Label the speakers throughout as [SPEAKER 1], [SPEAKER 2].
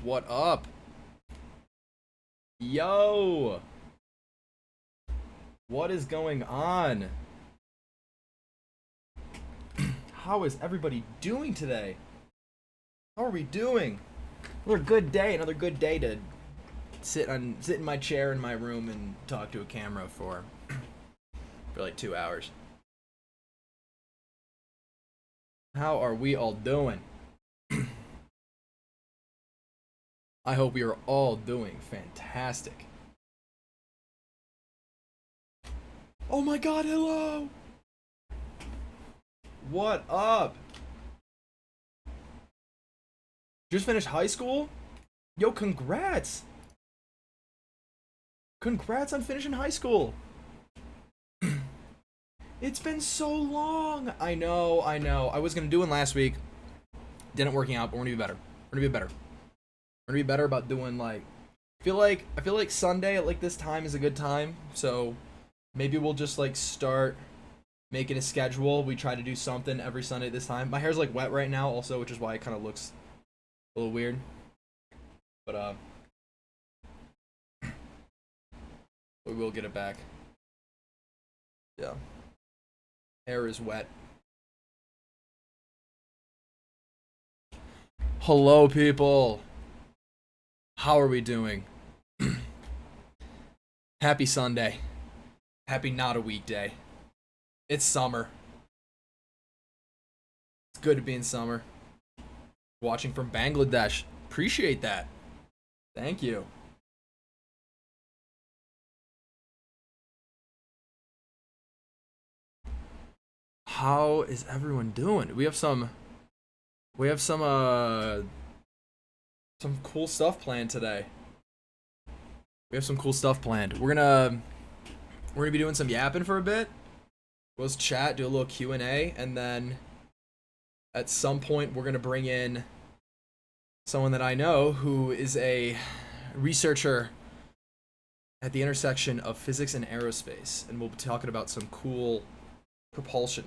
[SPEAKER 1] What up? Yo! What is going on? How is everybody doing today? How are we doing? Another good day to sit in my chair in my room and talk to a camera for like 2 hours. How are we all doing? I hope we are all doing fantastic. Oh my god, hello! What up? Just finished high school? Yo, congrats! Congrats on finishing high school! It's been so long! I know. I was gonna do one last week. Didn't working out, but we're gonna be better. We're gonna be better about doing like I feel like Sunday at like this time is a good time, so maybe we'll just like start making a schedule. We try to do something every Sunday at this time. My hair's like wet right now also, which is why it kind of looks a little weird. But we will get it back. Yeah. Hair is wet. Hello, people. How are we doing? Happy Sunday. Happy not a weekday. It's summer. It's good to be in summer. Watching from Bangladesh. Appreciate that. Thank you. How is everyone doing? We have some cool stuff planned today. We're gonna be doing some yapping for a bit. We'll just chat, do a little Q&A, and then at some point we're gonna bring in someone that I know who is a researcher at the intersection of physics and aerospace, and we'll be talking about some cool propulsion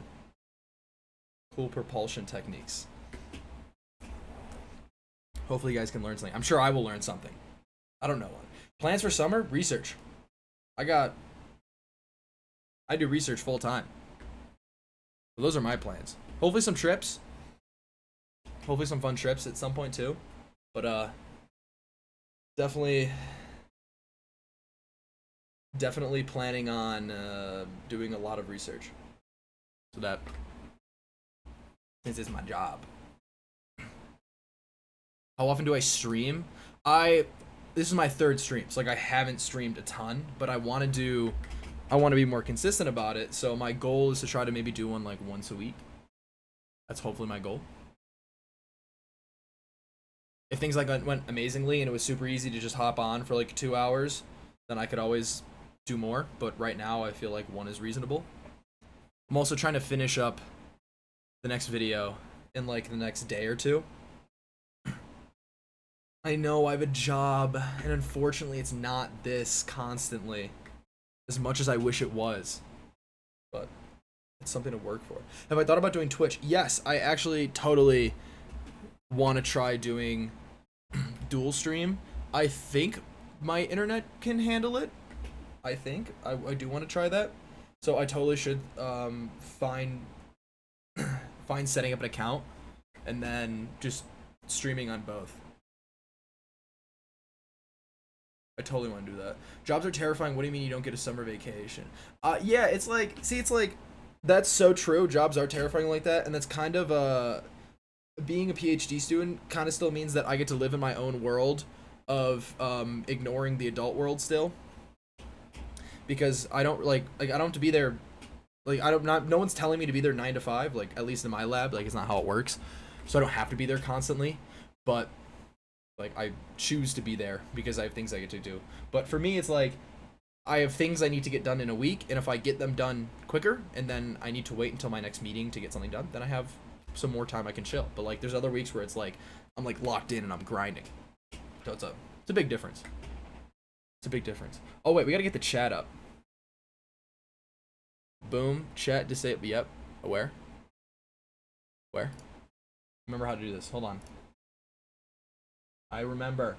[SPEAKER 1] techniques. Hopefully you guys can learn something. I'm sure I will learn something. I don't know what. Plans for summer? Research. I do research full time. So those are my plans. Hopefully some trips. Hopefully some fun trips at some point too. But definitely planning on doing a lot of research. So that, since it's my job. How often do I stream? This is my third stream, so like I haven't streamed a ton, but I want to be more consistent about it. So my goal is to try to maybe do one like once a week. That's hopefully my goal. If things like went amazingly and it was super easy to just hop on for like 2 hours, then I could always do more. But right now I feel like one is reasonable. I'm also trying to finish up the next video in like the next day or two. I know I have a job, and unfortunately it's not this constantly, as much as I wish it was, but it's something to work for. Have I thought about doing Twitch? Yes, I actually totally want to try doing dual stream. I think my internet can handle it. I think I do want to try that, so I totally should find setting up an account and then just streaming on both. I totally want to do that. Jobs are terrifying. What do you mean you don't get a summer vacation? Yeah, it's like, that's so true. Jobs are terrifying like that, and that's kind of being a PhD student kind of still means that I get to live in my own world of ignoring the adult world still, because I don't I don't have to be there. No one's telling me to be there 9 to 5. Like, at least in my lab, like, it's not how it works. So I don't have to be there constantly, but like I choose to be there because I have things I get to do. But for me, it's like I have things I need to get done in a week, and if I get them done quicker and then I need to wait until my next meeting to get something done, then I have some more time I can chill. But like there's other weeks where it's like I'm like locked in and I'm grinding. So it's a big difference. It's a big difference. Oh wait, we gotta get the chat up. Boom, chat disable. Yep. Where? Remember how to do this. Hold on. I remember.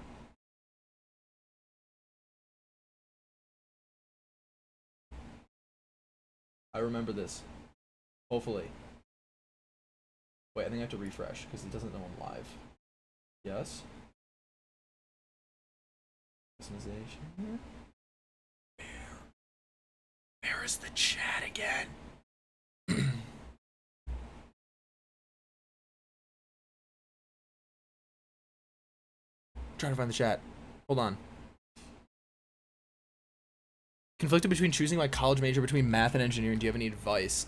[SPEAKER 1] I remember this. Hopefully. Wait, I think I have to refresh because it doesn't know I'm live. Yes. Customization. Where is the chat again? Trying to find the chat. Hold on. Conflicted between choosing my college major between math and engineering. Do you have any advice?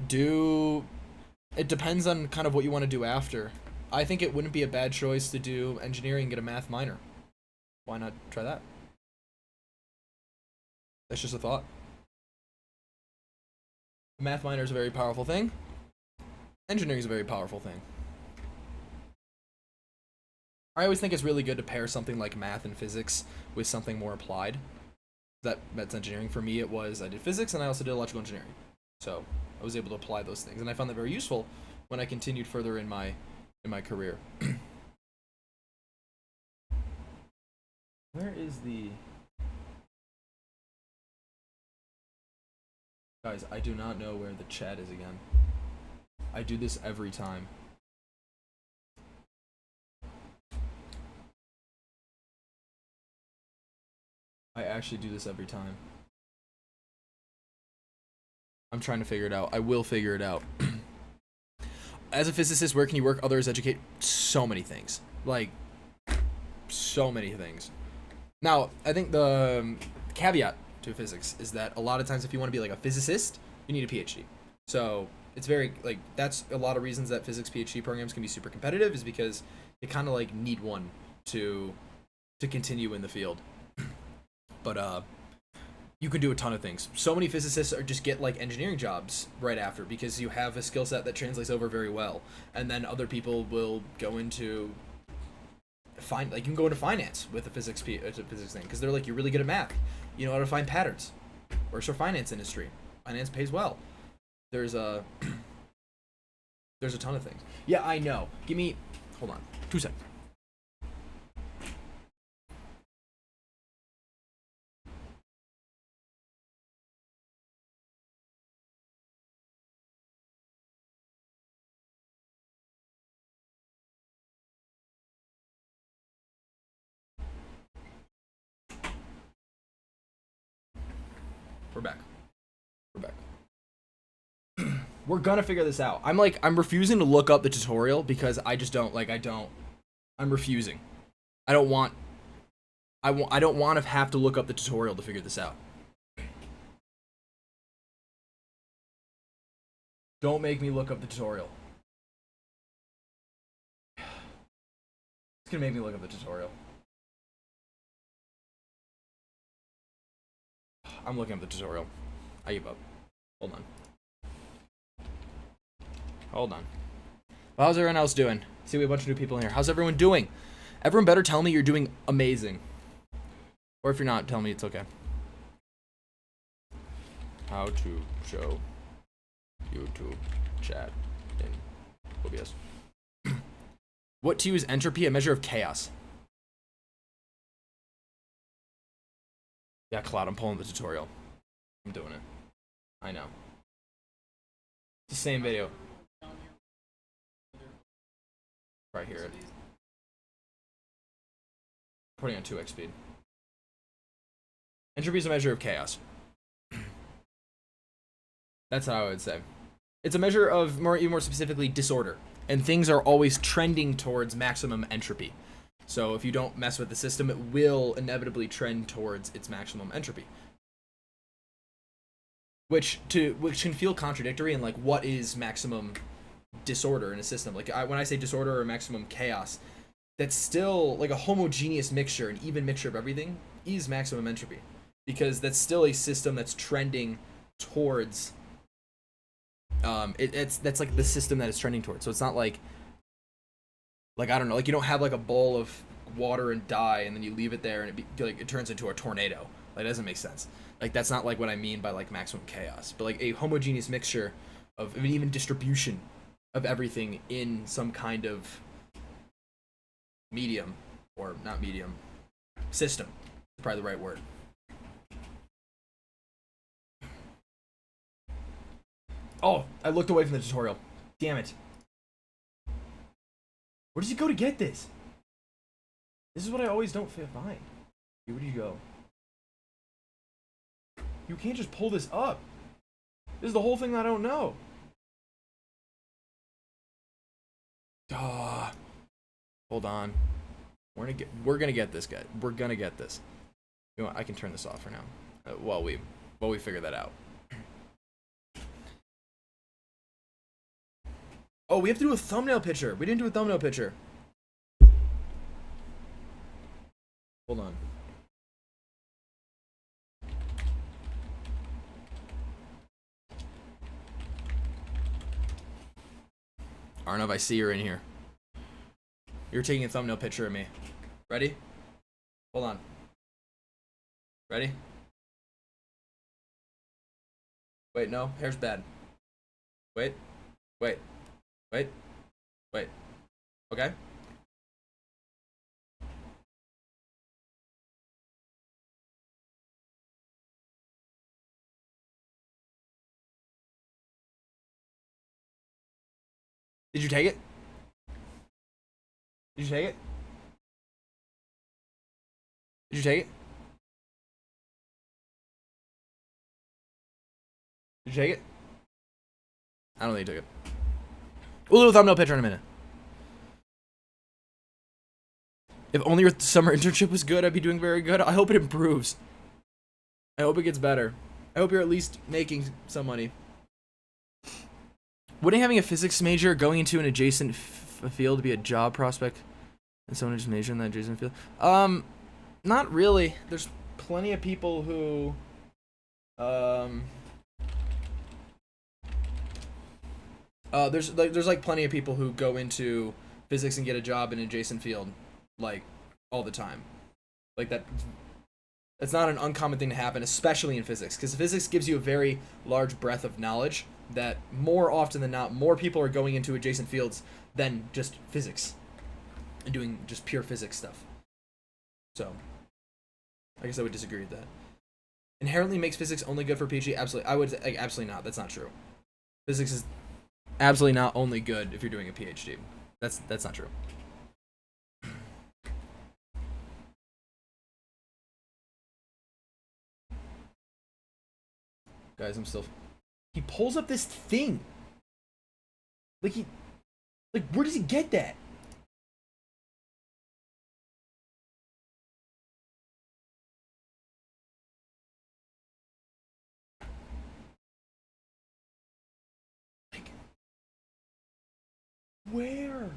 [SPEAKER 1] It depends on kind of what you want to do after. I think it wouldn't be a bad choice to do engineering and get a math minor. Why not try that? That's just a thought. A math minor is a very powerful thing. Engineering is a very powerful thing. I always think it's really good to pair something like math and physics with something more applied. That's engineering. For me, it was I did physics and I also did electrical engineering. So I was able to apply those things, and I found that very useful when I continued further in my career. Where is the... Guys, I do not know where the chat is again. I do this every time. I actually do this every time. I'm trying to figure it out. I will figure it out. As a physicist, where can you work? Others educate. So many things. Like, so many things. Now, I think the caveat to physics is that a lot of times if you want to be like a physicist, you need a PhD. So it's very, like, that's a lot of reasons that physics PhD programs can be super competitive, is because you kind of like need one to continue in the field. But you can do a ton of things. So many physicists are just get like engineering jobs right after because you have a skill set that translates over very well. And then other people will go into you can go into finance with a physics thing because they're like, you're really good at math. You know how to find patterns. Works for finance industry. Finance pays well. There's a ton of things. Yeah, I know. Hold on. 2 seconds. We're back. We're gonna figure this out. I'm refusing to look up the tutorial because I just don't, I'm refusing. I don't want to have to look up the tutorial to figure this out. Don't make me look up the tutorial. It's gonna make me look up the tutorial. I'm looking up the tutorial. I give up. Hold on. Well, how's everyone else doing? See, we have a bunch of new people in here. How's everyone doing? Everyone better tell me you're doing amazing. Or if you're not, tell me it's okay. How to show YouTube chat in OBS. What to use entropy, a measure of chaos? Yeah, Cloud, I'm pulling the tutorial. I'm doing it. I know. It's the same video. Right here. Putting on 2x speed. Entropy is a measure of chaos. That's how I would say. It's a measure of, even more specifically, disorder. And things are always trending towards maximum entropy. So if you don't mess with the system, it will inevitably trend towards its maximum entropy. Which can feel contradictory in like what is maximum disorder in a system. Like when I say disorder or maximum chaos, that's still like a homogeneous mixture, an even mixture of everything is maximum entropy. Because that's still a system that's trending towards that's like the system that it's trending towards. So it's not like I don't know, like you don't have like a bowl of water and dye and then you leave it there and it turns into a tornado. Like, it doesn't make sense. Like, that's not like what I mean by like maximum chaos, but like a homogeneous mixture of an even distribution of everything in some kind of medium Or not medium. System is probably the right word. Oh, I looked away from the tutorial. Damn it. Where does he go to get this? This is what I always don't find. Where do you go? You can't just pull this up. This is the whole thing that I don't know. Hold on. We're gonna get this, guy. We're gonna get this. You know what? I can turn this off for now. While we figure that out. Oh, we have to do a thumbnail picture. We didn't do a thumbnail picture. Hold on. Arnav, I see you're in here. You're taking a thumbnail picture of me. Ready? Hold on. Ready? Wait, no. Hair's bad. Wait. Wait. Wait. Wait. Okay. Did you take it? Did you take it? Did you take it? Did you take it? I don't think you took it. We'll do a thumbnail picture in a minute. If only your summer internship was good, I'd be doing very good. I hope it improves. I hope it gets better. I hope you're at least making some money. Wouldn't having a physics major going into an adjacent field be a job prospect? And someone just major in that adjacent field? Not really. There's plenty of people who, there's like plenty of people who go into physics and get a job in an adjacent field, like, all the time. Like that's not an uncommon thing to happen, especially in physics, because physics gives you a very large breadth of knowledge that more often than not, more people are going into adjacent fields than just physics and doing just pure physics stuff. So, I guess I would disagree with that. Inherently makes physics only good for PhD? Absolutely. I would say, like, absolutely not. That's not true. Physics is absolutely not only good if you're doing a PhD. That's not true. Guys, I'm still... He pulls up this thing. Like, where does he get that? Like, where?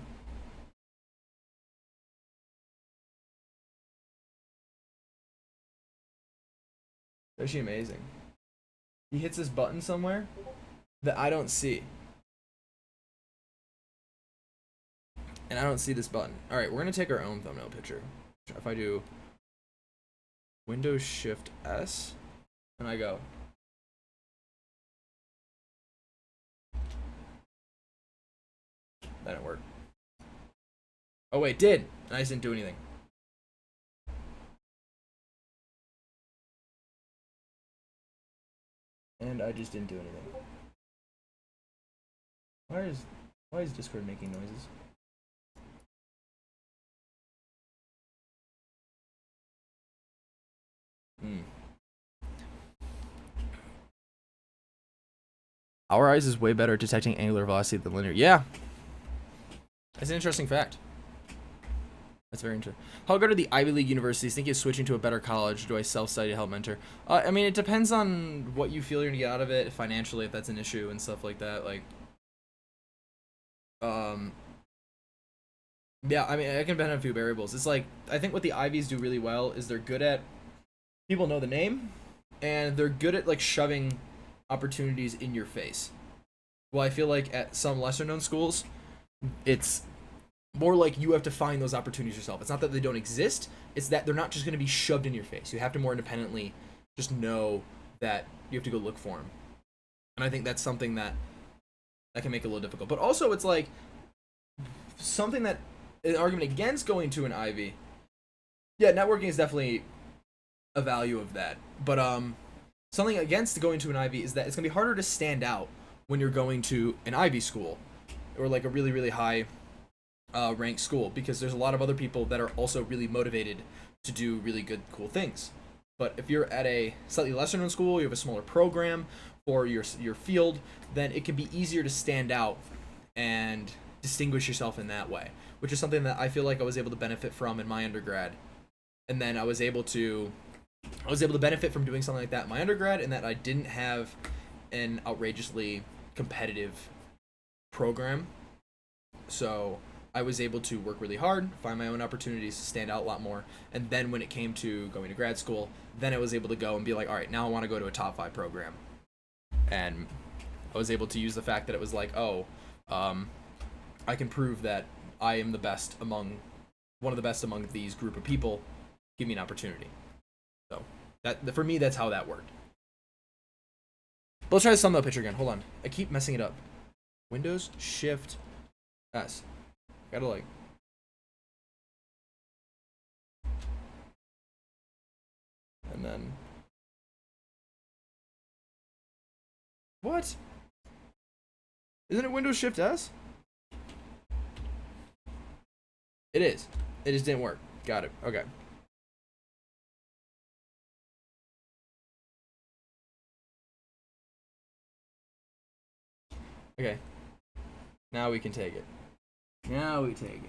[SPEAKER 1] Is she amazing? He hits this button somewhere that I don't see. And I don't see this button. Alright, we're going to take our own thumbnail picture. If I do Windows Shift S, and I go. That didn't work. Oh wait, it did. And I just didn't do anything. And I just didn't do anything. Why is Discord making noises? Our eyes is way better at detecting angular velocity than linear. Yeah. That's an interesting fact. That's very interesting. How go to the Ivy League universities? Think of switching to a better college? Do I self-study to help mentor? I mean, it depends on what you feel you're gonna get out of it financially, if that's an issue and stuff like that. Like, yeah, I mean, I can depend on a few variables. It's like, I think what the Ivies do really well is they're good at, people know the name, and they're good at, like, shoving opportunities in your face. Well, I feel like at some lesser known schools, it's more like you have to find those opportunities yourself. It's not that they don't exist, it's that they're not just going to be shoved in your face. You have to more independently just know that you have to go look for them. And I think that's something that can make it a little difficult. But also, it's like something that an argument against going to an Ivy Yeah, networking is definitely a value of that. But something against going to an Ivy is that it's gonna be harder to stand out when you're going to an Ivy school or like a really really high ranked school, because there's a lot of other people that are also really motivated to do really good cool things. But if you're at a slightly lesser known school, you have a smaller program for your field, then it can be easier to stand out and distinguish yourself in that way, which is something that I feel like I was able to benefit from in my undergrad. And then I was able to benefit from doing something like that in my undergrad, and that I didn't have an outrageously competitive program. So I was able to work really hard, find my own opportunities to stand out a lot more. And then when it came to going to grad school, then I was able to go and be like, all right, now I want to go to a top 5 program. And I was able to use the fact that it was like, I can prove that I am one of the best among these group of people. Give me an opportunity. So that for me, that's how that worked. But let's try this thumbnail picture again. Hold on, I keep messing it up. Windows Shift S. Gotta like. And then. What? Isn't it Windows Shift S? It is. It just didn't work. Got it. Okay. Okay. Now we can take it. Now we take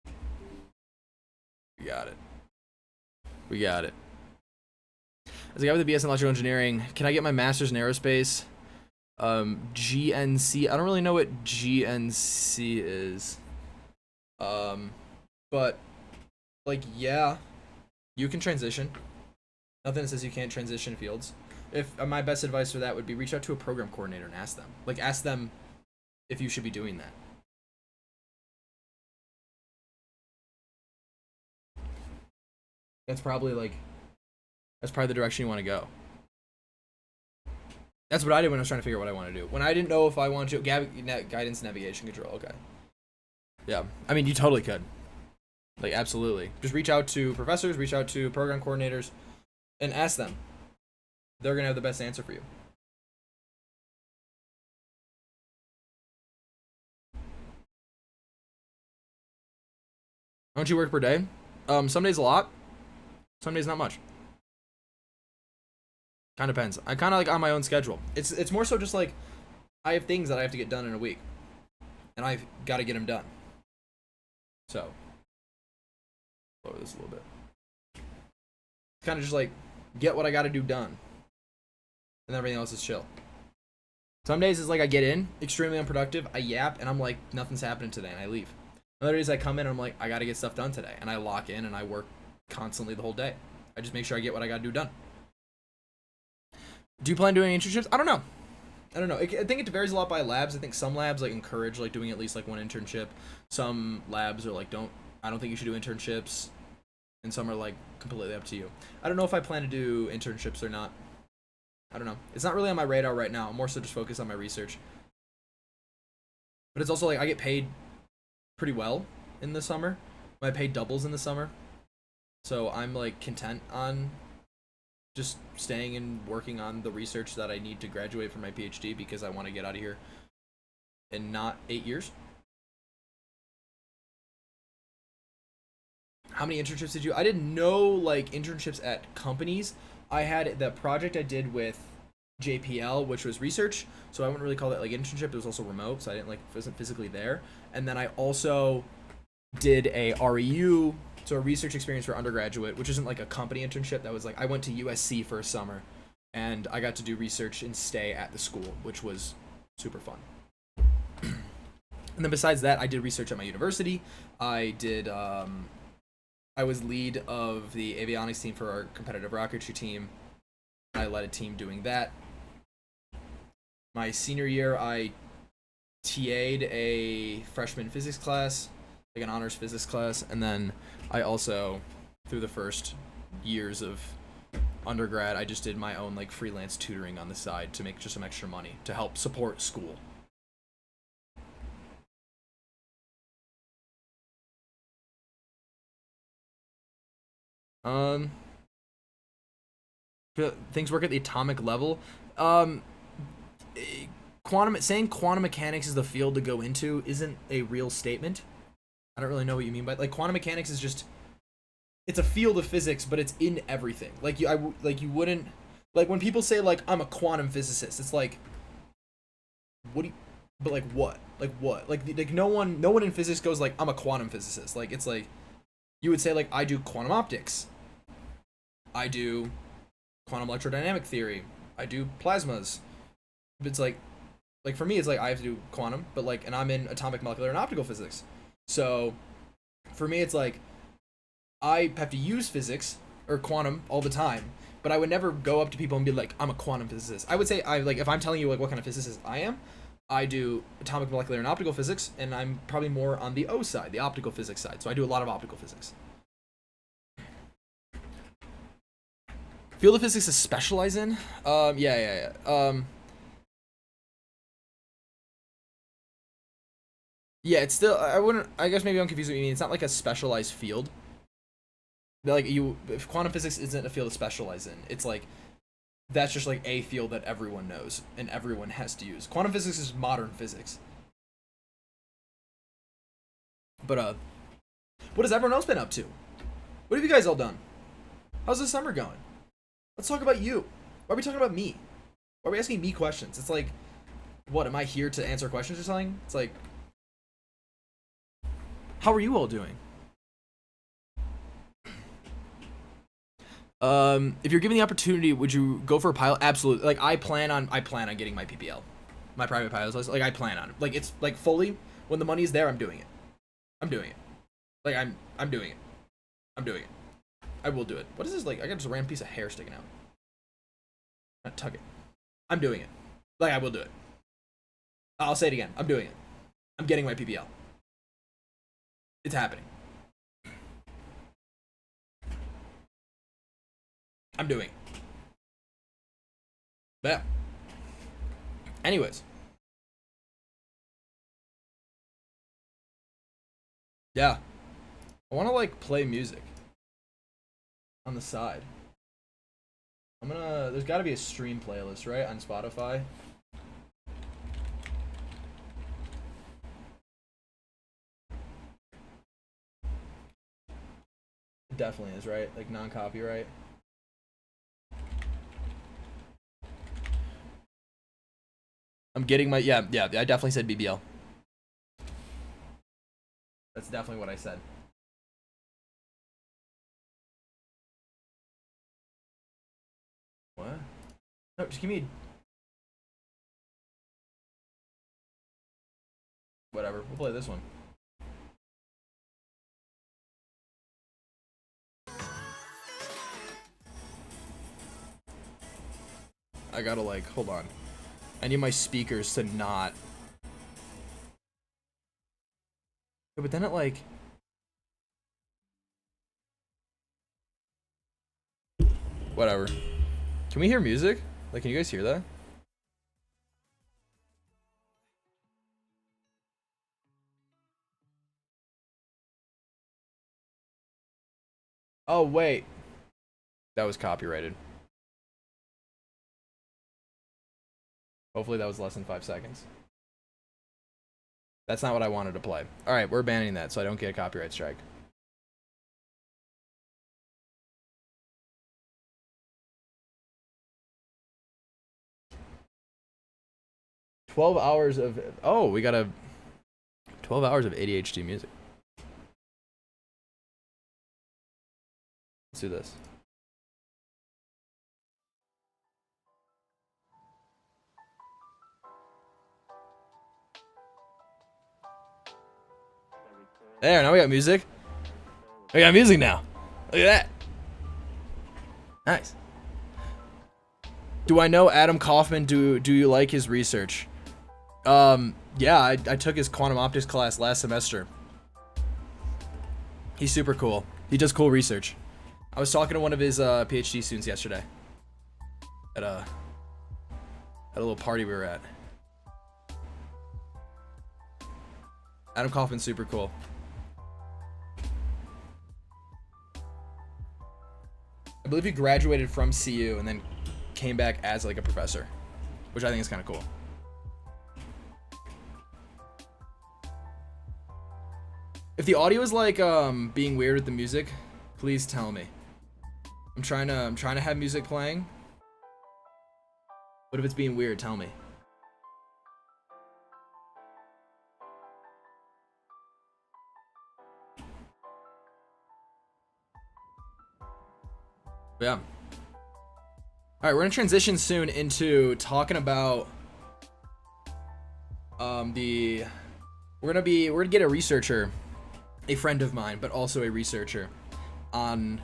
[SPEAKER 1] it. We got it. We got it. As a guy with a BS in electrical engineering, can I get my master's in aerospace? GNC. I don't really know what GNC is. But like, yeah, you can transition. Nothing says you can't transition fields. If my best advice for that would be reach out to a program coordinator and ask them. Like, ask them if you should be doing that. That's probably the direction you want to go. That's what I did when I was trying to figure out what I want to do. When I didn't know if I wanted to guidance, navigation, control. Okay. Yeah. I mean, you totally could. Like, absolutely. Just reach out to professors, reach out to program coordinators, and ask them. They're going to have the best answer for you. How much you work per day? Some days a lot. Some days not much. Kind of depends. I kind of like on my own schedule. It's more so just like I have things that I have to get done in a week, and I've got to get them done. So lower this a little bit. Kind of just like get what I got to do done, and everything else is chill. Some days it's like I get in extremely unproductive, I yap, and I'm like nothing's happening today, and I leave. Other days I come in and I'm like I got to get stuff done today, and I lock in and I work constantly the whole day. I just make sure I get what I got to do done. Do you plan on doing internships? I don't know. I think it varies a lot by labs. I think some labs like encourage like doing at least like one internship. Some labs are like I don't think you should do internships, and some are like completely up to you. I don't know if I plan to do internships or not. I don't know. It's not really on my radar right now. I'm more so just focused on my research. But it's also like I get paid pretty well in the summer. My pay doubles in the summer. So I'm like content on just staying and working on the research that I need to graduate from my PhD, because I want to get out of here in not 8 years. How many internships did you? I didn't know like internships at companies. I had the project I did with JPL, which was research, so I wouldn't really call that like internship. It was also remote, so I wasn't physically there. And then I also did a REU, so a research experience for undergraduate, which isn't like a company internship. That was like I went to USC for a summer, and I got to do research and stay at the school, which was super fun. And then besides that, I did research at my university. I was lead of the avionics team for our competitive rocketry team. I led a team doing that. My senior year, I TA'd a freshman physics class, like an honors physics class, and then I also, through the first years of undergrad, I just did my own like freelance tutoring on the side to make just some extra money to help support school. Um, things work at the atomic level. Um, saying quantum mechanics is the field to go into isn't a real statement. I don't really know what you mean by like quantum mechanics is just it's a field of physics, but it's in everything. Like you wouldn't like when people say like I'm a quantum physicist. It's like what do you but like what? Like what? Like no one in physics goes like I'm a quantum physicist. Like it's like you would say like I do quantum optics. I do quantum electrodynamic theory. I do plasmas. It's like for me it's like I have to do quantum, but like and I'm in atomic molecular and optical physics. So for me it's like I have to use physics or quantum all the time, but I would never go up to people and be like, I'm a quantum physicist. I would say I like if I'm telling you like what kind of physicist I am, I do atomic molecular and optical physics, and I'm probably more on the O side, the optical physics side. So I do a lot of optical physics. Field of physics to specialize in? Yeah. Yeah, it's still I guess maybe I'm confused what you mean. It's not like a specialized field. Like if quantum physics isn't a field to specialize in, it's like that's just like a field that everyone knows and everyone has to use. Quantum physics is modern physics. But what has everyone else been up to? What have you guys all done? How's the summer going? Let's talk about you. Why are we talking about me? Why are we asking me questions? It's like, what, am I here to answer questions or something? It's like, how are you all doing? If you're given the opportunity, would you go for a pilot? Absolutely. Like I plan on getting my PPL, my private pilot's license. Like I plan on it. Like it's like fully when the money's there, I'm doing it. I'm doing it. Like I'm doing it. I'm doing it. I will do it. What is this like? I got just a random piece of hair sticking out. Not tug it. I'm doing it. Like I will do it. I'll say it again. I'm doing it. I'm getting my PPL. It's happening. I'm doing it. Yeah. Anyways. Yeah. I want to like play music on the side. There's got to be a stream playlist, right? On Spotify. It definitely is, right? Like non-copyright. I'm getting my yeah. I definitely said BBL. That's definitely what I said. What? No, just give me whatever. We'll play this one. I gotta like hold on. I need my speakers to not. Yeah, but then it like. Whatever. Can we hear music? Like, can you guys hear that? Oh, wait. That was copyrighted. Hopefully that was less than 5 seconds. That's not what I wanted to play. Alright, we're banning that so I don't get a copyright strike. $12 hours of... Oh, we got 12 hours of ADHD music. Let's do this. There, now we got music. We got music now. Look at that. Nice. Do I know Adam Kaufman? Do you like his research? Yeah, I took his quantum optics class last semester. He's super cool. He does cool research. I was talking to one of his PhD students yesterday at a little party we were at. Adam Kaufman's super cool. believe he graduated from CU and then came back as like a professor, which I think is kind of cool. If the audio is like being weird with the music, please tell me. I'm trying to have music playing. But if it's being weird, tell me. Yeah. All right, we're gonna transition soon into talking about we're gonna get a researcher, a friend of mine, but also a researcher, on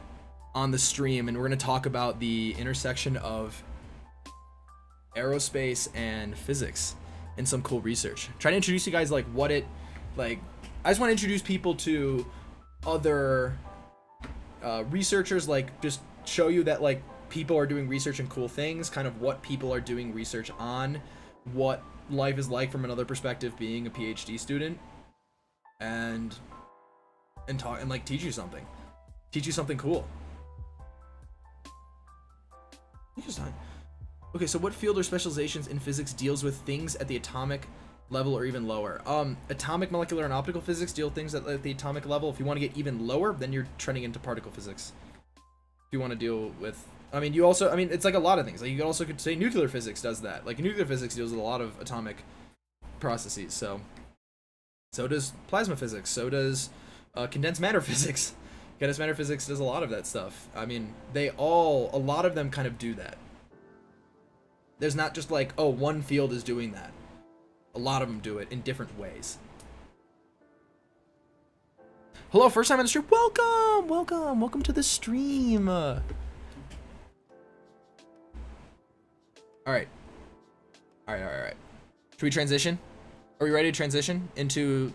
[SPEAKER 1] the stream, and we're gonna talk about the intersection of aerospace and physics and some cool research. Try to introduce you guys like what it like. I just want to introduce people to other researchers, like just show you that like people are doing research and cool things, kind of what people are doing research on, what life is like from another perspective being a PhD student, and talk and like teach you something cool. Okay, so what field or specializations in physics deals with things at the atomic level or even lower? Atomic, molecular, and optical physics deal with things at the atomic level. If you want to get even lower, then you're trending into particle physics. If you want to deal with, it's like a lot of things. Like you also could say nuclear physics does that. Like nuclear physics deals with a lot of atomic processes. So does plasma physics. So does condensed matter physics. Condensed matter physics does a lot of that stuff. I mean, a lot of them kind of do that. There's not just like, oh, one field is doing that. A lot of them do it in different ways. Hello, first time on the stream. Welcome to the stream. All right. Should we transition? Are we ready to transition into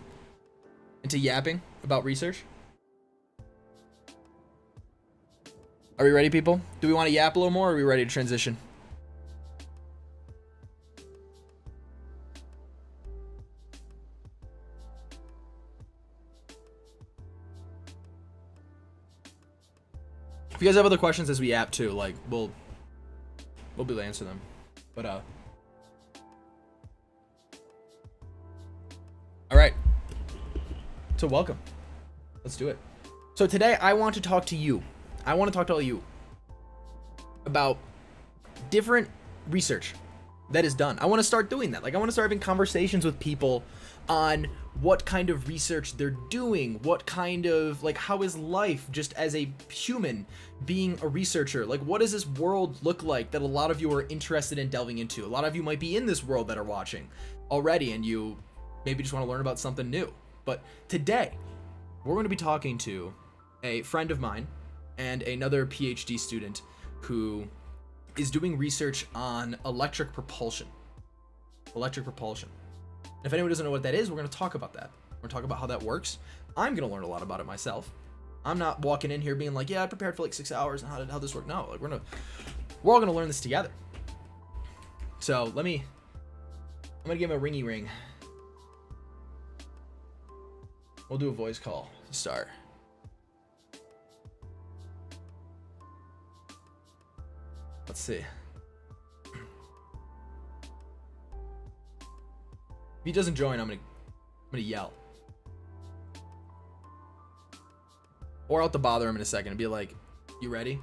[SPEAKER 1] yapping about research? Are we ready, people? Do we want to yap a little more, or are we ready to transition? If you guys have other questions as we yap too, like we'll be able to answer them. But all right. So welcome. Let's do it. So today I want to talk to you. I want to talk to all of you about different research that is done. I want to start doing that. Like I want to start having conversations with people on what kind of research they're doing, what kind of, like, how is life just as a human being a researcher? Like, what does this world look like that a lot of you are interested in delving into? A lot of you might be in this world that are watching already, and you maybe just want to learn about something new. But today, we're going to be talking to a friend of mine and another PhD student who is doing research on electric propulsion. If anyone doesn't know what that is, we're going to talk about that. We're going to talk about how that works. I'm going to learn a lot about it myself. I'm not walking in here being like, yeah, I prepared for like 6 hours and how this works. No, like we're all going to learn this together. So I'm going to give him a ringy ring. We'll do a voice call to start. Let's see. If he doesn't join, I'm gonna yell. Or I'll have to bother him in a second and be like, you ready?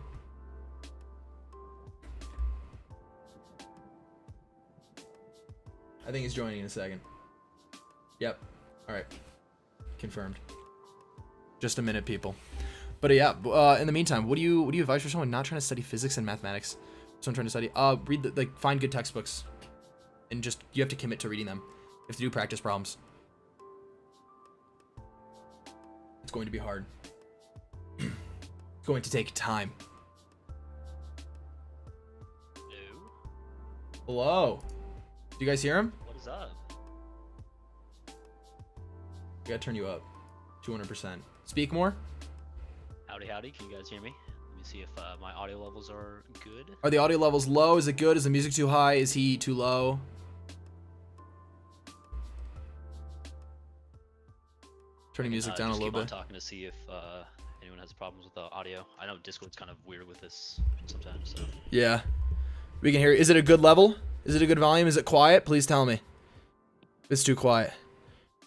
[SPEAKER 1] I think he's joining in a second. Yep. Alright. Confirmed. Just a minute, people. But yeah, in the meantime, what do you advise for someone not trying to study physics and mathematics? Someone trying to study, find good textbooks, and just, you have to commit to reading them. You have to do practice problems. It's going to be hard. It's going to take time. Hello. Do you guys hear him?
[SPEAKER 2] What is up?
[SPEAKER 1] I gotta turn you up. 200%. Speak more.
[SPEAKER 2] Howdy. Can you guys hear me? Let me see if my audio levels are good.
[SPEAKER 1] Are the audio levels low? Is it good? Is the music too high? Is he too low? Turning music down a little bit.
[SPEAKER 2] Talking to see if anyone has problems with the audio. I know Discord's kind of weird with this sometimes. So.
[SPEAKER 1] Yeah. We can hear. Is it a good level? Is it a good volume? Is it quiet? Please tell me. It's too quiet.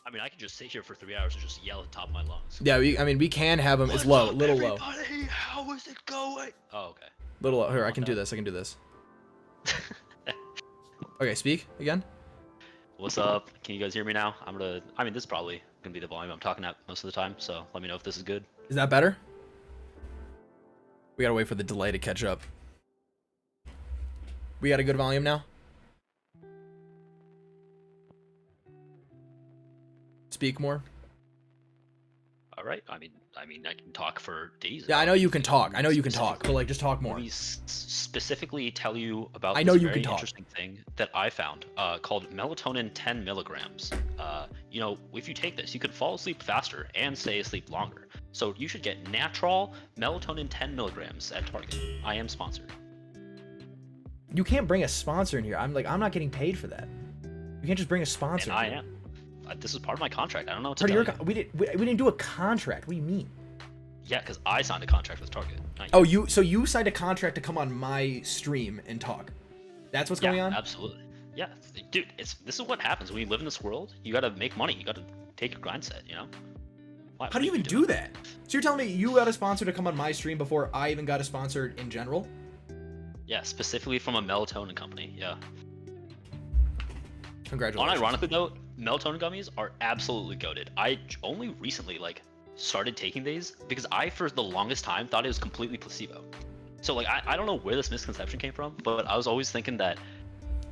[SPEAKER 2] I mean, I can just sit here for 3 hours and just yell at the top of my lungs.
[SPEAKER 1] Yeah, we can have them. It's low, little low.
[SPEAKER 2] How is it going? Oh, okay.
[SPEAKER 1] Little low. Here, I can do this. I can do this. Okay, speak again.
[SPEAKER 2] What's up? Can you guys hear me now? I mean, this is probably gonna be the volume I'm talking at most of the time. So let me know if this is good.
[SPEAKER 1] Is that better? We gotta wait for the delay to catch up. We got a good volume now? Speak more.
[SPEAKER 2] All right. I mean, I can talk for days.
[SPEAKER 1] Yeah, I know you can talk. I know you can talk, but like, just talk more.
[SPEAKER 2] Let me specifically tell you about
[SPEAKER 1] I know
[SPEAKER 2] this
[SPEAKER 1] you
[SPEAKER 2] very
[SPEAKER 1] can talk.
[SPEAKER 2] interesting thing that I found called melatonin 10 milligrams. You know, if you take this, you could fall asleep faster and stay asleep longer. So you should get natural melatonin 10 milligrams at Target. I am sponsored.
[SPEAKER 1] You can't bring a sponsor in here. I'm not getting paid for that. You can't just bring a sponsor.
[SPEAKER 2] And I am. This is part of my contract. I don't know what to tell you.
[SPEAKER 1] We didn't do a contract. What do you mean?
[SPEAKER 2] Yeah, because I signed a contract with Target.
[SPEAKER 1] Oh, so you signed a contract to come on my stream and talk. That's what's going on?
[SPEAKER 2] Absolutely. Yeah, dude, this is what happens when you live in this world. You gotta make money. You gotta take your grind set, you know?
[SPEAKER 1] How do you even do that? So you're telling me you got a sponsor to come on my stream before I even got a sponsor in general?
[SPEAKER 2] Yeah, specifically from a melatonin company, yeah.
[SPEAKER 1] Congratulations.
[SPEAKER 2] Unironically though, melatonin gummies are absolutely goated. I only recently started taking these because I for the longest time thought it was completely placebo. So I don't know where this misconception came from, but I was always thinking that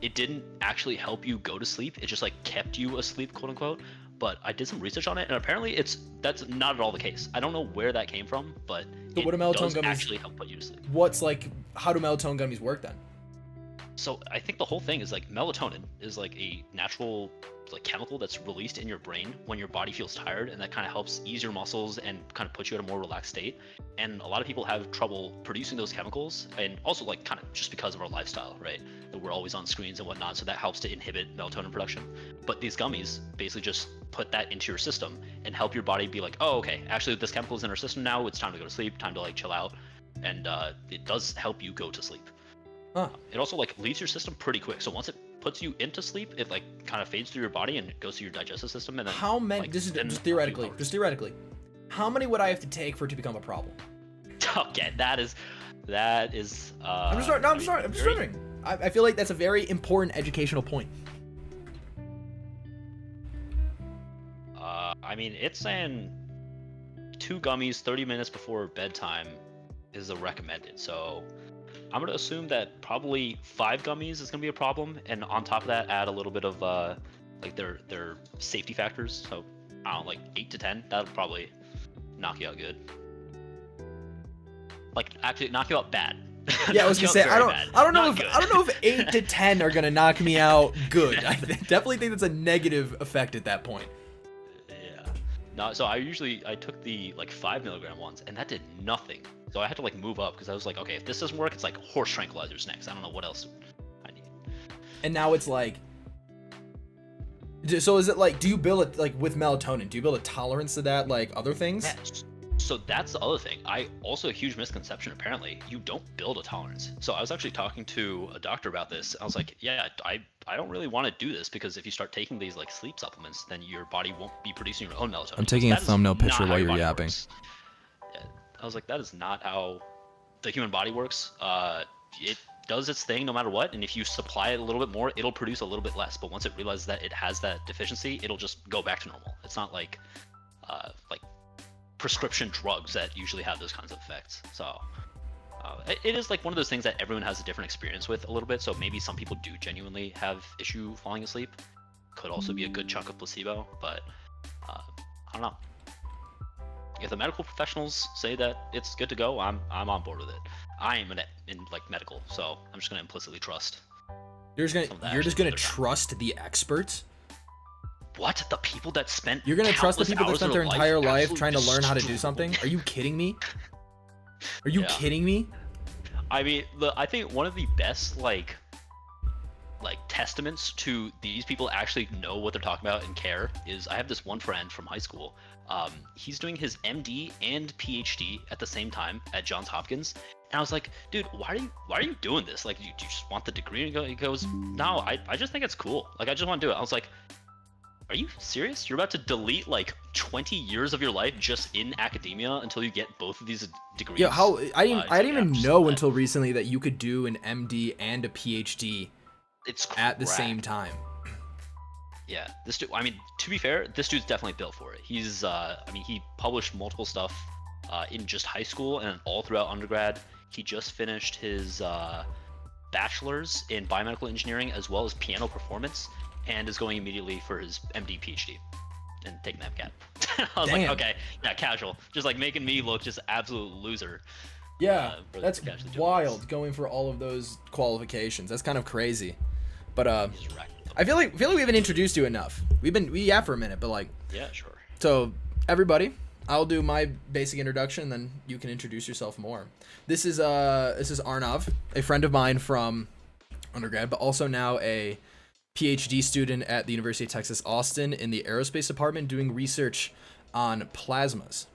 [SPEAKER 2] it didn't actually help you go to sleep. It just kept you asleep, quote unquote. But I did some research on it, and apparently that's not at all the case. I don't know where that came from, but
[SPEAKER 1] so what do melatonin gummies
[SPEAKER 2] actually help put you to sleep.
[SPEAKER 1] How do melatonin gummies work then?
[SPEAKER 2] So I think the whole thing is melatonin is a natural chemical that's released in your brain when your body feels tired, and that kind of helps ease your muscles and kind of put you in a more relaxed state. And a lot of people have trouble producing those chemicals, and also kind of just because of our lifestyle, right? That we're always on screens and whatnot, so that helps to inhibit melatonin production. But these gummies basically just put that into your system and help your body be oh, okay, actually this chemical is in our system now, it's time to go to sleep, time to chill out. And it does help you go to sleep.
[SPEAKER 1] Huh.
[SPEAKER 2] It also leaves your system pretty quick. So once it puts you into sleep, it kind of fades through your body and it goes to your digestive system. And then
[SPEAKER 1] how many? This is just theoretically. How many would I have to take for it to become a problem?
[SPEAKER 2] Okay, that is.
[SPEAKER 1] I'm just sorry. No, I'm sorry. I'm just wondering. I feel like that's a very important educational point.
[SPEAKER 2] I mean, it's saying 2 gummies 30 minutes before bedtime is the recommended. So I'm gonna assume that probably 5 gummies is gonna be a problem, and on top of that, add a little bit of their safety factors. So I don't know, 8 to 10. That'll probably knock you out good. Actually, knock you out bad.
[SPEAKER 1] Yeah, I was gonna say I don't know if 8 to 10 are gonna knock me out good. I definitely think that's a negative effect at that point.
[SPEAKER 2] Yeah. No, so I took the 5 milligram ones, and that did nothing. So I had to move up because I was okay, if this doesn't work, it's horse tranquilizers next. I don't know what else I need.
[SPEAKER 1] And now it's so is it do you build it with melatonin? Do you build a tolerance to that other things?
[SPEAKER 2] Yes. So that's the other thing. Also a huge misconception, apparently, you don't build a tolerance. So I was actually talking to a doctor about this. I was yeah, I don't really want to do this because if you start taking these sleep supplements, then your body won't be producing your own melatonin.
[SPEAKER 1] I'm taking a thumbnail picture while you're yapping.
[SPEAKER 2] Yeah, I was that is not how the human body works. It does its thing no matter what, and if you supply it a little bit more, it'll produce a little bit less. But once it realizes that it has that deficiency, it'll just go back to normal. It's not like prescription drugs that usually have those kinds of effects. So it is one of those things that everyone has a different experience with a little bit. So maybe some people do genuinely have issue falling asleep. Could also be a good chunk of placebo, but I don't know. If the medical professionals say that it's good to go, I'm on board with it. I am in medical, so I'm just gonna implicitly trust.
[SPEAKER 1] You're just gonna trust the experts?
[SPEAKER 2] What? The people that spent
[SPEAKER 1] You're gonna trust the people that spent their entire life trying to learn how to do something? Are you kidding me? Are you kidding me?
[SPEAKER 2] I mean, I think one of the best testaments to these people actually know what they're talking about and care is I have this one friend from high school. He's doing his MD and PhD at the same time at Johns Hopkins. And I was like, dude, why are you doing this? Like, do you just want the degree? And he goes, no, I just think it's cool. Like, I just want to do it. I was like, are you serious? You're about to delete like 20 years of your life just in academia until you get both of these degrees?
[SPEAKER 1] Yeah, I didn't even know
[SPEAKER 2] that.
[SPEAKER 1] until recently that you could do an MD and a PhD
[SPEAKER 2] It's
[SPEAKER 1] at the same time.
[SPEAKER 2] Yeah, this dude, I mean, to be fair, this dude's definitely built for it. He's, I mean, he published multiple stuff in just high school and all throughout undergrad. He just finished his bachelor's in biomedical engineering as well as piano performance, and is going immediately for his MD, PhD, and taking the MCAT. I was
[SPEAKER 1] Damn.
[SPEAKER 2] like, okay, yeah, casual. Just like making me look just absolute loser.
[SPEAKER 1] Yeah, that's wild, going for all of those qualifications. That's kind of crazy. But I feel like we haven't introduced you enough. We have for a minute, but like,
[SPEAKER 2] yeah, sure.
[SPEAKER 1] So everybody, I'll do my basic introduction, then you can introduce yourself more. This is Arnav, a friend of mine from undergrad, but also now a PhD student at the University of Texas Austin in the Aerospace department, doing research on plasmas,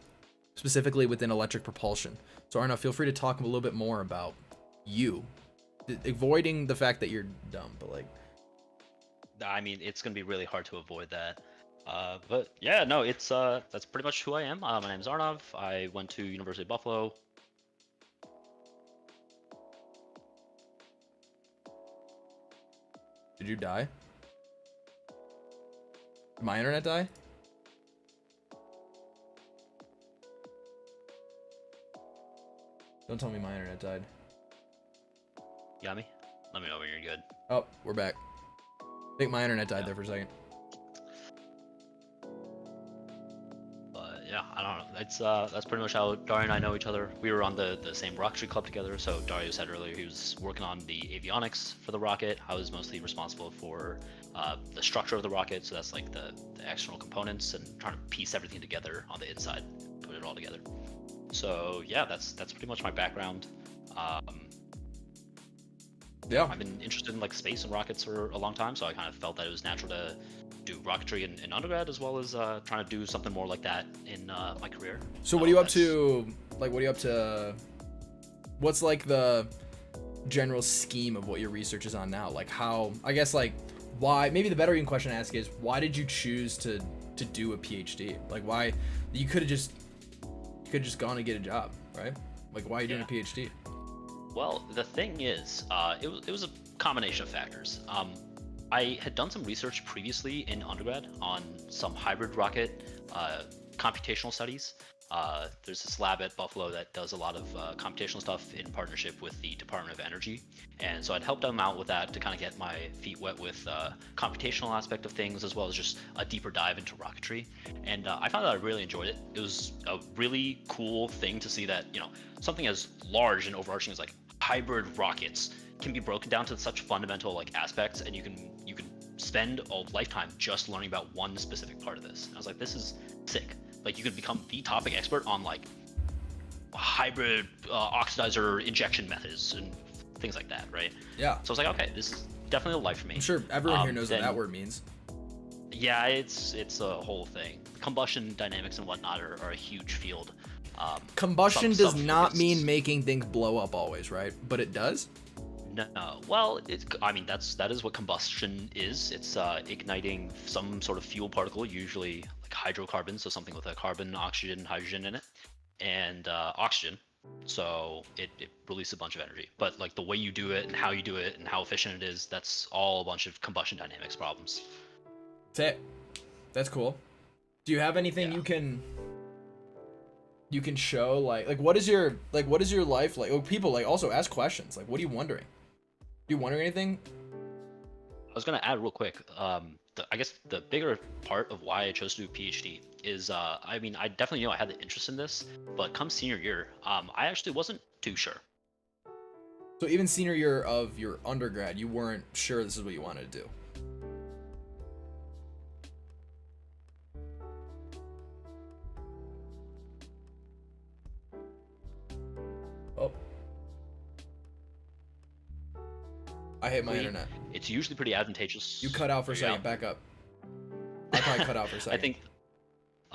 [SPEAKER 1] specifically within electric propulsion. So Arnav, feel free to talk a little bit more about you, avoiding the fact that you're dumb, but like,
[SPEAKER 2] I mean, it's gonna be really hard to avoid that. But yeah, no, it's that's pretty much who I am. My name's Arnav. I went to University of Buffalo.
[SPEAKER 1] Did you die? Did my internet die? Don't tell me my internet died.
[SPEAKER 2] You got me? Let me know when you're good.
[SPEAKER 1] Oh, we're back. I think my internet died there for a second.
[SPEAKER 2] But yeah, I don't know. It's that's pretty much how Dario and I know each other. We were on the same rocketry club together. So Dario said earlier he was working on the avionics for the rocket. I was mostly responsible for the structure of the rocket. So that's like the external components and trying to piece everything together on the inside, put it all together. So yeah, that's pretty much my background.
[SPEAKER 1] Yeah,
[SPEAKER 2] I've been interested in like space and rockets for a long time, so I kind of felt that it was natural to do rocketry in undergrad, as well as trying to do something more like that in my career.
[SPEAKER 1] So what are you up to? Like, what are you up to? What's like the general scheme of what your research is on now? Like how, I guess like why, maybe the better even question to ask is, why did you choose to do a PhD? Like why, you could have just gone and get a job, right? Like why are you doing a PhD?
[SPEAKER 2] Well, the thing is, it was a combination of factors. I had done some research previously in undergrad on some hybrid rocket computational studies. There's this lab at Buffalo that does a lot of computational stuff in partnership with the Department of Energy. And so I'd helped them out with that to kind of get my feet wet with computational aspect of things, as well as just a deeper dive into rocketry. And I found that I really enjoyed it. It was a really cool thing to see that, you know, something as large and overarching as like hybrid rockets can be broken down to such fundamental like aspects, and you can spend a lifetime just learning about one specific part of this. And I was like, this is sick. Like you could become the topic expert on like hybrid oxidizer injection methods and things like that, right?
[SPEAKER 1] Yeah.
[SPEAKER 2] So I was like, okay, this is definitely a life for me.
[SPEAKER 1] I'm sure everyone here knows what that word means.
[SPEAKER 2] Yeah, it's a whole thing. Combustion dynamics and whatnot are a huge field.
[SPEAKER 1] Combustion does not mean making things blow up always, right? But it does?
[SPEAKER 2] No. Well, I mean, that is what combustion is. It's igniting some sort of fuel particle, usually like hydrocarbons, so something with a carbon, oxygen, hydrogen in it, and oxygen. So it releases a bunch of energy. But like the way you do it and how you do it and how efficient it is, that's all a bunch of combustion dynamics problems.
[SPEAKER 1] That's it. That's cool. Do you have anything you can show, like what is your life like? Oh, people like also ask questions, like what are you wondering? You wondering anything?
[SPEAKER 2] I was gonna add real quick. I guess the bigger part of why I chose to do a PhD is, I mean, I definitely knew I had the interest in this, but come senior year, I actually wasn't too sure.
[SPEAKER 1] So even senior year of your undergrad, you weren't sure this is what you wanted to do. Oh. I hate my internet.
[SPEAKER 2] It's usually pretty advantageous.
[SPEAKER 1] You cut out for a second. Back up. I probably cut out for a second.
[SPEAKER 2] I think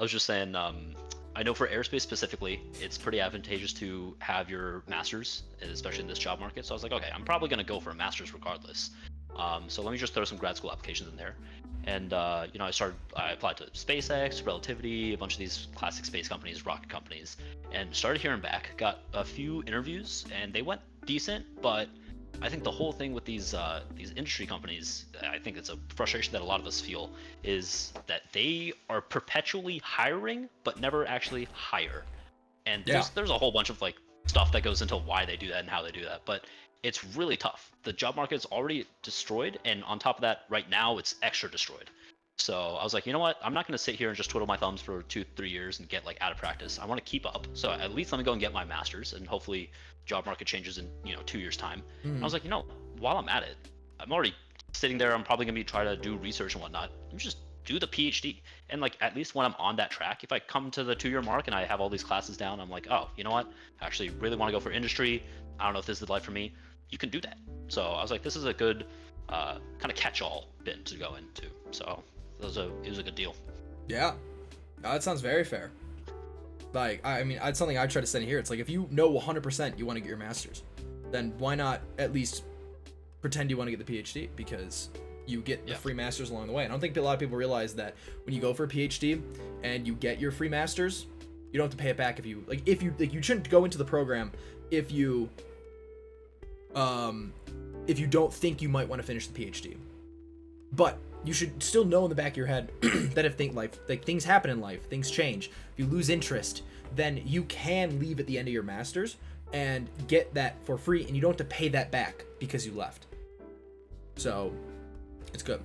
[SPEAKER 2] I was just saying, I know for aerospace specifically, it's pretty advantageous to have your master's, especially in this job market. So I was like, okay, I'm probably going to go for a master's regardless. So let me just throw some grad school applications in there. And, I applied to SpaceX, Relativity, a bunch of these classic space companies, rocket companies, and started hearing back. Got a few interviews, and they went decent, but I think the whole thing with these industry companies, I think it's a frustration that a lot of us feel, is that they are perpetually hiring but never actually hire. And there's a whole bunch of like stuff that goes into why they do that and how they do that, but it's really tough. The job market is already destroyed, and on top of that, right now it's extra destroyed. So I was like, you know what? I'm not going to sit here and just twiddle my thumbs for 2-3 years and get like out of practice. I want to keep up. So at least let me go and get my master's, and hopefully job market changes in 2 years time. I was like, while I'm at it, I'm already sitting there. I'm probably going to be trying to do research and whatnot. Let me just do the PhD. And like, at least when I'm on that track, if I come to the 2-year mark and I have all these classes down, I'm like, oh, you know what? I actually really want to go for industry. I don't know if this is the life for me. You can do that. So I was like, this is a good kind of catch-all bin to go into. So it was a good deal.
[SPEAKER 1] Yeah, that sounds very fair. Like, I mean, it's something I try to say here. It's like, if you know 100% you want to get your master's, then why not at least pretend you want to get the PhD, because you get the free masters along the way. And I don't think a lot of people realize that when you go for a PhD and you get your free masters, you don't have to pay it back if you you shouldn't go into the program if you don't think you might want to finish the PhD. But you should still know in the back of your head that if things happen in life, things change. If you lose interest, then you can leave at the end of your masters and get that for free, and you don't have to pay that back because you left. So it's good.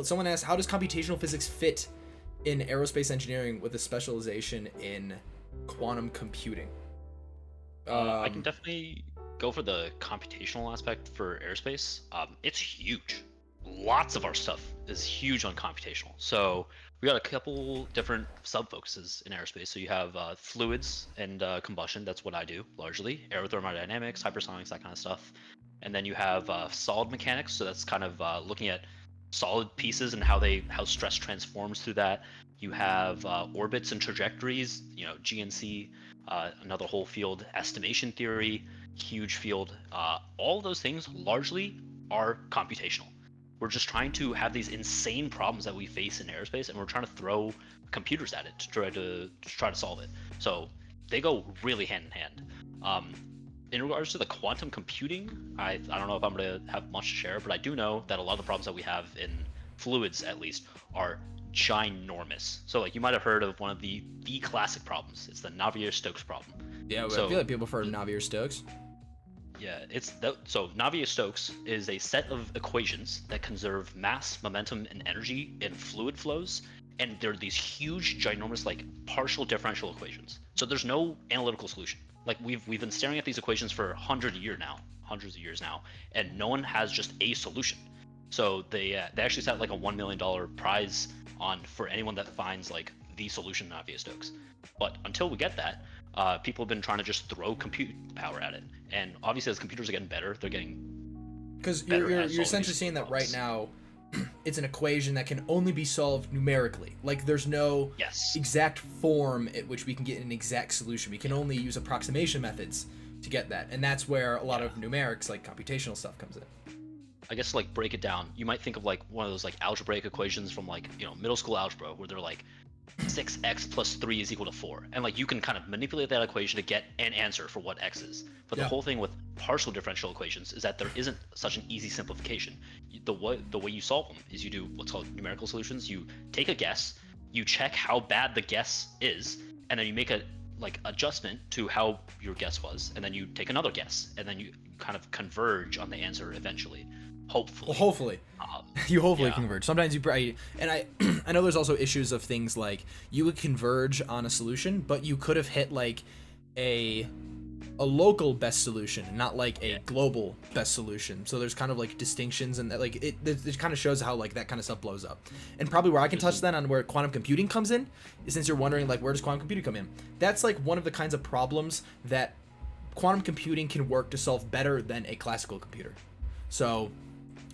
[SPEAKER 1] Someone asked, how does computational physics fit in aerospace engineering with a specialization in quantum computing?
[SPEAKER 2] I can definitely go for the computational aspect for aerospace. It's huge. Lots of our stuff is huge on computational. So we got a couple different sub-focuses in aerospace. So you have fluids and combustion. That's what I do largely. Aerothermodynamics, hypersonics, that kind of stuff. And then you have solid mechanics. So that's kind of looking at solid pieces and how stress transforms through that. You have orbits and trajectories, GNC, another whole field, estimation theory, huge field. All those things largely are computational. We're just trying to have these insane problems that we face in aerospace, and we're trying to throw computers at it to try to solve it. So they go really hand in hand. In regards to the quantum computing, I don't know if I'm going to have much to share, but I do know that a lot of the problems that we have in fluids, at least, are ginormous. So like, you might have heard of one of the classic problems. It's the Navier-Stokes problem.
[SPEAKER 1] Yeah, I feel like people have heard of Navier-Stokes.
[SPEAKER 2] Yeah, so Navier-Stokes is a set of equations that conserve mass, momentum, and energy in fluid flows, and they're these huge, ginormous, like, partial differential equations. So there's no analytical solution. Like, we've been staring at these equations for hundreds of years now, and no one has just a solution. So they actually set like a $1 million prize for anyone that finds like the solution to Navier-Stokes. But until we get that, people have been trying to just throw compute power at it, and obviously as computers are getting better, they're getting
[SPEAKER 1] because you're essentially saying that right now it's an equation that can only be solved numerically. Like, there's no exact form at which we can get an exact solution. We can only use approximation methods to get that, and that's where a lot of numerics, like computational stuff, comes in.
[SPEAKER 2] I guess to like break it down, you might think of like one of those like algebraic equations from like middle school algebra, where they're like 6x plus 3 is equal to 4, and like you can kind of manipulate that equation to get an answer for what x is. But the whole thing with partial differential equations is that there isn't such an easy simplification. The way you solve them is you do what's called numerical solutions. You take a guess, you check how bad the guess is, and then you make a adjustment to how your guess was, and then you take another guess, and then you kind of converge on the answer eventually. Hopefully.
[SPEAKER 1] You hopefully converge. Sometimes you probably, and I know there's also issues of things like you would converge on a solution, but you could have hit like a local best solution, not like a global best solution. So there's kind of like distinctions, and that like it kind of shows how like that kind of stuff blows up. And probably where I can touch then on where quantum computing comes in is, since you're wondering like where does quantum computing come in, that's like one of the kinds of problems that quantum computing can work to solve better than a classical computer. So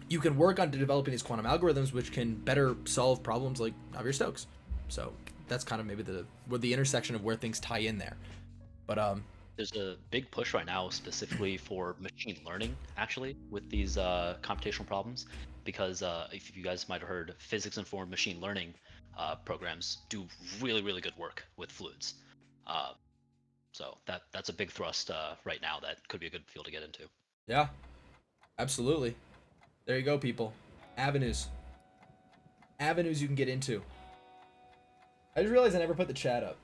[SPEAKER 1] you can work on developing these quantum algorithms which can better solve problems like Navier-Stokes. So that's kind of maybe the intersection of where things tie in there. But
[SPEAKER 2] There's a big push right now specifically for machine learning, actually, with these computational problems, because if you guys might have heard, physics-informed machine learning programs do really, really good work with fluids. Uh, so that's a big thrust right now that could be a good field to get into.
[SPEAKER 1] yeah, absolutely. There you go, people. Avenues. Avenues you can get into. I just realized I never put the chat up.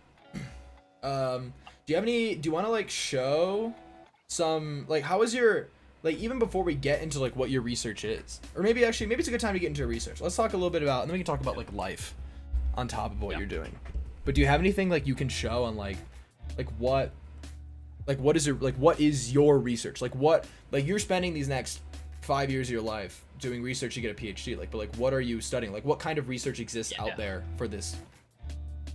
[SPEAKER 1] Do you want to like show some, like, how is your, like, even before we get into like what your research is, or maybe it's a good time to get into research. Let's talk a little bit about, and then we can talk about like life on top of what you're doing. But do you have anything like you can show on what is your research? Like you're spending these next 5 years of your life doing research to get a PhD, but what are you studying? Like, what kind of research exists out there for this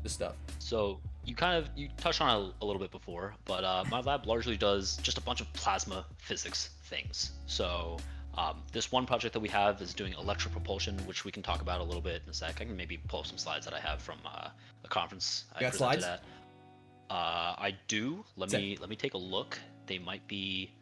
[SPEAKER 1] stuff?
[SPEAKER 2] So you touched on it a little bit before, but my lab largely does just a bunch of plasma physics things. So this one project that we have is doing electropropulsion, which we can talk about a little bit in a sec. I can maybe pull up some slides that I have from a conference I
[SPEAKER 1] got
[SPEAKER 2] presented
[SPEAKER 1] slides?
[SPEAKER 2] at. I do. Let me take a look. They might be.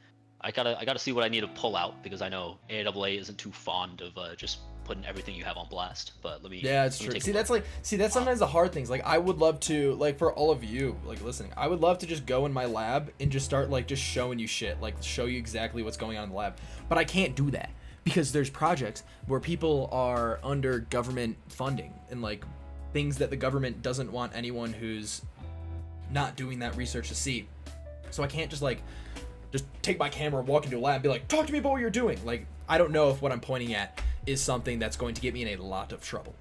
[SPEAKER 2] I gotta see what I need to pull out, because I know AAA isn't too fond of just putting everything you have on blast. But let me.
[SPEAKER 1] Yeah, it's true. That's sometimes the hard things. Like, I would love to, like, for all of you like listening, I would love to just go in my lab and just start like just showing you shit, like show you exactly what's going on in the lab. But I can't do that because there's projects where people are under government funding and like things that the government doesn't want anyone who's not doing that research to see. So I can't just take my camera, walk into a lab and be like, talk to me about what you're doing. Like, I don't know if what I'm pointing at is something that's going to get me in a lot of trouble.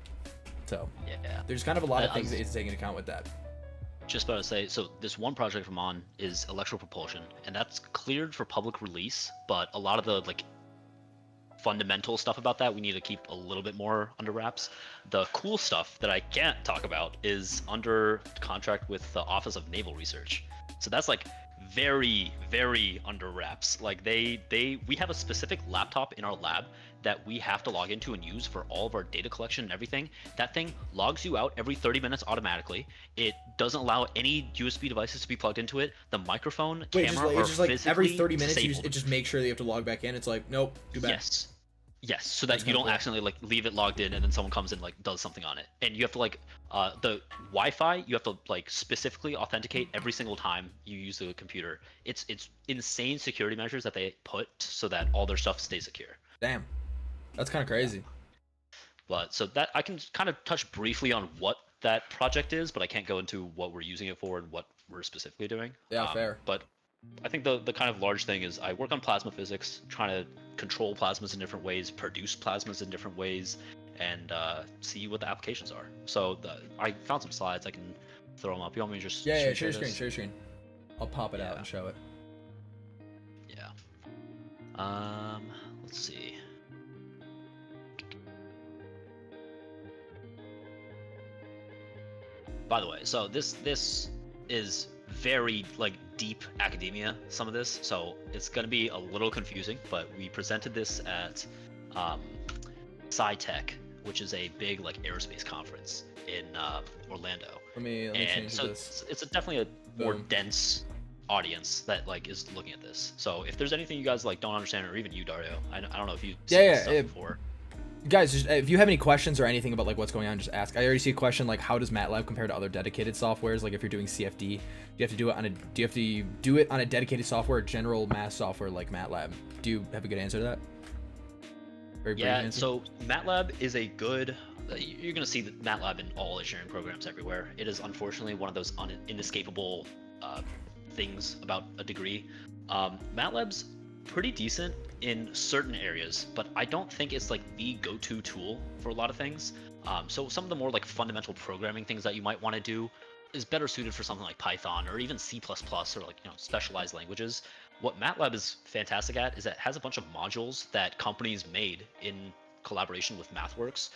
[SPEAKER 1] So
[SPEAKER 2] yeah,
[SPEAKER 1] there's kind of a lot of things that it's taking into account with that.
[SPEAKER 2] Just about to say, so this one project I'm on is electropropulsion, and that's cleared for public release, but a lot of the like fundamental stuff about that we need to keep a little bit more under wraps. The cool stuff that I can't talk about is under contract with the Office of Naval Research. So that's like very, very under wraps. Like we have a specific laptop in our lab that we have to log into and use for all of our data collection and everything. That thing logs you out every 30 minutes automatically. It doesn't allow any USB devices to be plugged into it. The microphone, camera,
[SPEAKER 1] it's just like every 30 minutes
[SPEAKER 2] disabled.
[SPEAKER 1] it just makes sure that you have to log back in. It's like, nope, do back.
[SPEAKER 2] Yes, so that you don't accidentally like leave it logged in and then someone comes and like does something on it. And you have to like the Wi-Fi, you have to like specifically authenticate every single time you use the computer. It's insane security measures that they put so that all their stuff stays secure.
[SPEAKER 1] Damn, that's kind of crazy.
[SPEAKER 2] But so that I can kind of touch briefly on what that project is, but I can't go into what we're using it for and what we're specifically doing.
[SPEAKER 1] Yeah, fair.
[SPEAKER 2] But I think the kind of large thing is I work on plasma physics, trying to control plasmas in different ways, produce plasmas in different ways, and see what the applications are. So I found some slides. I can throw them up. You want me to just
[SPEAKER 1] share your screen. I'll pop it out and show it.
[SPEAKER 2] Yeah. Let's see. By the way, so this is very like deep academia, some of this, so it's going to be a little confusing, but we presented this at SciTech, which is a big like aerospace conference in Orlando.
[SPEAKER 1] Let me change
[SPEAKER 2] so
[SPEAKER 1] this.
[SPEAKER 2] It's definitely a more dense audience that like is looking at this. So if there's anything you guys like don't understand, or even you, Dario, I don't know if you've seen this stuff before.
[SPEAKER 1] Guys, just, if you have any questions or anything about like what's going on, just ask. I already see a question like, how does MATLAB compare to other dedicated softwares? Like, if you're doing CFD, do you have to do it on a dedicated software, or general math software like MATLAB? Do you have a good answer to that? Very brief answer.
[SPEAKER 2] So MATLAB is a good. You're gonna see MATLAB in all engineering programs everywhere. It is unfortunately one of those inescapable things about a degree. MATLAB's pretty decent in certain areas, but I don't think it's like the go-to tool for a lot of things. So some of the more like fundamental programming things that you might want to do is better suited for something like Python or even C++ or like specialized languages. What MATLAB is fantastic at is it has a bunch of modules that companies made in collaboration with MathWorks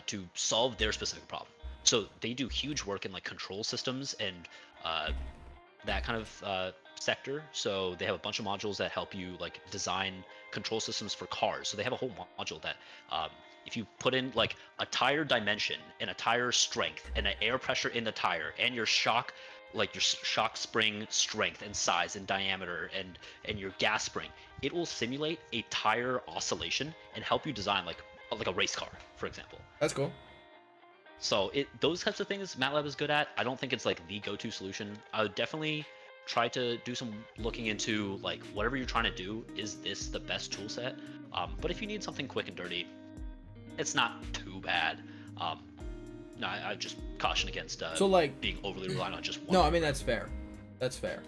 [SPEAKER 2] to solve their specific problem. So they do huge work in like control systems and that kind of sector. So they have a bunch of modules that help you like design control systems for cars. So they have a whole module that um, if you put in like a tire dimension and a tire strength and an air pressure in the tire and your shock, like your shock spring strength and size and diameter and your gas spring, it will simulate a tire oscillation and help you design like a race car, for example.
[SPEAKER 1] That's cool.
[SPEAKER 2] So those types of things MATLAB is good at. I don't think it's like the go-to solution. I would definitely try to do some looking into like whatever you're trying to do. Is this the best tool set? But if you need something quick and dirty, it's not too bad. Um, no, I just caution against
[SPEAKER 1] So like
[SPEAKER 2] being overly reliant on just one.
[SPEAKER 1] no, I mean that's fair. That's fair.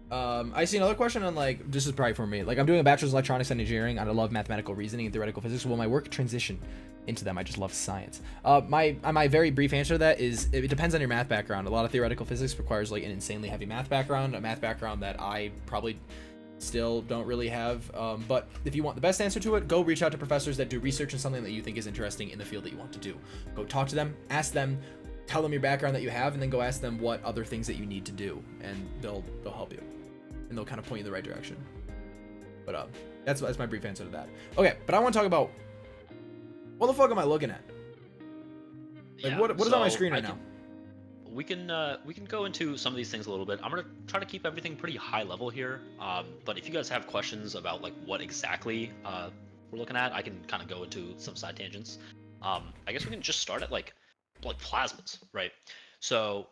[SPEAKER 1] I see another question on like this is probably for me. Like I'm doing a bachelor's in electronics and engineering, and I love mathematical reasoning and theoretical physics. Will my work transition into them? I just love science. My very brief answer to that is it depends on your math background. A lot of theoretical physics requires like an insanely heavy math background, a math background that I probably still don't really have. But if you want the best answer to it, go reach out to professors that do research in something that you think is interesting in the field that you want to do. Go talk to them, ask them, tell them your background that you have, and then go ask them what other things that you need to do, and they'll help you, and they'll kind of point you in the right direction. But that's my brief answer to that. Okay, but I want to talk about what the fuck am I looking at? Like
[SPEAKER 2] Yeah,
[SPEAKER 1] what is on my
[SPEAKER 2] so
[SPEAKER 1] screen right now?
[SPEAKER 2] we can go into some of these things a little bit. I'm gonna try to keep everything pretty high level here. But if you guys have questions about like what exactly we're looking at, I can kind of go into some side tangents. I guess we can just start at like plasmas, right? So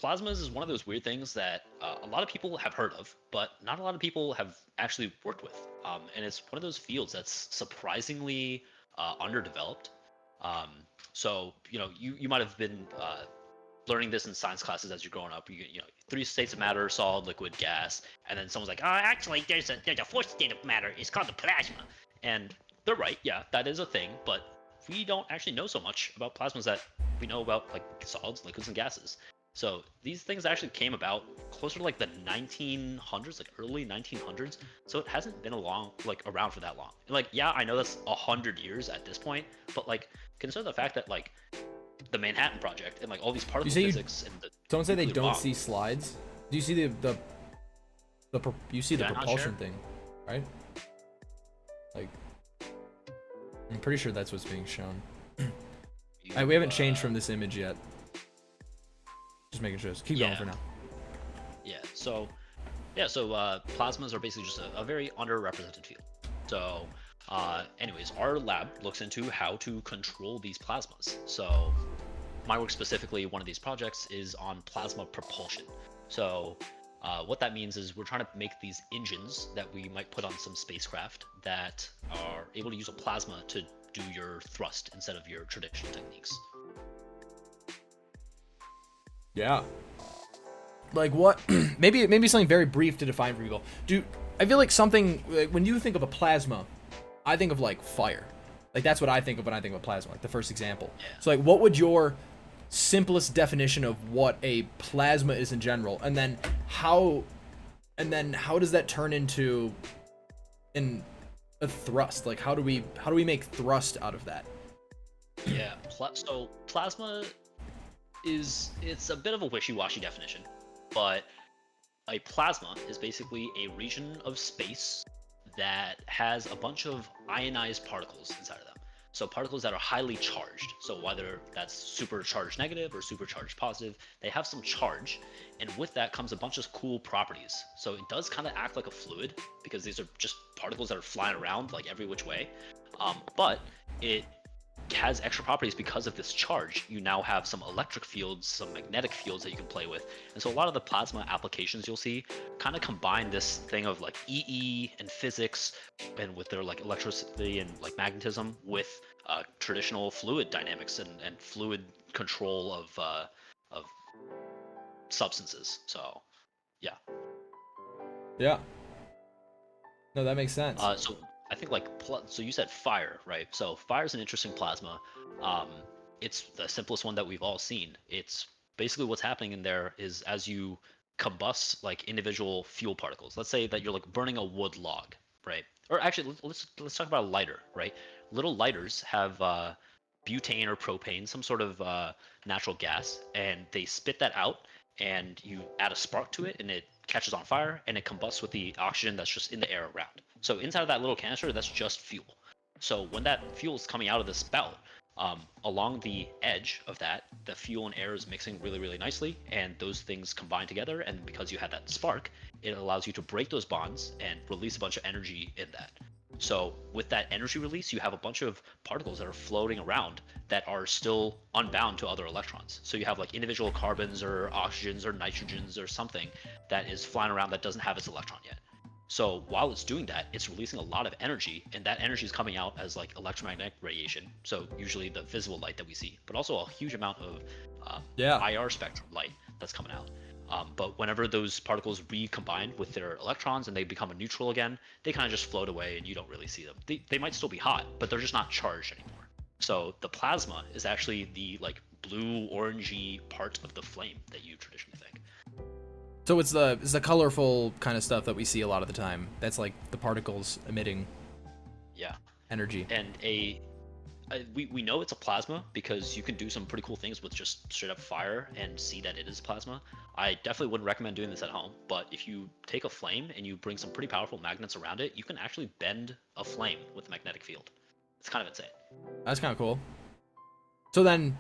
[SPEAKER 2] plasmas is one of those weird things that a lot of people have heard of, but not a lot of people have actually worked with. And it's one of those fields that's surprisingly underdeveloped. Um, so you might have been learning this in science classes as you're growing up. You know, three states of matter: solid, liquid, gas. And then someone's like, oh, actually, there's a fourth state of matter. It's called the plasma. And they're right. Yeah, that is a thing. But we don't actually know so much about plasmas that we know about like solids, liquids, and gases. So these things actually came about closer to like the 1900s, like early 1900s. So it hasn't been around for that long. And like, yeah, I know that's 100 years at this point, but like, consider the fact that like the Manhattan Project and like all these particle physics and the
[SPEAKER 1] Someone say they
[SPEAKER 2] nuclear
[SPEAKER 1] don't
[SPEAKER 2] bomb.
[SPEAKER 1] see slides. Do you see you see the
[SPEAKER 2] Did I not
[SPEAKER 1] propulsion
[SPEAKER 2] share?
[SPEAKER 1] thing, right? Like, I'm pretty sure that's what's being shown. We haven't changed from this image yet. Just making sure. Keep going for now.
[SPEAKER 2] Yeah. So plasmas are basically just a very underrepresented field. So, anyways, our lab looks into how to control these plasmas. So, my work specifically, one of these projects is on plasma propulsion. So, what that means is we're trying to make these engines that we might put on some spacecraft that are able to use a plasma to do your thrust instead of your traditional techniques.
[SPEAKER 1] Yeah. Like what? maybe something very brief to define for people. Dude, I feel like something like, when you think of a plasma, I think of like fire. Like that's what I think of when I think of a plasma, like the first example.
[SPEAKER 2] Yeah.
[SPEAKER 1] So like what would your simplest definition of what a plasma is in general, and then how does that turn into a thrust? Like how do we make thrust out of that?
[SPEAKER 2] Yeah. So plasma it's a bit of a wishy-washy definition, but a plasma is basically a region of space that has a bunch of ionized particles inside of them. So particles that are highly charged. So whether that's supercharged negative or supercharged positive, they have some charge, and with that comes a bunch of cool properties. So it does kind of act like a fluid because these are just particles that are flying around like every which way. But it has extra properties because of this charge. You now have some electric fields, some magnetic fields that you can play with. And so a lot of the plasma applications you'll see kind of combine this thing of like EE and physics and with their like electricity and like magnetism with traditional fluid dynamics and fluid control of substances. So yeah.
[SPEAKER 1] Yeah. No, that makes sense.
[SPEAKER 2] So I think like so you said fire, right? So fire is an interesting plasma. It's the simplest one that we've all seen. It's basically what's happening in there is as you combust like individual fuel particles. Let's say that you're like burning a wood log, right? Or actually, let's talk about a lighter, right? Little lighters have butane or propane, some sort of natural gas, and they spit that out. and you add a spark to it, and it catches on fire, and it combusts with the oxygen that's just in the air around. So inside of that little canister, that's just fuel. So when that fuel is coming out of the spout, along the edge of that, the fuel and air is mixing really, really nicely, and those things combine together. And because you had that spark, it allows you to break those bonds and release a bunch of energy in that. So with that energy release, you have a bunch of particles that are floating around that are still unbound to other electrons. So you have like individual carbons or oxygens or nitrogens or something that is flying around that doesn't have its electron yet. So while it's doing that, it's releasing a lot of energy, and that energy is coming out as like electromagnetic radiation. So usually the visible light that we see, but also a huge amount of
[SPEAKER 1] Yeah.
[SPEAKER 2] IR spectrum light that's coming out. But whenever those particles recombine with their electrons and they become a neutral again, they kind of just float away and you don't really see them. They might still be hot, but they're just not charged anymore. So the plasma is actually the like blue orangey part of the flame that you traditionally think.
[SPEAKER 1] So it's the colorful kind of stuff that we see a lot of the time. That's like the particles emitting
[SPEAKER 2] Yeah.
[SPEAKER 1] energy.
[SPEAKER 2] And we know it's a plasma because you can do some pretty cool things with just straight up fire and see that it is plasma. I definitely wouldn't recommend doing this at home, but if you take a flame and you bring some pretty powerful magnets around it, you can actually bend a flame with a magnetic field. It's kind of insane.
[SPEAKER 1] That's kind of cool. So then,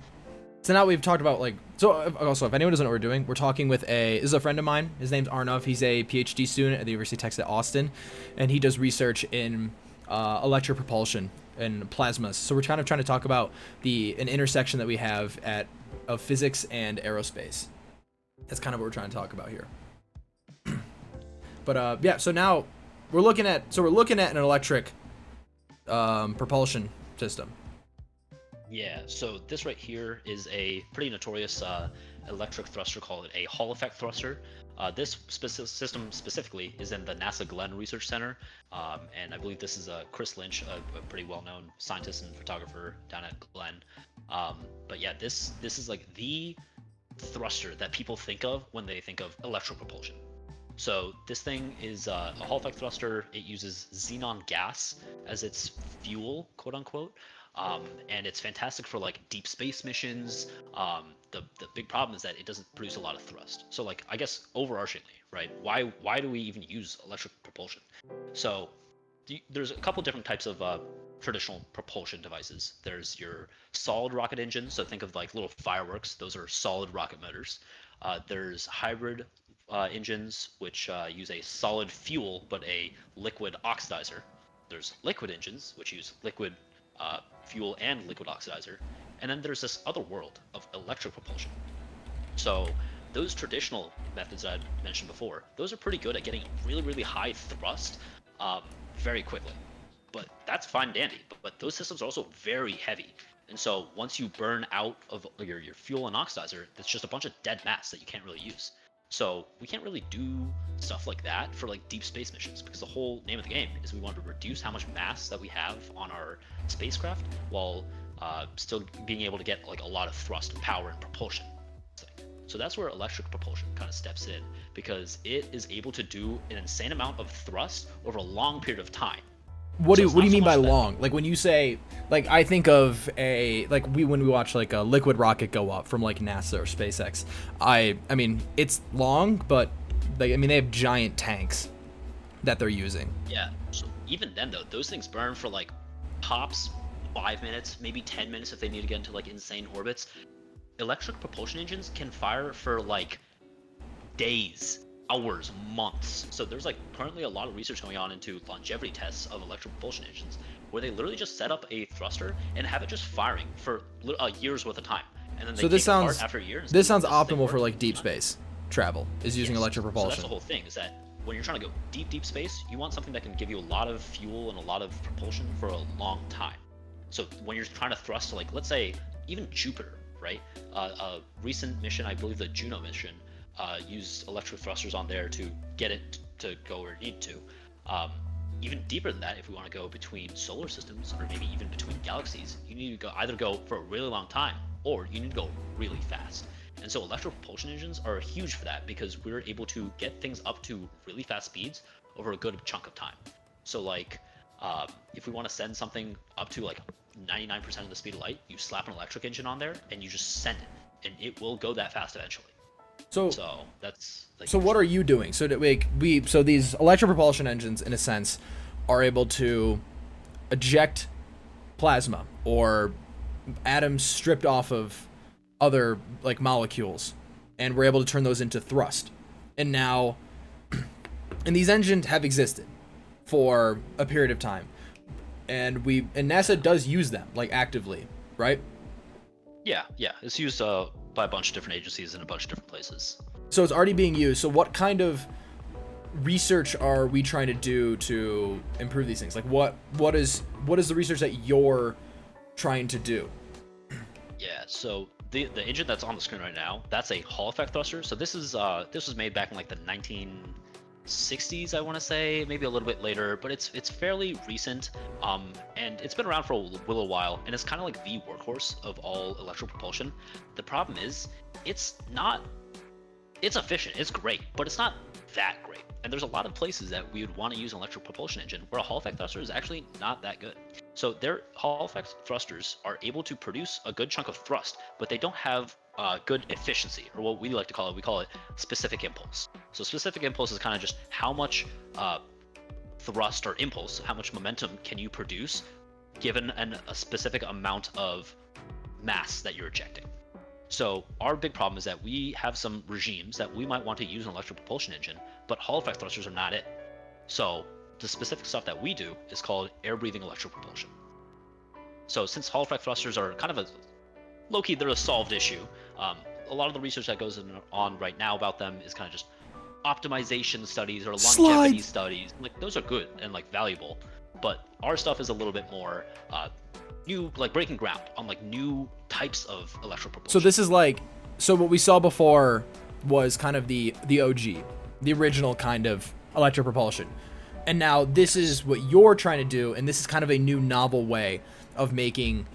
[SPEAKER 1] so now we've talked about like, so also if anyone doesn't know what we're doing, we're talking with this is a friend of mine. His name's Arnav. He's a PhD student at the University of Texas at Austin, and he does research in electric propulsion and plasmas. So we're kind of trying to talk about an intersection that we have of physics and aerospace. That's kind of what we're trying to talk about here. But yeah, so now we're looking at an electric propulsion system.
[SPEAKER 2] Yeah, so this right here is a pretty notorious electric thruster called a Hall effect thruster. This system specifically is in the NASA Glenn Research Center, and I believe this is Chris Lynch, a pretty well-known scientist and photographer down at Glenn. But yeah, this is like the thruster that people think of when they think of electric propulsion. So this thing is a Hall effect thruster. It uses xenon gas as its fuel, quote unquote. And it's fantastic for like deep space missions. The big problem is that it doesn't produce a lot of thrust. So like I guess overarchingly, right? Why do we even use electric propulsion? So there's a couple different types of traditional propulsion devices. There's your solid rocket engines. So think of like little fireworks. Those are solid rocket motors. There's hybrid engines, which use a solid fuel but a liquid oxidizer. There's liquid engines, which use liquid fuel and liquid oxidizer. And then there's this other world of electric propulsion. So those traditional methods that I mentioned before, those are pretty good at getting really, really high thrust very quickly. But that's fine and dandy. But those systems are also very heavy. And so once you burn out of your fuel and oxidizer, that's just a bunch of dead mass that you can't really use. So we can't really do stuff like that for like deep space missions, because the whole name of the game is we want to reduce how much mass that we have on our spacecraft while still being able to get like a lot of thrust and power and propulsion. So that's where electric propulsion kind of steps in, because it is able to do an insane amount of thrust over a long period of time.
[SPEAKER 1] What do you mean by long? Like when you say, like I think of when we watch like a liquid rocket go up from like NASA or SpaceX, I mean it's long, but they have giant tanks that they're using.
[SPEAKER 2] Yeah. So even then though, those things burn for like tops 5 minutes, maybe 10 minutes if they need to get into like insane orbits. Electric propulsion engines can fire for like days, hours, months. So there's like currently a lot of research going on into longevity tests of electric propulsion engines, where they literally just set up a thruster and have it just firing for a year's worth of time, and then they take it apart after a year.
[SPEAKER 1] This sounds optimal for like deep space travel, is using electric propulsion.
[SPEAKER 2] So that's the whole thing, is that when you're trying to go deep space, you want something that can give you a lot of fuel and a lot of propulsion for a long time. So when you're trying to thrust to, like, let's say even Jupiter, right? A recent mission, I believe the Juno mission, used electric thrusters on there to get it to go where it needed to. Even deeper than that, if we want to go between solar systems or maybe even between galaxies, you need to either go for a really long time or you need to go really fast. And so electric propulsion engines are huge for that, because we're able to get things up to really fast speeds over a good chunk of time. So like if we want to send something up to like 99% of the speed of light, you slap an electric engine on there and you just send it, and it will go that fast eventually.
[SPEAKER 1] So
[SPEAKER 2] So that's like,
[SPEAKER 1] so what are you doing? So that so these electric propulsion engines, in a sense, are able to eject plasma or atoms stripped off of other like molecules, and we're able to turn those into thrust. And now, and these engines have existed for a period of time, and NASA does use them like actively, right?
[SPEAKER 2] yeah, it's used by a bunch of different agencies in a bunch of different places.
[SPEAKER 1] So it's already being used. So what kind of research are we trying to do to improve these things? Like what is the research that you're trying to do?
[SPEAKER 2] Yeah, so the engine that's on the screen right now, that's a Hall effect thruster. So this was made back in like the 1960s, I want to say, maybe a little bit later, but it's fairly recent, and it's been around for a little while, and it's kind of like the workhorse of all electrical propulsion. The problem is, it's efficient, it's great, but it's not that great. And there's a lot of places that we would want to use an electric propulsion engine where a Hall effect thruster is actually not that good. So their Hall effect thrusters are able to produce a good chunk of thrust, but they don't have good efficiency, or what we like to call it. We call it specific impulse. So specific impulse is kind of just how much thrust or impulse, how much momentum can you produce given a specific amount of mass that you're ejecting. So our big problem is that we have some regimes that we might want to use an electric propulsion engine, but Hall effect thrusters are not it. So the specific stuff that we do is called air breathing electric propulsion. So since Hall effect thrusters are kind of a low-key, they're a solved issue. A lot of the research that goes on right now about them is kind of just optimization studies or longevity studies. Like those are good and like valuable, but our stuff is a little bit more new, like breaking ground on like new types of electrical propulsion.
[SPEAKER 1] So this is like, so what we saw before was kind of the OG, the original kind of electric propulsion. And now this is what you're trying to do, and this is kind of a new novel way of making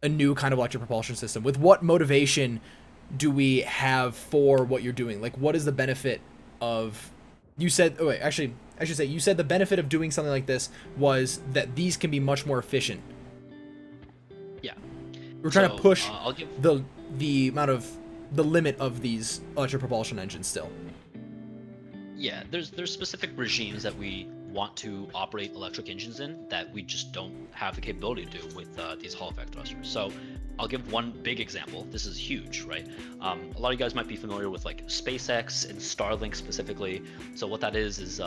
[SPEAKER 1] a new kind of electric propulsion system. With what motivation do we have for what you're doing? Like, what is the benefit of, you said, oh wait, actually, I should say, you said the benefit of doing something like this was that these can be much more efficient.
[SPEAKER 2] Yeah.
[SPEAKER 1] We're trying to push
[SPEAKER 2] I'll give...
[SPEAKER 1] the amount of, the limit of these electric propulsion engines still.
[SPEAKER 2] Yeah, there's specific regimes that we want to operate electric engines in that we just don't have the capability to do with these Hall effect thrusters. So I'll give one big example. This is huge, right? A lot of you guys might be familiar with like SpaceX and Starlink specifically. So what that is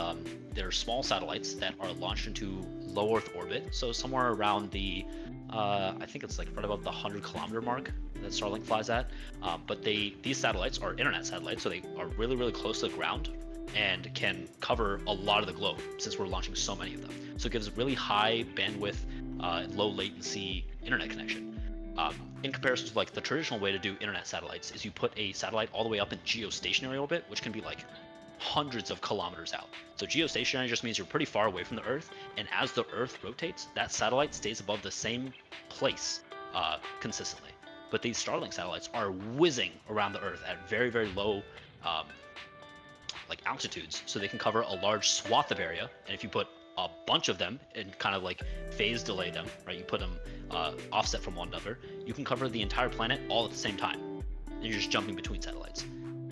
[SPEAKER 2] they're small satellites that are launched into low Earth orbit. So somewhere around the, I think it's like right about the 100-kilometer mark that Starlink flies at. But these satellites are internet satellites, so they are really, really close to the ground and can cover a lot of the globe since we're launching so many of them. So it gives really high bandwidth, low latency internet connection. In comparison to like the traditional way to do internet satellites is you put a satellite all the way up in geostationary orbit, which can be like hundreds of kilometers out. So geostationary just means you're pretty far away from the Earth, and as the Earth rotates, that satellite stays above the same place consistently. But these Starlink satellites are whizzing around the Earth at very, very low like altitudes, so they can cover a large swath of area. And if you put a bunch of them and kind of like phase delay them, right, you put them offset from one another, you can cover the entire planet all at the same time, and you're just jumping between satellites.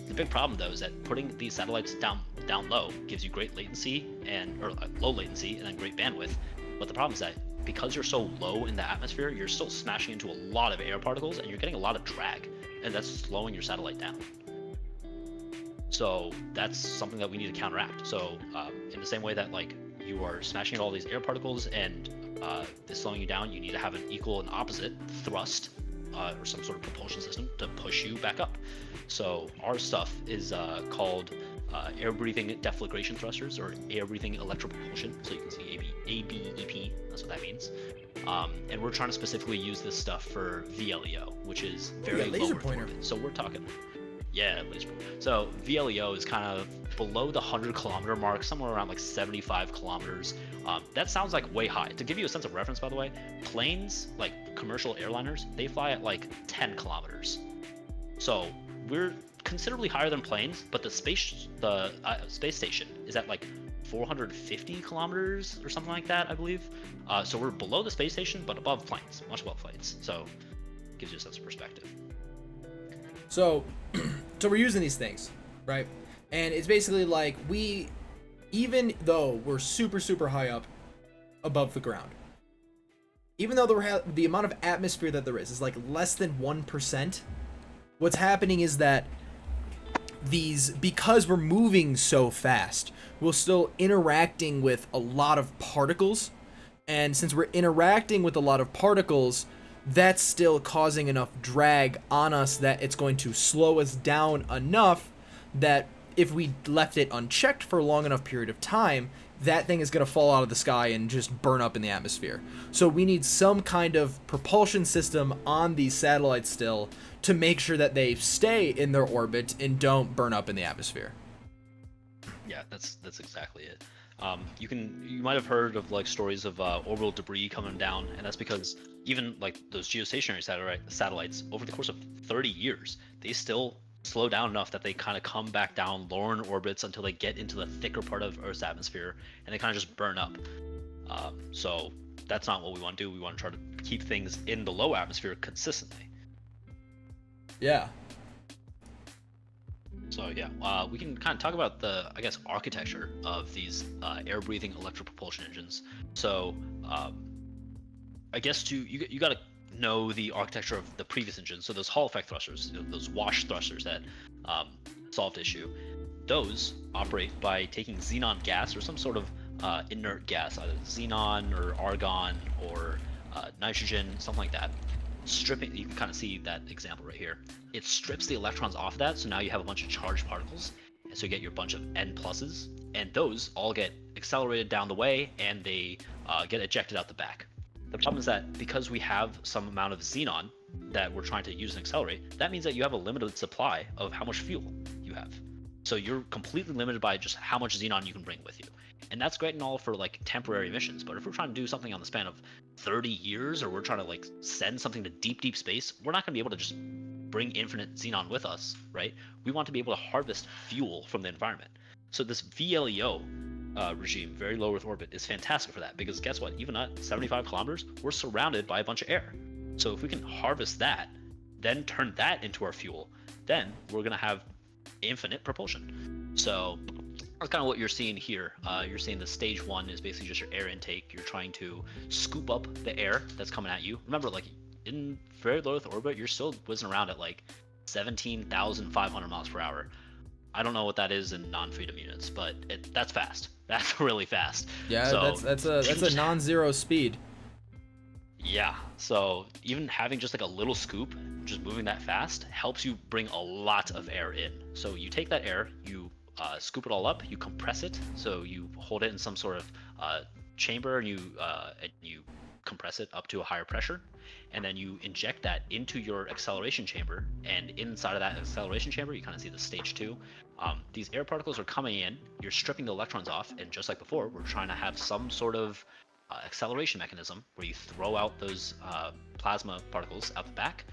[SPEAKER 2] The big problem though is that putting these satellites down low gives you great latency or low latency and then great bandwidth. But the problem is that because you're so low in the atmosphere, you're still smashing into a lot of air particles and you're getting a lot of drag, and that's slowing your satellite down. So that's something that we need to counteract. So in the same way that like you are smashing at all these air particles and it's slowing you down, you need to have an equal and opposite thrust or some sort of propulsion system to push you back up. So our stuff is called air breathing deflagration thrusters, or air breathing electric propulsion. So you can see ABEP, that's what that means. And we're trying to specifically use this stuff for VLEO, which is very low Earth orbit. So we're talking, yeah, laser. So VLEO is kind of below the 100-kilometer mark, somewhere around like 75 kilometers. That sounds like way high. To give you a sense of reference, by the way, planes, like commercial airliners, they fly at like 10 kilometers. So we're considerably higher than planes, but the space station is at like 450 kilometers or something like that, I believe. So we're below the space station, but above planes, much above planes. So it gives you a sense of perspective.
[SPEAKER 1] So So we're using these things, right? And it's basically like even though we're super, super high up above the ground, even though the amount of atmosphere that there is like less than 1%, what's happening is that because we're moving so fast, we're still interacting with a lot of particles. And since we're interacting with a lot of particles, that's still causing enough drag on us that it's going to slow us down enough that if we left it unchecked for a long enough period of time, that thing is going to fall out of the sky and just burn up in the atmosphere. So we need some kind of propulsion system on these satellites still to make sure that they stay in their orbit and don't burn up in the atmosphere.
[SPEAKER 2] Yeah, that's exactly it. You might have heard of like stories of orbital debris coming down, and that's because even like those geostationary satellites over the course of 30 years, they still slow down enough that they kind of come back down lower in orbits until they get into the thicker part of Earth's atmosphere, and they kind of just burn up. So that's not what we want to do. We want to try to keep things in the low atmosphere consistently.
[SPEAKER 1] Yeah.
[SPEAKER 2] So yeah, we can kind of talk about the, I guess, architecture of these air-breathing electric propulsion engines. So I guess you got to know the architecture of the previous engines. So those Hall effect thrusters, those wash thrusters that solved issue, those operate by taking xenon gas or some sort of inert gas, either xenon or argon or nitrogen, something like that. Stripping, you can kind of see that example right here. It strips the electrons off of that, so now you have a bunch of charged particles, and so you get your bunch of N pluses, and those all get accelerated down the way, and they get ejected out the back. The problem is that because we have some amount of xenon that we're trying to use and accelerate, that means that you have a limited supply of how much fuel you have. So you're completely limited by just how much xenon you can bring with you. And that's great and all for like temporary missions, but if we're trying to do something on the span of 30 years, or we're trying to like send something to deep space, we're not going to be able to just bring infinite xenon with us, right? We want to be able to harvest fuel from the environment. So this VLEO regime, very low Earth orbit, is fantastic for that, because guess what? Even at 75 kilometers, we're surrounded by a bunch of air. So if we can harvest that, then turn that into our fuel, then we're going to have infinite propulsion. So that's kind of what you're seeing here. You're seeing the stage one is basically just your air intake. You're trying to scoop up the air that's coming at you. Remember, like in very low Earth orbit, you're still whizzing around at like 17,500 miles per hour. I don't know what that is in non-freedom units, but that's fast. That's really fast.
[SPEAKER 1] Yeah,
[SPEAKER 2] so,
[SPEAKER 1] that's a non-zero speed.
[SPEAKER 2] Yeah, so even having just like a little scoop, just moving that fast, helps you bring a lot of air in. So you take that air, you scoop it all up, you compress it, so you hold it in some sort of chamber, and you compress it up to a higher pressure, and then you inject that into your acceleration chamber, and inside of that acceleration chamber, you kind of see the stage two. These air particles are coming in, you're stripping the electrons off, and just like before, we're trying to have some sort of acceleration mechanism where you throw out those plasma particles out the back,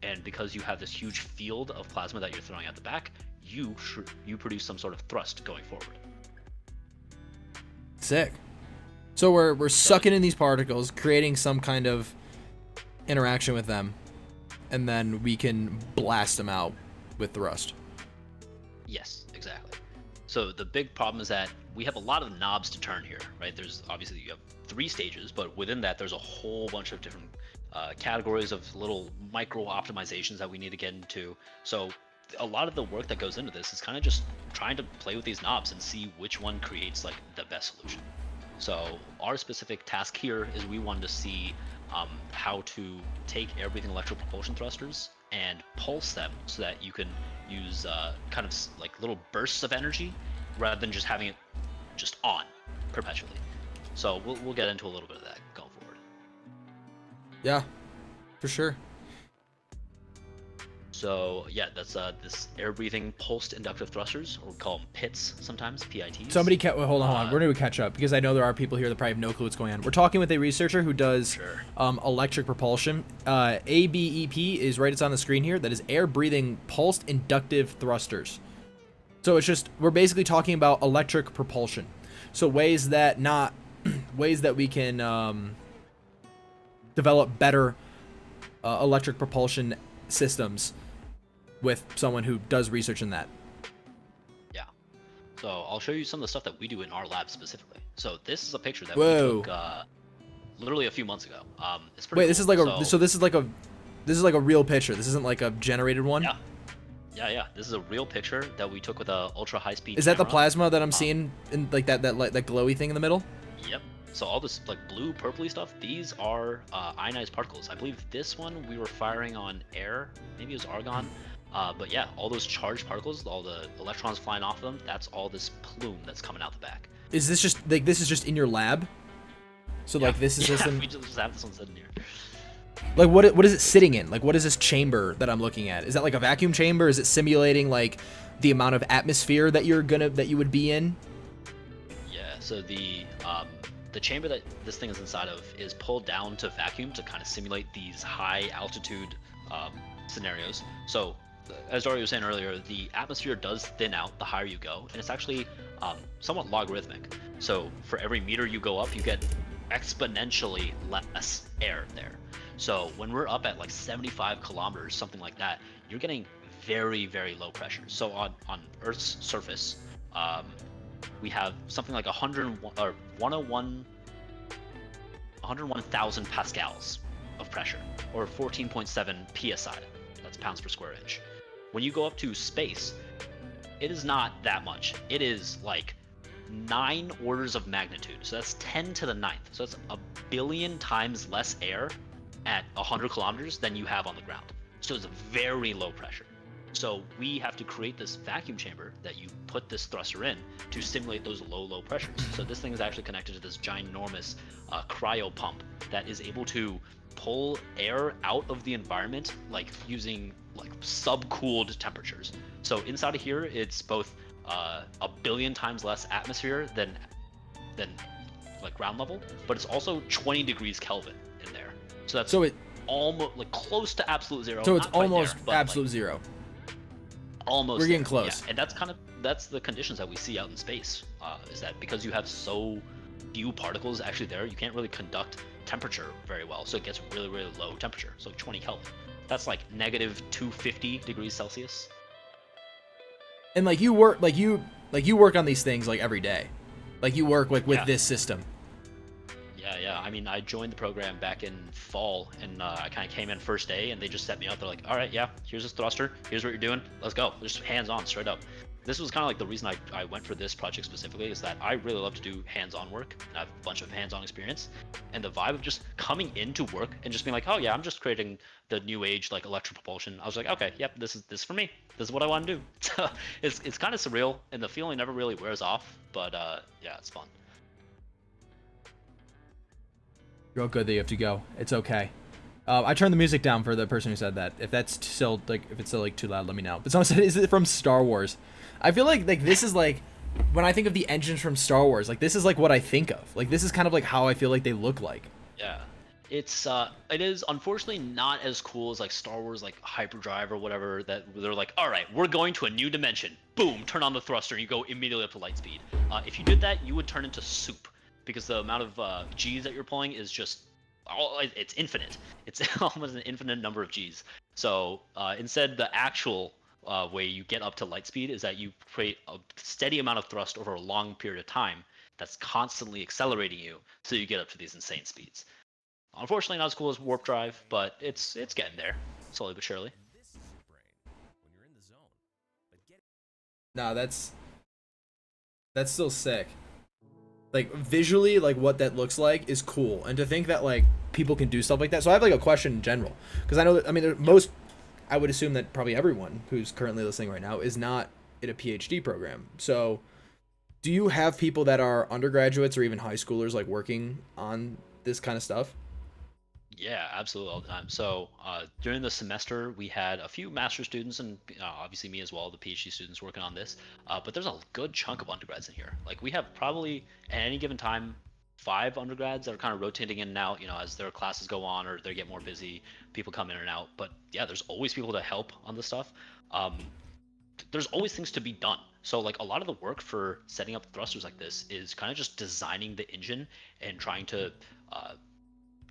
[SPEAKER 2] and because you have this huge field of plasma that you're throwing out the back, you produce some sort of thrust going forward.
[SPEAKER 1] Sick. So we're sucking in these particles, creating some kind of interaction with them, and then we can blast them out with thrust.
[SPEAKER 2] Yes, exactly. So the big problem is that we have a lot of knobs to turn here, right? There's obviously, you have 3 stages, but within that there's a whole bunch of different categories of little micro optimizations that we need to get into. So a lot of the work that goes into this is kind of just trying to play with these knobs and see which one creates like the best solution. So our specific task here is we wanted to see how to take air-breathing electric propulsion thrusters and pulse them so that you can use kind of like little bursts of energy rather than just having it just on perpetually. So we'll get into a little bit of that going forward.
[SPEAKER 1] Yeah, for sure.
[SPEAKER 2] So yeah, that's this air-breathing pulsed inductive thrusters, or we call them PITs sometimes, PITs.
[SPEAKER 1] Somebody hold on. We're going to catch up because I know there are people here that probably have no clue what's going on. We're talking with a researcher who does electric propulsion. ABEP is right. It's on the screen here. That is air-breathing pulsed inductive thrusters. So it's just, we're basically talking about electric propulsion. So ways that we can develop better electric propulsion systems with someone who does research in that.
[SPEAKER 2] Yeah. So I'll show you some of the stuff that we do in our lab specifically. So this is a picture that we
[SPEAKER 1] Whoa.
[SPEAKER 2] took literally a few months ago. It's pretty
[SPEAKER 1] Wait,
[SPEAKER 2] cool.
[SPEAKER 1] this is like this is like a real picture. This isn't like a generated one.
[SPEAKER 2] Yeah. Yeah. This is a real picture that we took with a ultra high speed.
[SPEAKER 1] Is that the plasma that I'm seeing in like that glowy thing in the middle?
[SPEAKER 2] Yep. So all this like blue, purpley stuff, these are ionized particles. I believe this one we were firing on air, maybe it was argon. But yeah, all those charged particles, all the electrons flying off of them, that's all this plume that's coming out the back.
[SPEAKER 1] Is this just like this is just in your lab? So
[SPEAKER 2] Yeah.
[SPEAKER 1] like this is just
[SPEAKER 2] we just have this one sitting here.
[SPEAKER 1] like what is it sitting in? Like what is this chamber that I'm looking at? Is that like a vacuum chamber? Is it simulating like the amount of atmosphere that you would be in?
[SPEAKER 2] Yeah. So the chamber that this thing is inside of is pulled down to vacuum to kind of simulate these high altitude scenarios. So as Dario was saying earlier, the atmosphere does thin out the higher you go, and it's actually somewhat logarithmic. So for every meter you go up, you get exponentially less air there. So when we're up at like 75 kilometers, something like that, you're getting very, very low pressure. So on Earth's surface, we have something like 101,000 pascals of pressure, or 14.7 psi. That's pounds per square inch. When you go up to space, it is not that much. It is like 9 orders of magnitude. So that's 10 to the 9th. So that's a billion times less air at 100 kilometers than you have on the ground. So it's very low pressure. So we have to create this vacuum chamber that you put this thruster in to simulate those low pressures. So this thing is actually connected to this ginormous cryo pump that is able to pull air out of the environment, like using like subcooled temperatures. So inside of here, it's both a billion times less atmosphere than like ground level, but it's also 20 degrees Kelvin in there. So that's almost like close to absolute zero.
[SPEAKER 1] So it's almost
[SPEAKER 2] there,
[SPEAKER 1] absolute
[SPEAKER 2] like,
[SPEAKER 1] zero.
[SPEAKER 2] Almost.
[SPEAKER 1] We're getting
[SPEAKER 2] there.
[SPEAKER 1] close.
[SPEAKER 2] Yeah. And that's the conditions that we see out in space. Is that because you have so few particles actually there, you can't really conduct temperature very well. So it gets really, really low temperature. So 20 Kelvin. That's like negative 250 degrees Celsius.
[SPEAKER 1] And like you work on these things like every day. Like you work like with this system.
[SPEAKER 2] Yeah. I mean, I joined the program back in fall, and I kind of came in first day, and they just set me up. They're like, all right, yeah, here's this thruster. Here's what you're doing. Let's go. Just hands-on, straight up. This was kind of like the reason I went for this project specifically, is that I really love to do hands-on work. And I have a bunch of hands-on experience. And the vibe of just coming into work and just being like, oh, yeah, I'm just creating the new age, like, electric propulsion. I was like, okay, yep, this is for me. This is what I want to do. So it's kind of surreal, and the feeling never really wears off. But, yeah, it's fun.
[SPEAKER 1] You're all good that you have to go. It's okay. I turned the music down for the person who said that. If that's still like, if it's still like too loud, let me know. But someone said, "Is it from Star Wars?" I feel like this is like, when I think of the engines from Star Wars, like this is like what I think of. Like this is kind of like how I feel like they look like.
[SPEAKER 2] Yeah, it is unfortunately not as cool as like Star Wars, like hyperdrive or whatever. That they're like, all right, we're going to a new dimension. Boom, turn on the thruster, and you go immediately up to light speed. If you did that, you would turn into soup, because the amount of G's that you're pulling is just, it's infinite. It's almost an infinite number of G's. So instead, the actual way you get up to light speed is that you create a steady amount of thrust over a long period of time that's constantly accelerating you, so you get up to these insane speeds. Unfortunately, not as cool as warp drive, but it's getting there, slowly but surely.
[SPEAKER 1] No, that's still sick. Like visually, like what that looks like is cool, and to think that like people can do stuff like that. So I have like a question in general, because I know that, I mean, I would assume that probably everyone who's currently listening right now is not in a PhD program. So do you have people that are undergraduates or even high schoolers like working on this kind of stuff?
[SPEAKER 2] Yeah, absolutely, all the time. So during the semester, we had a few master students, and obviously me as well, the PhD students working on this. But there's a good chunk of undergrads in here. Like we have probably at any given time 5 undergrads that are kind of rotating in and out, as their classes go on or they get more busy. People come in and out. But yeah, there's always people to help on this stuff. There's always things to be done. So like a lot of the work for setting up thrusters like this is kind of just designing the engine and trying to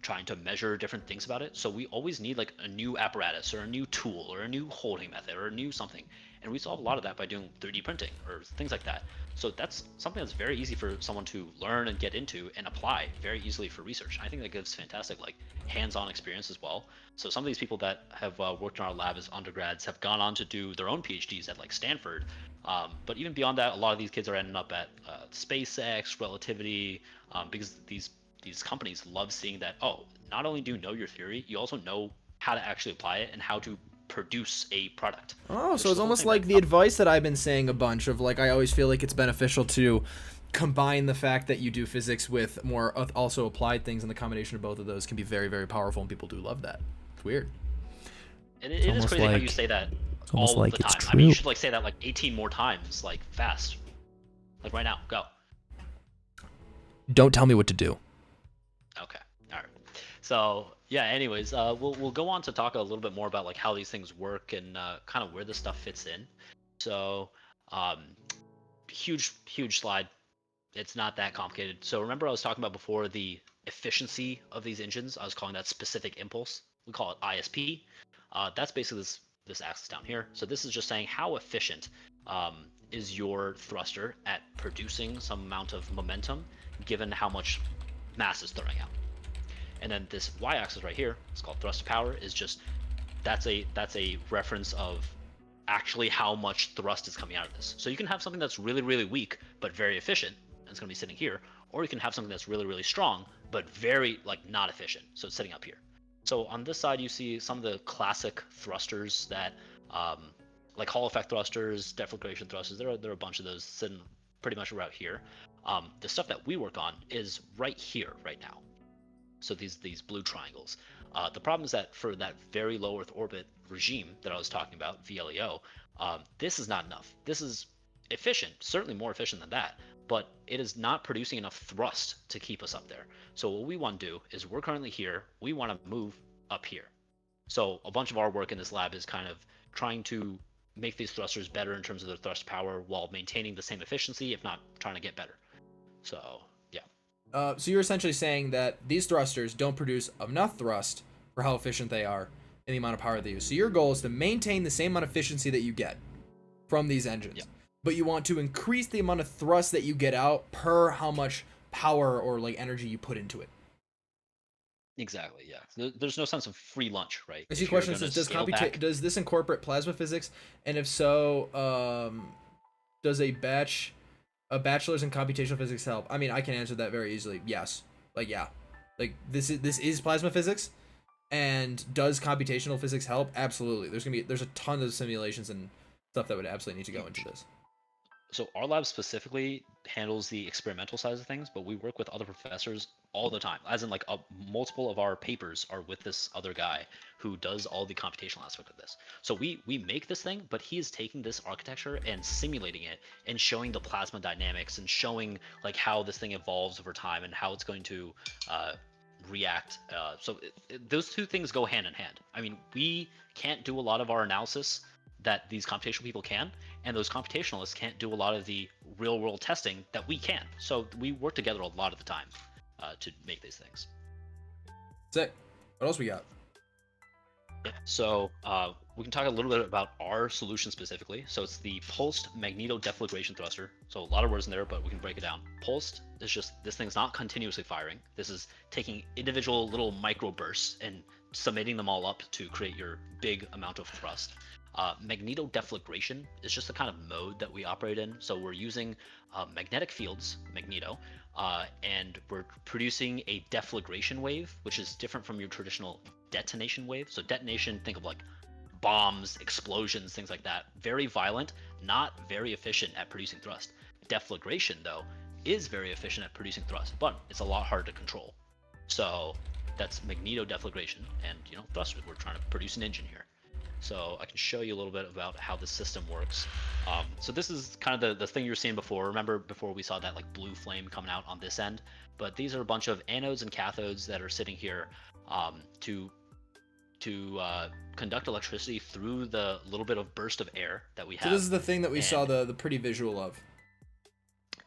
[SPEAKER 2] trying to measure different things about it. So we always need like a new apparatus or a new tool or a new holding method or a new something. And we solve a lot of that by doing 3D printing or things like that. So that's something that's very easy for someone to learn and get into and apply very easily for research. I think that gives fantastic like hands-on experience as well. So some of these people that have worked in our lab as undergrads have gone on to do their own PhDs at like Stanford. But even beyond that, a lot of these kids are ending up at SpaceX, Relativity, because these companies love seeing that, oh, not only do you know your theory, you also know how to actually apply it and how to produce a product.
[SPEAKER 1] Oh,
[SPEAKER 2] Which
[SPEAKER 1] so
[SPEAKER 2] is
[SPEAKER 1] it's
[SPEAKER 2] the whole
[SPEAKER 1] almost
[SPEAKER 2] thing
[SPEAKER 1] like
[SPEAKER 2] that
[SPEAKER 1] the advice that I've been saying a bunch of, like, I always feel like it's beneficial to combine the fact that you do physics with more also applied things, and the combination of both of those can be very, very powerful, and people do love that. It's weird.
[SPEAKER 2] and it is crazy how you say that
[SPEAKER 3] It's almost
[SPEAKER 2] all
[SPEAKER 3] like
[SPEAKER 2] the
[SPEAKER 3] it's
[SPEAKER 2] time. I mean, you
[SPEAKER 3] true.
[SPEAKER 2] should like say that like 18 more times, like fast. Like right now, go.
[SPEAKER 1] Don't tell me what to do.
[SPEAKER 2] Okay. All right. So yeah. Anyways, we'll go on to talk a little bit more about like how these things work and kind of where this stuff fits in. So, huge slide. It's not that complicated. So remember I was talking about before the efficiency of these engines. I was calling that specific impulse. We call it ISP. That's basically this axis down here. So this is just saying how efficient is your thruster at producing some amount of momentum given how much mass is throwing out. And then this y-axis right here, it's called thrust to power, is just that's a reference of actually how much thrust is coming out of this. So you can have something that's really, really weak but very efficient, and it's going to be sitting here, or you can have something that's really, really strong but very like not efficient, so it's sitting up here. So on this side you see some of the classic thrusters that like Hall effect thrusters, deflagration thrusters. There are a bunch of those sitting pretty much right here. The stuff that we work on is right here right now. So these blue triangles. The problem is that for that very low Earth orbit regime that I was talking about, VLEO, this is not enough. This is efficient, certainly more efficient than that, but it is not producing enough thrust to keep us up there. So what we want to do is we're currently here. We want to move up here. So a bunch of our work in this lab is kind of trying to make these thrusters better in terms of their thrust power while maintaining the same efficiency, if not trying to get better. So yeah.
[SPEAKER 1] So you're essentially saying that these thrusters don't produce enough thrust for how efficient they are and the amount of power they use. So your goal is to maintain the same amount of efficiency that you get from these engines,
[SPEAKER 2] Yeah.
[SPEAKER 1] but you want to increase the amount of thrust that you get out per how much power or like energy you put into it.
[SPEAKER 2] Exactly. Yeah. There's no sense of free lunch, right?
[SPEAKER 1] I see.
[SPEAKER 2] If you're
[SPEAKER 1] Question
[SPEAKER 2] gonna
[SPEAKER 1] says,
[SPEAKER 2] scale back,
[SPEAKER 1] does this incorporate plasma physics? And if so, does a bachelor's in computational physics help? I mean, I can answer that very easily. Yes. Like, yeah. Like, this is plasma physics. And does computational physics help? Absolutely. There's a ton of simulations and stuff that would absolutely need to go into this.
[SPEAKER 2] so our lab specifically handles the experimental side of things, but we work with other professors all the time. As in, like, multiple of our papers are with this other guy who does all the computational aspect of this. So we make this thing, but he is taking this architecture and simulating it and showing the plasma dynamics and showing like how this thing evolves over time and how it's going to react. Those two things go hand in hand. I mean, we can't do a lot of our analysis that these computational people can, and those computationalists can't do a lot of the real world testing that we can. So we work together a lot of the time to make these things.
[SPEAKER 1] Sick. What else we got?
[SPEAKER 2] Yeah. So we can talk a little bit about our solution specifically. So it's the pulsed magneto-deflagration thruster. So a lot of words in there, but we can break it down. Pulsed is just, this thing's not continuously firing. This is taking individual little micro bursts and summating them all up to create your big amount of thrust. Magneto-deflagration is just the kind of mode that we operate in. So we're using magnetic fields, magneto, and we're producing a deflagration wave, which is different from your traditional detonation wave. So detonation, think of like bombs, explosions, things like that. Very violent, not very efficient at producing thrust. Deflagration, though, is very efficient at producing thrust, but it's a lot harder to control. So that's magneto-deflagration, and thrusters. We're trying to produce an engine here. So I can show you a little bit about how the system works. So this is kind of the thing you were seeing before. Remember before we saw that like blue flame coming out on this end? But these are a bunch of anodes and cathodes that are sitting here to conduct electricity through the little bit of burst of air that we have.
[SPEAKER 1] So this is the thing that we saw the pretty visual of.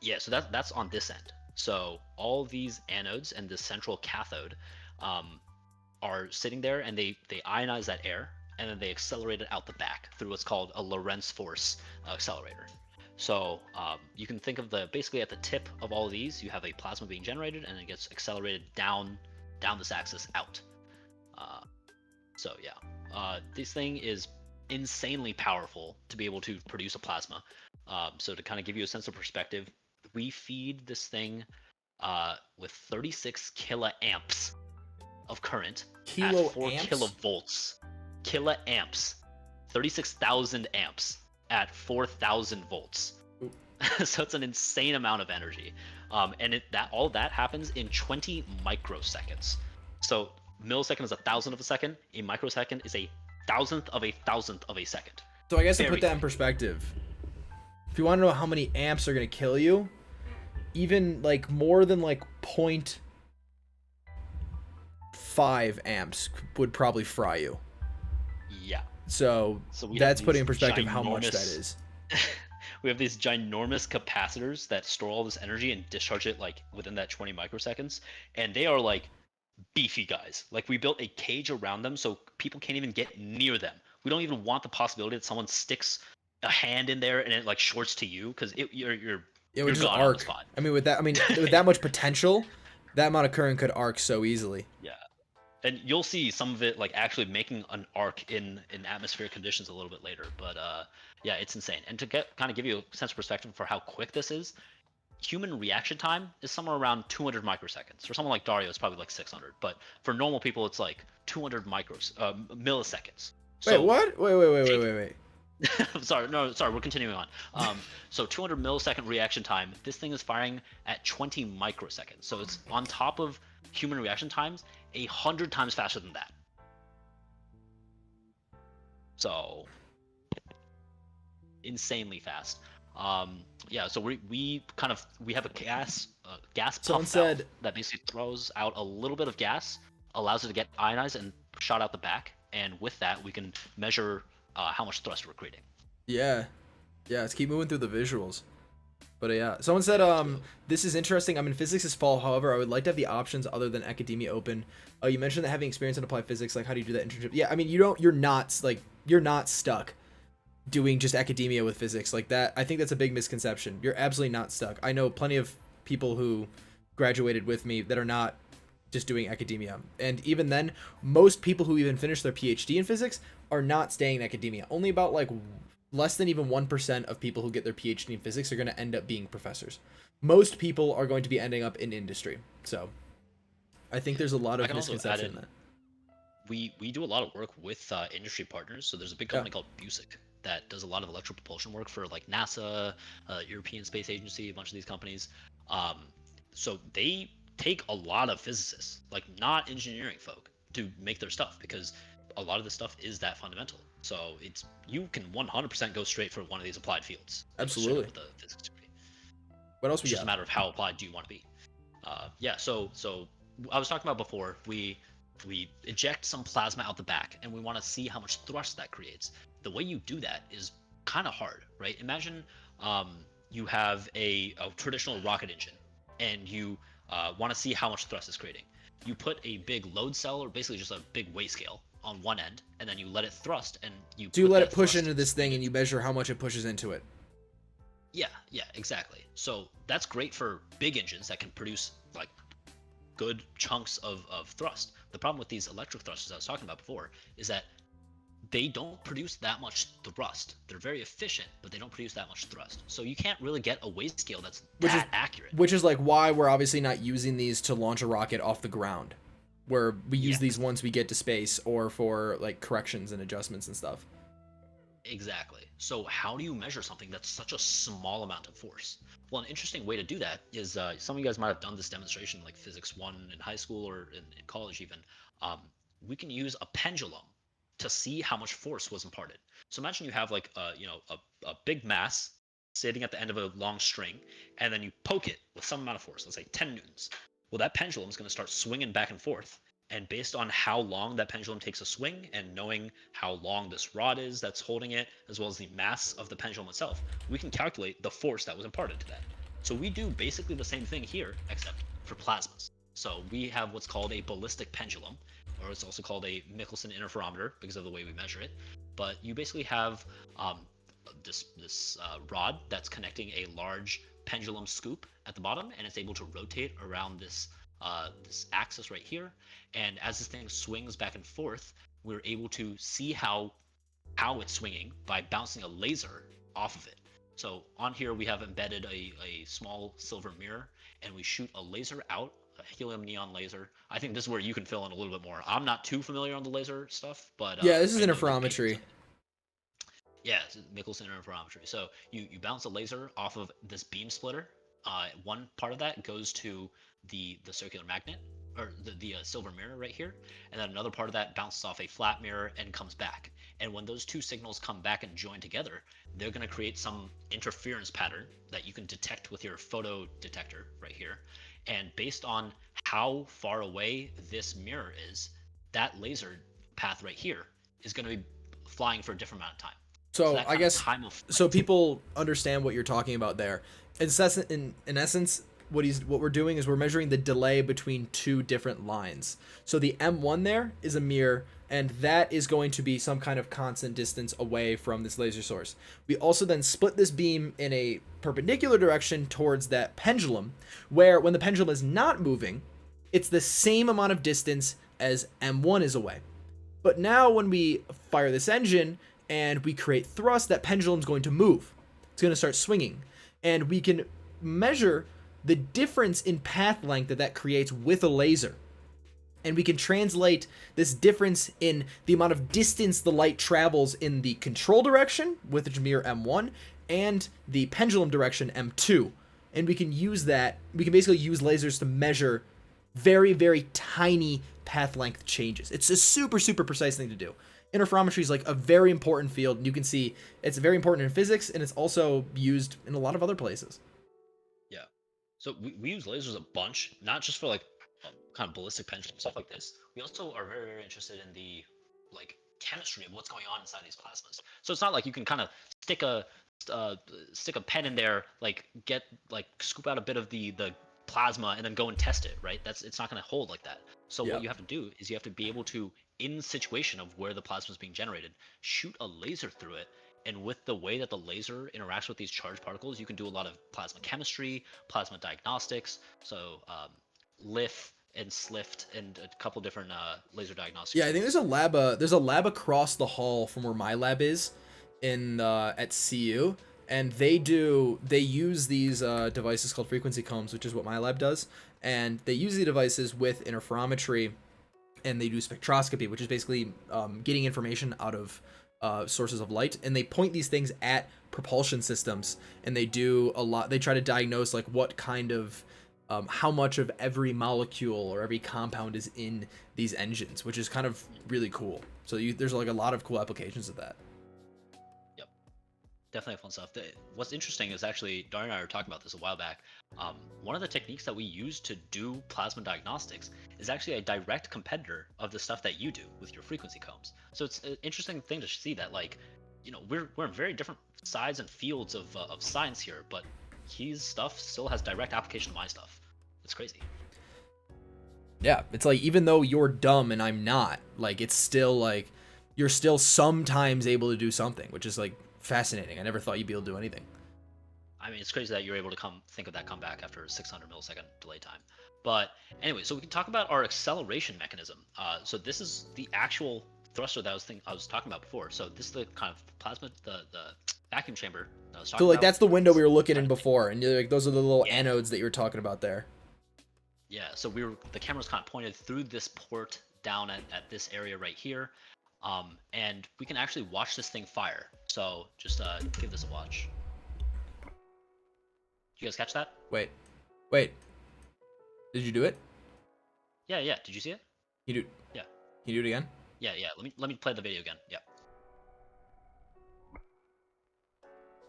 [SPEAKER 2] Yeah, so that's on this end. So all these anodes and this central cathode are sitting there, and they ionize that air, and then they accelerate it out the back through what's called a Lorentz force accelerator. So you can think of basically at the tip of all of these, you have a plasma being generated, and it gets accelerated down this axis out. So yeah, this thing is insanely powerful to be able to produce a plasma. So to kind of give you a sense of perspective, we feed this thing with 36 kiloamps of current at 4
[SPEAKER 1] Kiloamps?
[SPEAKER 2] kilovolts. Kiloamps. 36,000 amps at 4,000 volts. So it's an insane amount of energy. And all that happens in 20 microseconds. So millisecond is 1,000th of a second. A microsecond is a 1,000th of a 1,000th of a second.
[SPEAKER 1] So I guess to
[SPEAKER 2] Very
[SPEAKER 1] put that in
[SPEAKER 2] quick.
[SPEAKER 1] perspective, if you want to know how many amps are gonna kill you, even like more than like 0.5 amps would probably fry you.
[SPEAKER 2] Yeah.
[SPEAKER 1] So
[SPEAKER 2] we
[SPEAKER 1] that's
[SPEAKER 2] have
[SPEAKER 1] putting in
[SPEAKER 2] these
[SPEAKER 1] perspective how much that
[SPEAKER 2] ginormous-
[SPEAKER 1] is.
[SPEAKER 2] We have these ginormous capacitors that store all this energy and discharge it like within that 20 microseconds, and they are like beefy guys. Like we built a cage around them so people can't even get near them. We don't even want the possibility that someone sticks a hand in there and it like shorts to you, because you're
[SPEAKER 1] It would just
[SPEAKER 2] gone on the
[SPEAKER 1] arc.
[SPEAKER 2] spot.
[SPEAKER 1] I mean, with that much potential, that amount of current could arc so easily.
[SPEAKER 2] Yeah. And you'll see some of it like actually making an arc in atmospheric conditions a little bit later. But yeah, it's insane. And to kind of give you a sense of perspective for how quick this is, human reaction time is somewhere around 200 microseconds. For someone like Dario, it's probably like 600. But for normal people, it's like 200 milliseconds.
[SPEAKER 1] Wait, what? Wait.
[SPEAKER 2] Sorry, we're continuing on. So 200 millisecond reaction time. This thing is firing at 20 microseconds. So it's on top of human reaction times 100 times faster than that. So insanely fast. Yeah, so we have a gas
[SPEAKER 1] Someone
[SPEAKER 2] pump
[SPEAKER 1] said-
[SPEAKER 2] valve that basically throws out a little bit of gas, allows it to get ionized and shot out the back, and with that we can measure how much thrust we're creating.
[SPEAKER 1] Yeah, let's keep moving through the visuals. But yeah, someone said, this is interesting. I'm in physics this fall. However, I would like to have the options other than academia open. You mentioned that having experience in applied physics, like how do you do that internship? Yeah, I mean, you're not stuck doing just academia with physics like that. I think that's a big misconception. You're absolutely not stuck. I know plenty of people who graduated with me that are not just doing academia. And even then, most people who even finish their PhD in physics are not staying in academia. Only about like less than even 1% of people who get their PhD in physics are going to end up being professors. Most people are going to be ending up in industry. So I think there's a lot of misconception in that.
[SPEAKER 2] We do a lot of work with industry partners. So there's a big company called Busick that does a lot of electrical propulsion work for like NASA, European Space Agency, a bunch of these companies. So they take a lot of physicists, like not engineering folk, to make their stuff, because a lot of this stuff is that fundamental. So you can 100% go straight for one of these applied fields.
[SPEAKER 1] Absolutely.
[SPEAKER 2] With the physics degree.
[SPEAKER 1] What else we got?
[SPEAKER 2] It's just a matter of how applied do you want to be. Yeah. So I was talking about before, we eject some plasma out the back, and we want to see how much thrust that creates. The way you do that is kind of hard, right? Imagine you have a traditional rocket engine, and you want to see how much thrust it's creating. You put a big load cell, or basically just a big weigh scale, on one end, and then you let it thrust, and you
[SPEAKER 1] let it push into this thing, and you measure how much it pushes into it.
[SPEAKER 2] Yeah, exactly. So that's great for big engines that can produce like good chunks of thrust. The problem with these electric thrusters I was talking about before is that they don't produce that much thrust. They're very efficient, but they don't produce that much thrust. So you can't really get a weigh scale that's accurate.
[SPEAKER 1] Which is like why we're obviously not using these to launch a rocket off the ground, where we use these once we get to space, or for like corrections and adjustments and stuff.
[SPEAKER 2] Exactly. So how do you measure something that's such a small amount of force? Well, an interesting way to do that is some of you guys might have done this demonstration like Physics 1 in high school or in college even. We can use a pendulum to see how much force was imparted. So imagine you have like a big mass sitting at the end of a long string, and then you poke it with some amount of force, let's say 10 newtons. Well, that pendulum is going to start swinging back and forth. And based on how long that pendulum takes a swing, and knowing how long this rod is that's holding it, as well as the mass of the pendulum itself, we can calculate the force that was imparted to that. So we do basically the same thing here, except for plasmas. So we have what's called a ballistic pendulum, or it's also called a Michelson interferometer because of the way we measure it. But you basically have this rod that's connecting a large pendulum scoop at the bottom, and it's able to rotate around this axis right here. And as this thing swings back and forth, we're able to see how it's swinging by bouncing a laser off of it. So on here we have embedded a small silver mirror, and we shoot a laser out, a helium neon laser. I think this is where you can fill in a little bit more. I'm not too familiar on the laser stuff, but
[SPEAKER 1] Yeah, this is
[SPEAKER 2] I know the basics
[SPEAKER 1] interferometry.
[SPEAKER 2] of it. Yeah, it's Michelson interferometry. So you bounce a laser off of this beam splitter. One part of that goes to the circular magnet, or the silver mirror right here, and then another part of that bounces off a flat mirror and comes back. And when those two signals come back and join together, they're going to create some interference pattern that you can detect with your photo detector right here. And based on how far away this mirror is, that laser path right here is going to be flying for a different amount of time. So
[SPEAKER 1] So
[SPEAKER 2] that
[SPEAKER 1] I
[SPEAKER 2] kind of
[SPEAKER 1] guess
[SPEAKER 2] time of
[SPEAKER 1] so
[SPEAKER 2] flight.
[SPEAKER 1] people understand what you're talking about there. In essence, what we're doing is we're measuring the delay between two different lines. So the M1 there is a mirror, and that is going to be some kind of constant distance away from this laser source. We also then split this beam in a perpendicular direction towards that pendulum, where when the pendulum is not moving, it's the same amount of distance as M1 is away. But now when we fire this engine and we create thrust, that pendulum's going to move. It's going to start swinging. And we can measure the difference in path length that creates with a laser. And we can translate this difference in the amount of distance the light travels in the control direction with the mirror M1 and the pendulum direction M2. And we can use that, we can basically use lasers to measure very, very tiny path length changes. It's a super, super precise thing to do. Interferometry is like a very important field, and you can see it's very important in physics, and it's also used in a lot of other places.
[SPEAKER 2] Yeah. So we use lasers a bunch, not just for like kind of ballistic pendulum stuff like this. We also are very, very interested in the like chemistry of what's going on inside these plasmas. So it's not like you can kind of stick a uh, stick a pen in there, like get like scoop out a bit of the plasma and then go and test it, right? It's not going to hold like that. So what
[SPEAKER 1] Yep.
[SPEAKER 2] you have to do is you have to be able to, in the situation of where the plasma is being generated, shoot a laser through it. And with the way that the laser interacts with these charged particles, you can do a lot of plasma chemistry, plasma diagnostics. So LIF and SLIFT and a couple different laser diagnostic
[SPEAKER 1] Yeah, I think
[SPEAKER 2] tools.
[SPEAKER 1] there's a lab across the hall from where my lab is in at CU, and they use these devices called frequency combs, which is what my lab does, and they use the devices with interferometry, and they do spectroscopy, which is basically getting information out of sources of light, and they point these things at propulsion systems, and they do a lot. They try to diagnose like what kind of how much of every molecule or every compound is in these engines, which is kind of really cool. So there's like a lot of cool applications of that.
[SPEAKER 2] Yep, definitely fun stuff. What's interesting is actually Dario and I were talking about this a while back. One of the techniques that we use to do plasma diagnostics is actually a direct competitor of the stuff that you do with your frequency combs. So it's an interesting thing to see that, like, we're in very different sides and fields of science here, but his stuff still has direct application to my stuff. It's crazy.
[SPEAKER 1] Yeah, it's like even though you're dumb and I'm not, like it's still like you're still sometimes able to do something, which is like fascinating. I never thought you'd be able to do anything.
[SPEAKER 2] I mean, it's crazy that you're able to think of that comeback after 600 millisecond delay time. But anyway, so we can talk about our acceleration mechanism. So this is the actual thruster that I was talking about before. So this is the kind of plasma, the vacuum chamber that I was
[SPEAKER 1] So
[SPEAKER 2] talking
[SPEAKER 1] like
[SPEAKER 2] about.
[SPEAKER 1] that's the window we were looking in
[SPEAKER 2] Kind of thing.
[SPEAKER 1] before, and you're like those are the little
[SPEAKER 2] Yeah,
[SPEAKER 1] anodes that you were talking about there.
[SPEAKER 2] yeah. So the camera's kind of pointed through this port down at this area right here, and we can actually watch this thing fire. So just give this a watch. Did you guys catch that?
[SPEAKER 1] Wait, wait, did you do it?
[SPEAKER 2] Yeah, yeah. Did you see it?
[SPEAKER 1] You do?
[SPEAKER 2] Yeah,
[SPEAKER 1] Can you do it again?
[SPEAKER 2] yeah, yeah. Let me play the video again. Yeah.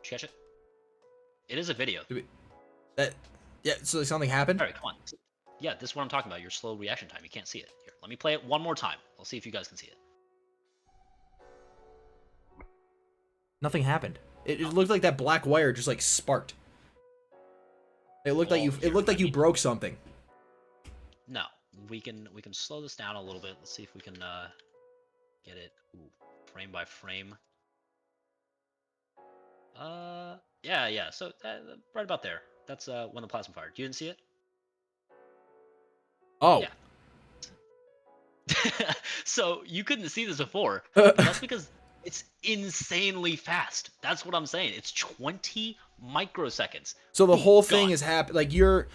[SPEAKER 2] Did you catch it? It is a video.
[SPEAKER 1] Did we, that yeah. So like something happened.
[SPEAKER 2] All right, come on. Yeah, this is what I'm talking about. Your slow reaction time. You can't see it. Here, let me play it one more time. I'll see if you guys can see it.
[SPEAKER 1] Nothing happened. It looked like that black wire just like sparked. It looked like
[SPEAKER 2] Well,
[SPEAKER 1] you. It
[SPEAKER 2] here,
[SPEAKER 1] looked like
[SPEAKER 2] let
[SPEAKER 1] you
[SPEAKER 2] me-
[SPEAKER 1] broke something.
[SPEAKER 2] No, we can slow this down a little bit. Let's see if we can get it frame by frame. Yeah. So right about there. That's when the plasma fired. You didn't see it?
[SPEAKER 1] Oh.
[SPEAKER 2] Yeah. So you couldn't see this before, but that's because it's insanely fast. That's what I'm saying. It's 20 microseconds.
[SPEAKER 1] So the
[SPEAKER 2] Boom,
[SPEAKER 1] whole thing
[SPEAKER 2] gone.
[SPEAKER 1] is like you're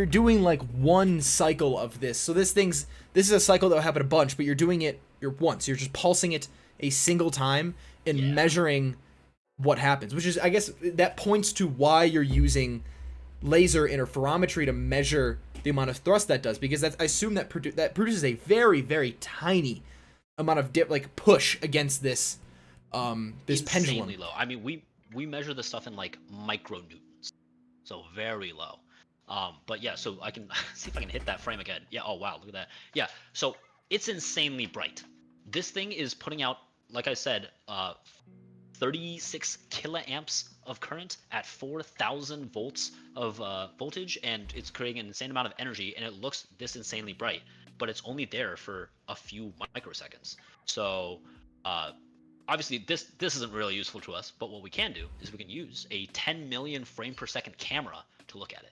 [SPEAKER 1] doing like one cycle of this. So this is a cycle that will happen a bunch, but you're once. You're just pulsing it a single time and
[SPEAKER 2] Yeah.
[SPEAKER 1] measuring what happens, which is, I guess, that points to why you're using laser interferometry to measure the amount of thrust that does, because I assume that that produces a very, very tiny amount of push against this this
[SPEAKER 2] Insanely
[SPEAKER 1] pendulum.
[SPEAKER 2] low. I mean, we measure this stuff in like micronewtons, so very low. But yeah, so I can see if I can hit that frame again. Yeah. Oh wow, look at that. Yeah. So it's insanely bright. This thing is putting out, like I said, 36 kiloamps of current at 4,000 volts of voltage, and it's creating an insane amount of energy, and it looks this insanely bright, but it's only there for a few microseconds. So obviously this isn't really useful to us, but what we can do is we can use a 10 million frame per second camera to look at it.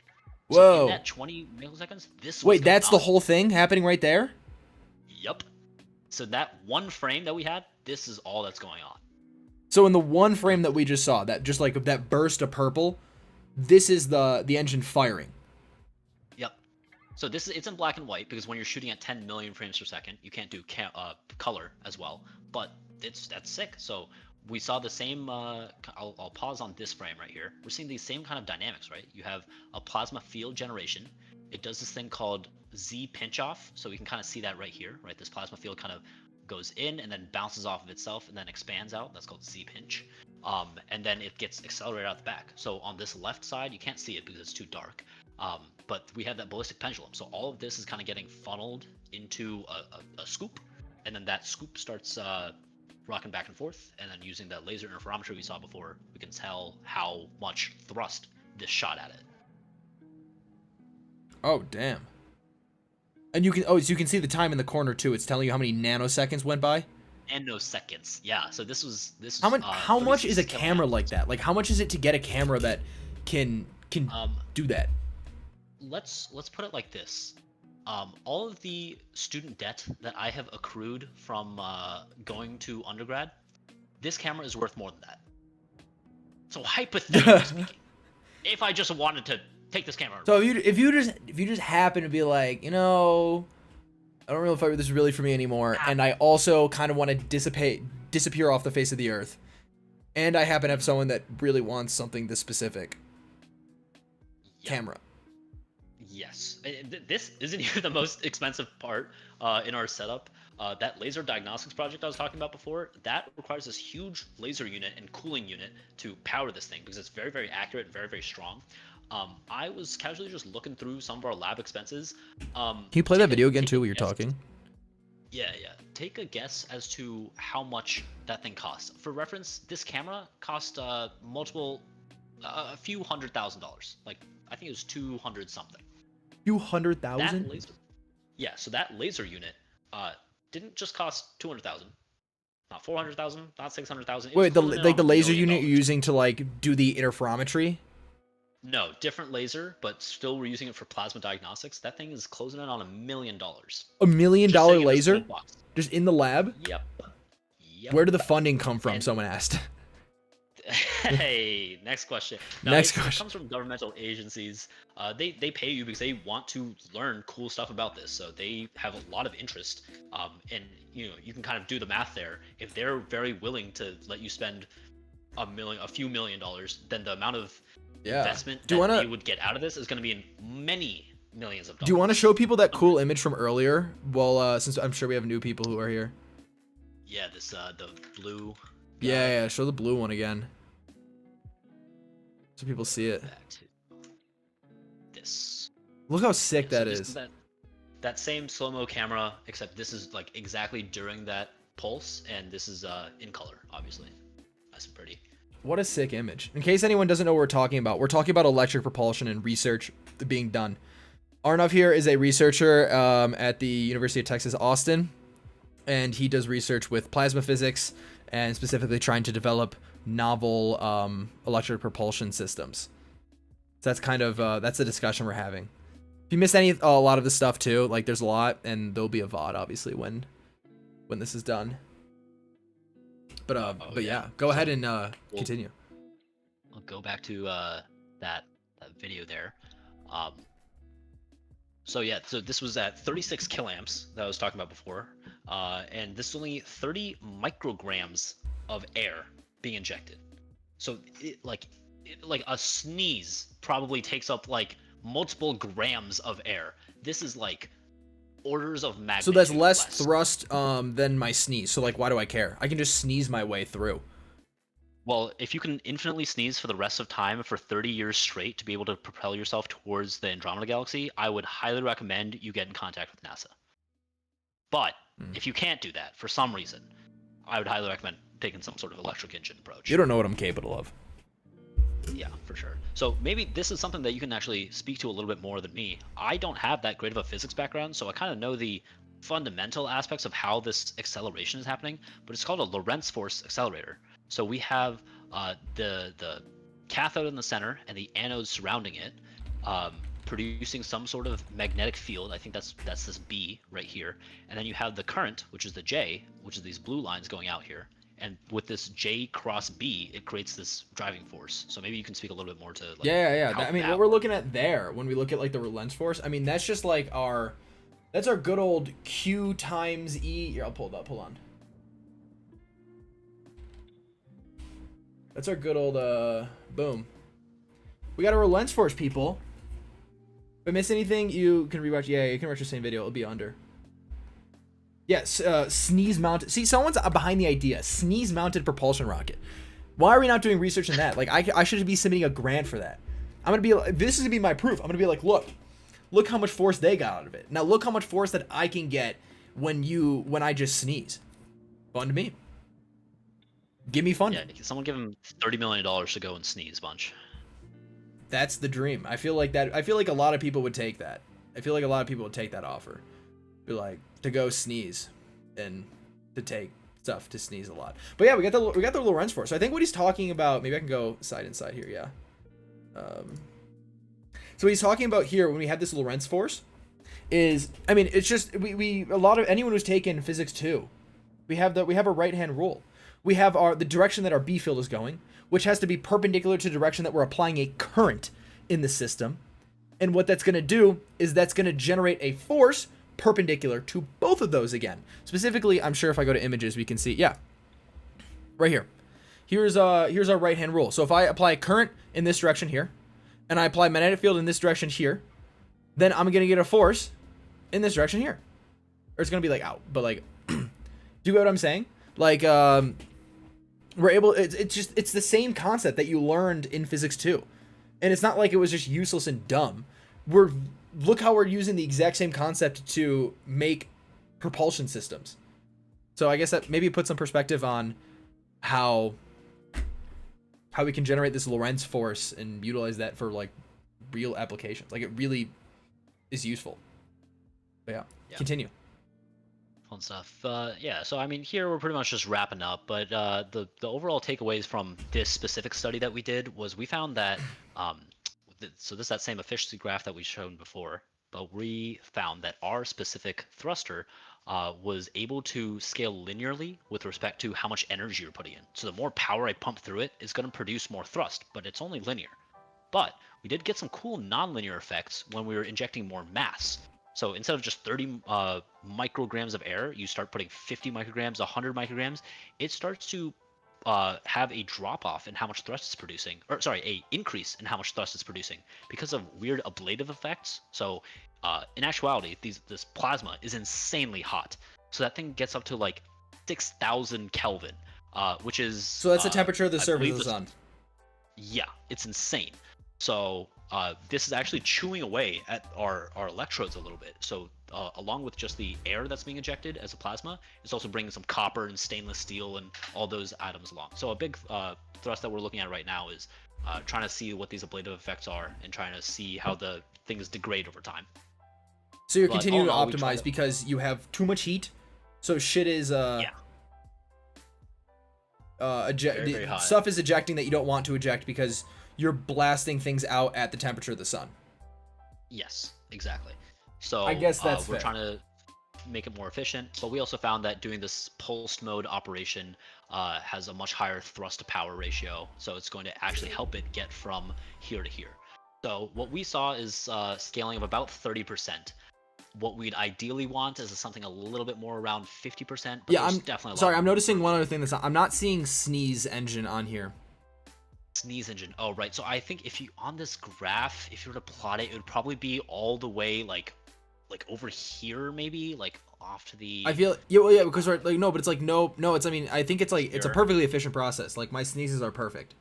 [SPEAKER 2] So in
[SPEAKER 1] Whoa.
[SPEAKER 2] that 20 milliseconds, this was
[SPEAKER 1] Wait,
[SPEAKER 2] going
[SPEAKER 1] that's the
[SPEAKER 2] on.
[SPEAKER 1] whole thing happening right there?
[SPEAKER 2] Yep. So that one frame that we had, this is all that's going on.
[SPEAKER 1] So in the one frame that we just saw, that just like that burst of purple, this is the engine firing.
[SPEAKER 2] Yep. So it's in black and white because when you're shooting at 10 million frames per second, you can't do color as well. But that's sick. So we saw the same. I'll pause on this frame right here. We're seeing these same kind of dynamics, right? You have a plasma field generation. It does this thing called Z pinch off. So we can kind of see that right here, right? This plasma field kind of goes in and then bounces off of itself and then expands out. That's called Z pinch. And then it gets accelerated out the back. So on this left side, you can't see it because it's too dark. But we have that ballistic pendulum. So all of this is kind of getting funneled into a scoop, and then that scoop starts rocking back and forth. And then using that laser interferometry we saw before, we can tell how much thrust this shot at it.
[SPEAKER 1] Oh, damn. And so you can see the time in the corner too. It's telling you how many nanoseconds went by.
[SPEAKER 2] Nanoseconds. Yeah. So this was
[SPEAKER 1] how much is a
[SPEAKER 2] 36
[SPEAKER 1] camera
[SPEAKER 2] kiloamps.
[SPEAKER 1] like that? Like, how much is it to get a camera that can do that?
[SPEAKER 2] Let's put it like this. All of the student debt that I have accrued from going to undergrad, this camera is worth more than that. So hypothetically speaking, if I just wanted to take this camera,
[SPEAKER 1] So if you just happen to be like, I don't know if this is really for me anymore, and I also kind of want to disappear off the face of the earth, and I happen to have someone that really wants something this specific, camera.
[SPEAKER 2] Yes. This isn't even the most expensive part in our setup. That laser diagnostics project I was talking about before, that requires this huge laser unit and cooling unit to power this thing because it's very, very accurate, very, very strong. I was casually just looking through some of our lab expenses.
[SPEAKER 1] Can you play that video again too while you're talking?
[SPEAKER 2] Yeah. Take a guess as to how much that thing costs. For reference, this camera cost a few $100,000. Like, I think it was 200 something.
[SPEAKER 1] Few $100,000?
[SPEAKER 2] That laser, yeah, so that laser unit didn't just cost 200,000, not 400,000, not 600,000.
[SPEAKER 1] Wait, the laser unit you're using to like do the interferometry?
[SPEAKER 2] No, different laser, but still we're using it for plasma diagnostics. That thing is closing in on $1 million.
[SPEAKER 1] $1 million laser? Just in the lab?
[SPEAKER 2] Yep.
[SPEAKER 1] Where did the funding come from? Someone asked.
[SPEAKER 2] Hey, next question. No,
[SPEAKER 1] Next
[SPEAKER 2] it
[SPEAKER 1] question.
[SPEAKER 2] comes from governmental agencies. They pay you because they want to learn cool stuff about this. So they have a lot of interest. And you can kind of do the math there. If they're very willing to let you spend a few $1 million, then the amount of investment that you would get out of this is going to be in many millions of dollars.
[SPEAKER 1] Do you want to show people that cool image from earlier? Well, since I'm sure we have new people who are here.
[SPEAKER 2] Yeah, this the blue.
[SPEAKER 1] Yeah, show the blue one again. So people see it.
[SPEAKER 2] Back to this.
[SPEAKER 1] Look how sick
[SPEAKER 2] So
[SPEAKER 1] that
[SPEAKER 2] this
[SPEAKER 1] is.
[SPEAKER 2] That same slow-mo camera, except this is like exactly during that pulse, and this is in color, obviously. Nice and pretty.
[SPEAKER 1] What a sick image. In case anyone doesn't know what we're talking about electric propulsion and research being done. Arnav here is a researcher at the University of Texas, Austin, and he does research with plasma physics and specifically trying to develop novel electric propulsion systems. So that's kind of that's the discussion we're having. If you missed a lot of this stuff too, like there's a lot, and there'll be a VOD obviously when this is done. But yeah, go ahead and continue.
[SPEAKER 2] I'll go back to that video there. So yeah, so this was at 36 kiloamps that I was talking about before, and this is only 30 micrograms of air being injected. So like a sneeze probably takes up like multiple grams of air. This is like orders of magnitude.
[SPEAKER 1] So that's less thrust than my sneeze. So like, why do I care? I can just sneeze my way through.
[SPEAKER 2] Well, if you can infinitely sneeze for the rest of time for 30 years straight to be able to propel yourself towards the Andromeda Galaxy, I would highly recommend you get in contact with NASA. But if you can't do that for some reason, I would highly recommend taking some sort of electric engine approach.
[SPEAKER 1] You don't know what I'm capable of.
[SPEAKER 2] Yeah, for sure. So maybe this is something that you can actually speak to a little bit more than me. I don't have that great of a physics background, so I kind of know the fundamental aspects of how this acceleration is happening, but it's called a Lorentz force accelerator. So we have the cathode in the center and the anode surrounding it, producing some sort of magnetic field. I think that's this B right here. And then you have the current, which is the J, which is these blue lines going out here. And with this J cross B, it creates this driving force. So maybe you can speak a little bit more to like,
[SPEAKER 1] yeah. I mean, what we're looking at there, when we look at like the Lorentz force, I mean, that's just like that's our good old Q times E. Here, I'll pull it up. Hold on. That's our good old boom. We got a Lorentz force, people. If I miss anything, you can rewatch. Yeah, you can watch the same video. It'll be under. Yes, sneeze mounted. See, someone's behind the idea. Sneeze mounted propulsion rocket. Why are we not doing research in that? Like, I should be submitting a grant for that. I'm gonna be. This is gonna be my proof. I'm gonna be like, look how much force they got out of it. Now look how much force that I can get when I just sneeze. Fun to me. Give me funding.
[SPEAKER 2] Yeah, someone give him $30 million to go and sneeze a bunch.
[SPEAKER 1] That's the dream. I feel like a lot of people would take that. I feel like a lot of people would take that offer. Be like, to go sneeze and to take stuff to sneeze a lot. But yeah, we got the Lorentz force. So I think what he's talking about, maybe I can go side and side here, yeah. So what he's talking about here when we have this Lorentz force is, I mean, it's just anyone who's taken physics 2, we have a right-hand rule. We have the direction that our B field is going, which has to be perpendicular to the direction that we're applying a current in the system. And what that's going to do is that's going to generate a force perpendicular to both of those again. Specifically, I'm sure if I go to images, we can see, yeah, right here. Here's our right-hand rule. So if I apply a current in this direction here, and I apply magnetic field in this direction here, then I'm going to get a force in this direction here. Or it's going to be like out, but like, do you get what I'm saying? Like, we're able, it's the same concept that you learned in physics 2. And it's not like it was just useless and dumb. Look how we're using the exact same concept to make propulsion systems. So I guess that maybe put some perspective on how we can generate this Lorentz force and utilize that for like real applications. Like it really is useful. But yeah. Continue.
[SPEAKER 2] Fun stuff. Yeah, so I mean, here we're pretty much just wrapping up, but the overall takeaways from this specific study that we did was we found that, so this is that same efficiency graph that we shown before, but we found that our specific thruster was able to scale linearly with respect to how much energy you're putting in. So the more power I pump through it is going to produce more thrust, but it's only linear. But we did get some cool nonlinear effects when we were injecting more mass. So instead of just 30 micrograms of air, you start putting 50 micrograms, 100 micrograms. It starts to have a drop off in how much thrust it's producing, or sorry, a increase in how much thrust it's producing because of weird ablative effects. So in actuality, this plasma is insanely hot. So that thing gets up to like 6,000 Kelvin, which is
[SPEAKER 1] so that's the temperature of the surface of the sun.
[SPEAKER 2] Yeah, it's insane. So this is actually chewing away at our electrodes a little bit. So along with just the air that's being injected as a plasma, it's also bringing some copper and stainless steel and all those atoms along. So a big thrust that we're looking at right now is trying to see what these ablative effects are and trying to see how the things degrade over time.
[SPEAKER 1] So you're
[SPEAKER 2] But all
[SPEAKER 1] continuing
[SPEAKER 2] in
[SPEAKER 1] to
[SPEAKER 2] all, we try
[SPEAKER 1] optimize
[SPEAKER 2] to-
[SPEAKER 1] because you have too much heat. So shit is
[SPEAKER 2] Yeah. Very, very hot.
[SPEAKER 1] stuff is ejecting that you don't want to eject because you're blasting things out at the temperature of the sun.
[SPEAKER 2] Yes, exactly. So
[SPEAKER 1] I guess that's
[SPEAKER 2] we're
[SPEAKER 1] fair.
[SPEAKER 2] trying to make it more efficient, but we also found that doing this pulsed mode operation has a much higher thrust to power ratio, so it's going to actually help it get from here to here. So what we saw is scaling of about 30%. What we'd ideally want is something a little bit more around 50%, but
[SPEAKER 1] Yeah,
[SPEAKER 2] there's
[SPEAKER 1] I'm
[SPEAKER 2] definitely a lot
[SPEAKER 1] sorry.
[SPEAKER 2] of
[SPEAKER 1] I'm
[SPEAKER 2] room
[SPEAKER 1] noticing
[SPEAKER 2] for
[SPEAKER 1] one other thing I'm not seeing sneeze engine on here.
[SPEAKER 2] sneeze engine. Oh, right. So I think if you on this graph, if you were to plot it, it would probably be all the way like over here, maybe like off to the.
[SPEAKER 1] I feel yeah, well, yeah, because we're like no, but it's like no. It's I mean I think it's like it's a
[SPEAKER 2] Here.
[SPEAKER 1] perfectly efficient process. Like my sneezes are perfect.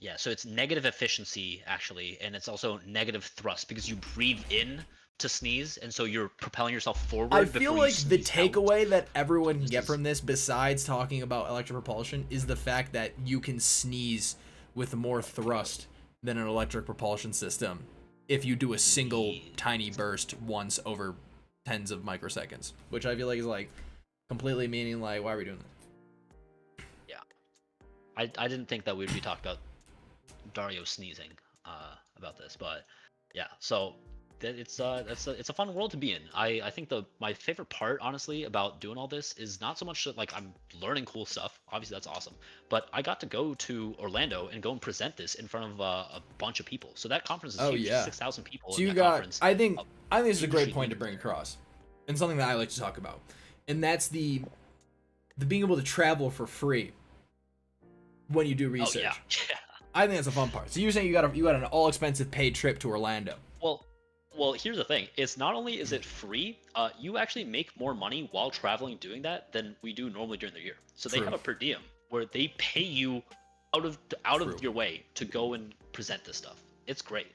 [SPEAKER 2] Yeah, so it's negative efficiency actually, and it's also negative thrust because you breathe in to sneeze, and so you're propelling yourself forward.
[SPEAKER 1] I feel
[SPEAKER 2] before
[SPEAKER 1] like
[SPEAKER 2] you
[SPEAKER 1] the
[SPEAKER 2] sneeze out.
[SPEAKER 1] takeaway that everyone can
[SPEAKER 2] This
[SPEAKER 1] get
[SPEAKER 2] is-
[SPEAKER 1] from this, besides talking about electric propulsion, is the fact that you can sneeze with more thrust than an electric propulsion system if you do a single tiny burst once over tens of microseconds, which I feel like is like completely meaning like why are we doing that?
[SPEAKER 2] Yeah, I didn't think that we'd be talking about Dario sneezing about this, but yeah. So it's a fun world to be in. I think my favorite part, honestly, about doing all this is not so much that like I'm learning cool stuff. Obviously, that's awesome. But I got to go to Orlando and go and present this in front of a bunch of people. So that conference is
[SPEAKER 1] Oh,
[SPEAKER 2] huge.
[SPEAKER 1] yeah.
[SPEAKER 2] 6,000 people
[SPEAKER 1] So
[SPEAKER 2] in
[SPEAKER 1] you
[SPEAKER 2] that
[SPEAKER 1] got
[SPEAKER 2] conference.
[SPEAKER 1] I think this is a great
[SPEAKER 2] industry
[SPEAKER 1] point to
[SPEAKER 2] leaders
[SPEAKER 1] bring
[SPEAKER 2] there.
[SPEAKER 1] across, and something that I like to talk about, and that's the being able to travel for free when you do
[SPEAKER 2] Oh
[SPEAKER 1] research.
[SPEAKER 2] yeah, yeah.
[SPEAKER 1] I think that's a fun part. So you're saying you got an all expensive paid trip to Orlando.
[SPEAKER 2] Well, here's the thing. It's not only is it free, you actually make more money while traveling doing that than we do normally during the year. So they
[SPEAKER 1] True.
[SPEAKER 2] have a per diem where they pay you out
[SPEAKER 1] True.
[SPEAKER 2] of your way to go and present this stuff. It's great.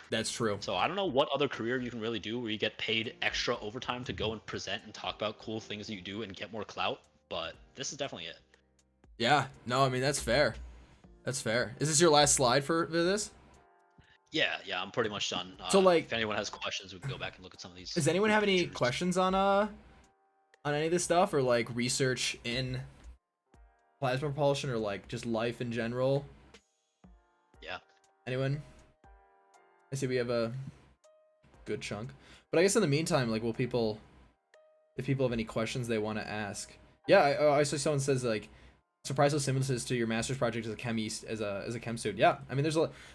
[SPEAKER 1] That's true.
[SPEAKER 2] So I don't know what other career you can really do where you get paid extra overtime to go and present and talk about cool things that you do and get more clout, but this is definitely it.
[SPEAKER 1] Yeah. No, I mean that's fair. That's fair. Is this your last slide for this?
[SPEAKER 2] Yeah, I'm pretty much done.
[SPEAKER 1] So, like-
[SPEAKER 2] if anyone has questions, we can go back and look at some of these.
[SPEAKER 1] Does anyone have any
[SPEAKER 2] pictures.
[SPEAKER 1] questions on any of this stuff, or like research in plasma propulsion, or like just life in general?
[SPEAKER 2] Yeah.
[SPEAKER 1] Anyone? I see we have a good chunk. But I guess in the meantime, like, if people have any questions they want to ask. Yeah, I saw someone says like, surprise those synthesis to your master's project as a as a chem student. Yeah, I mean,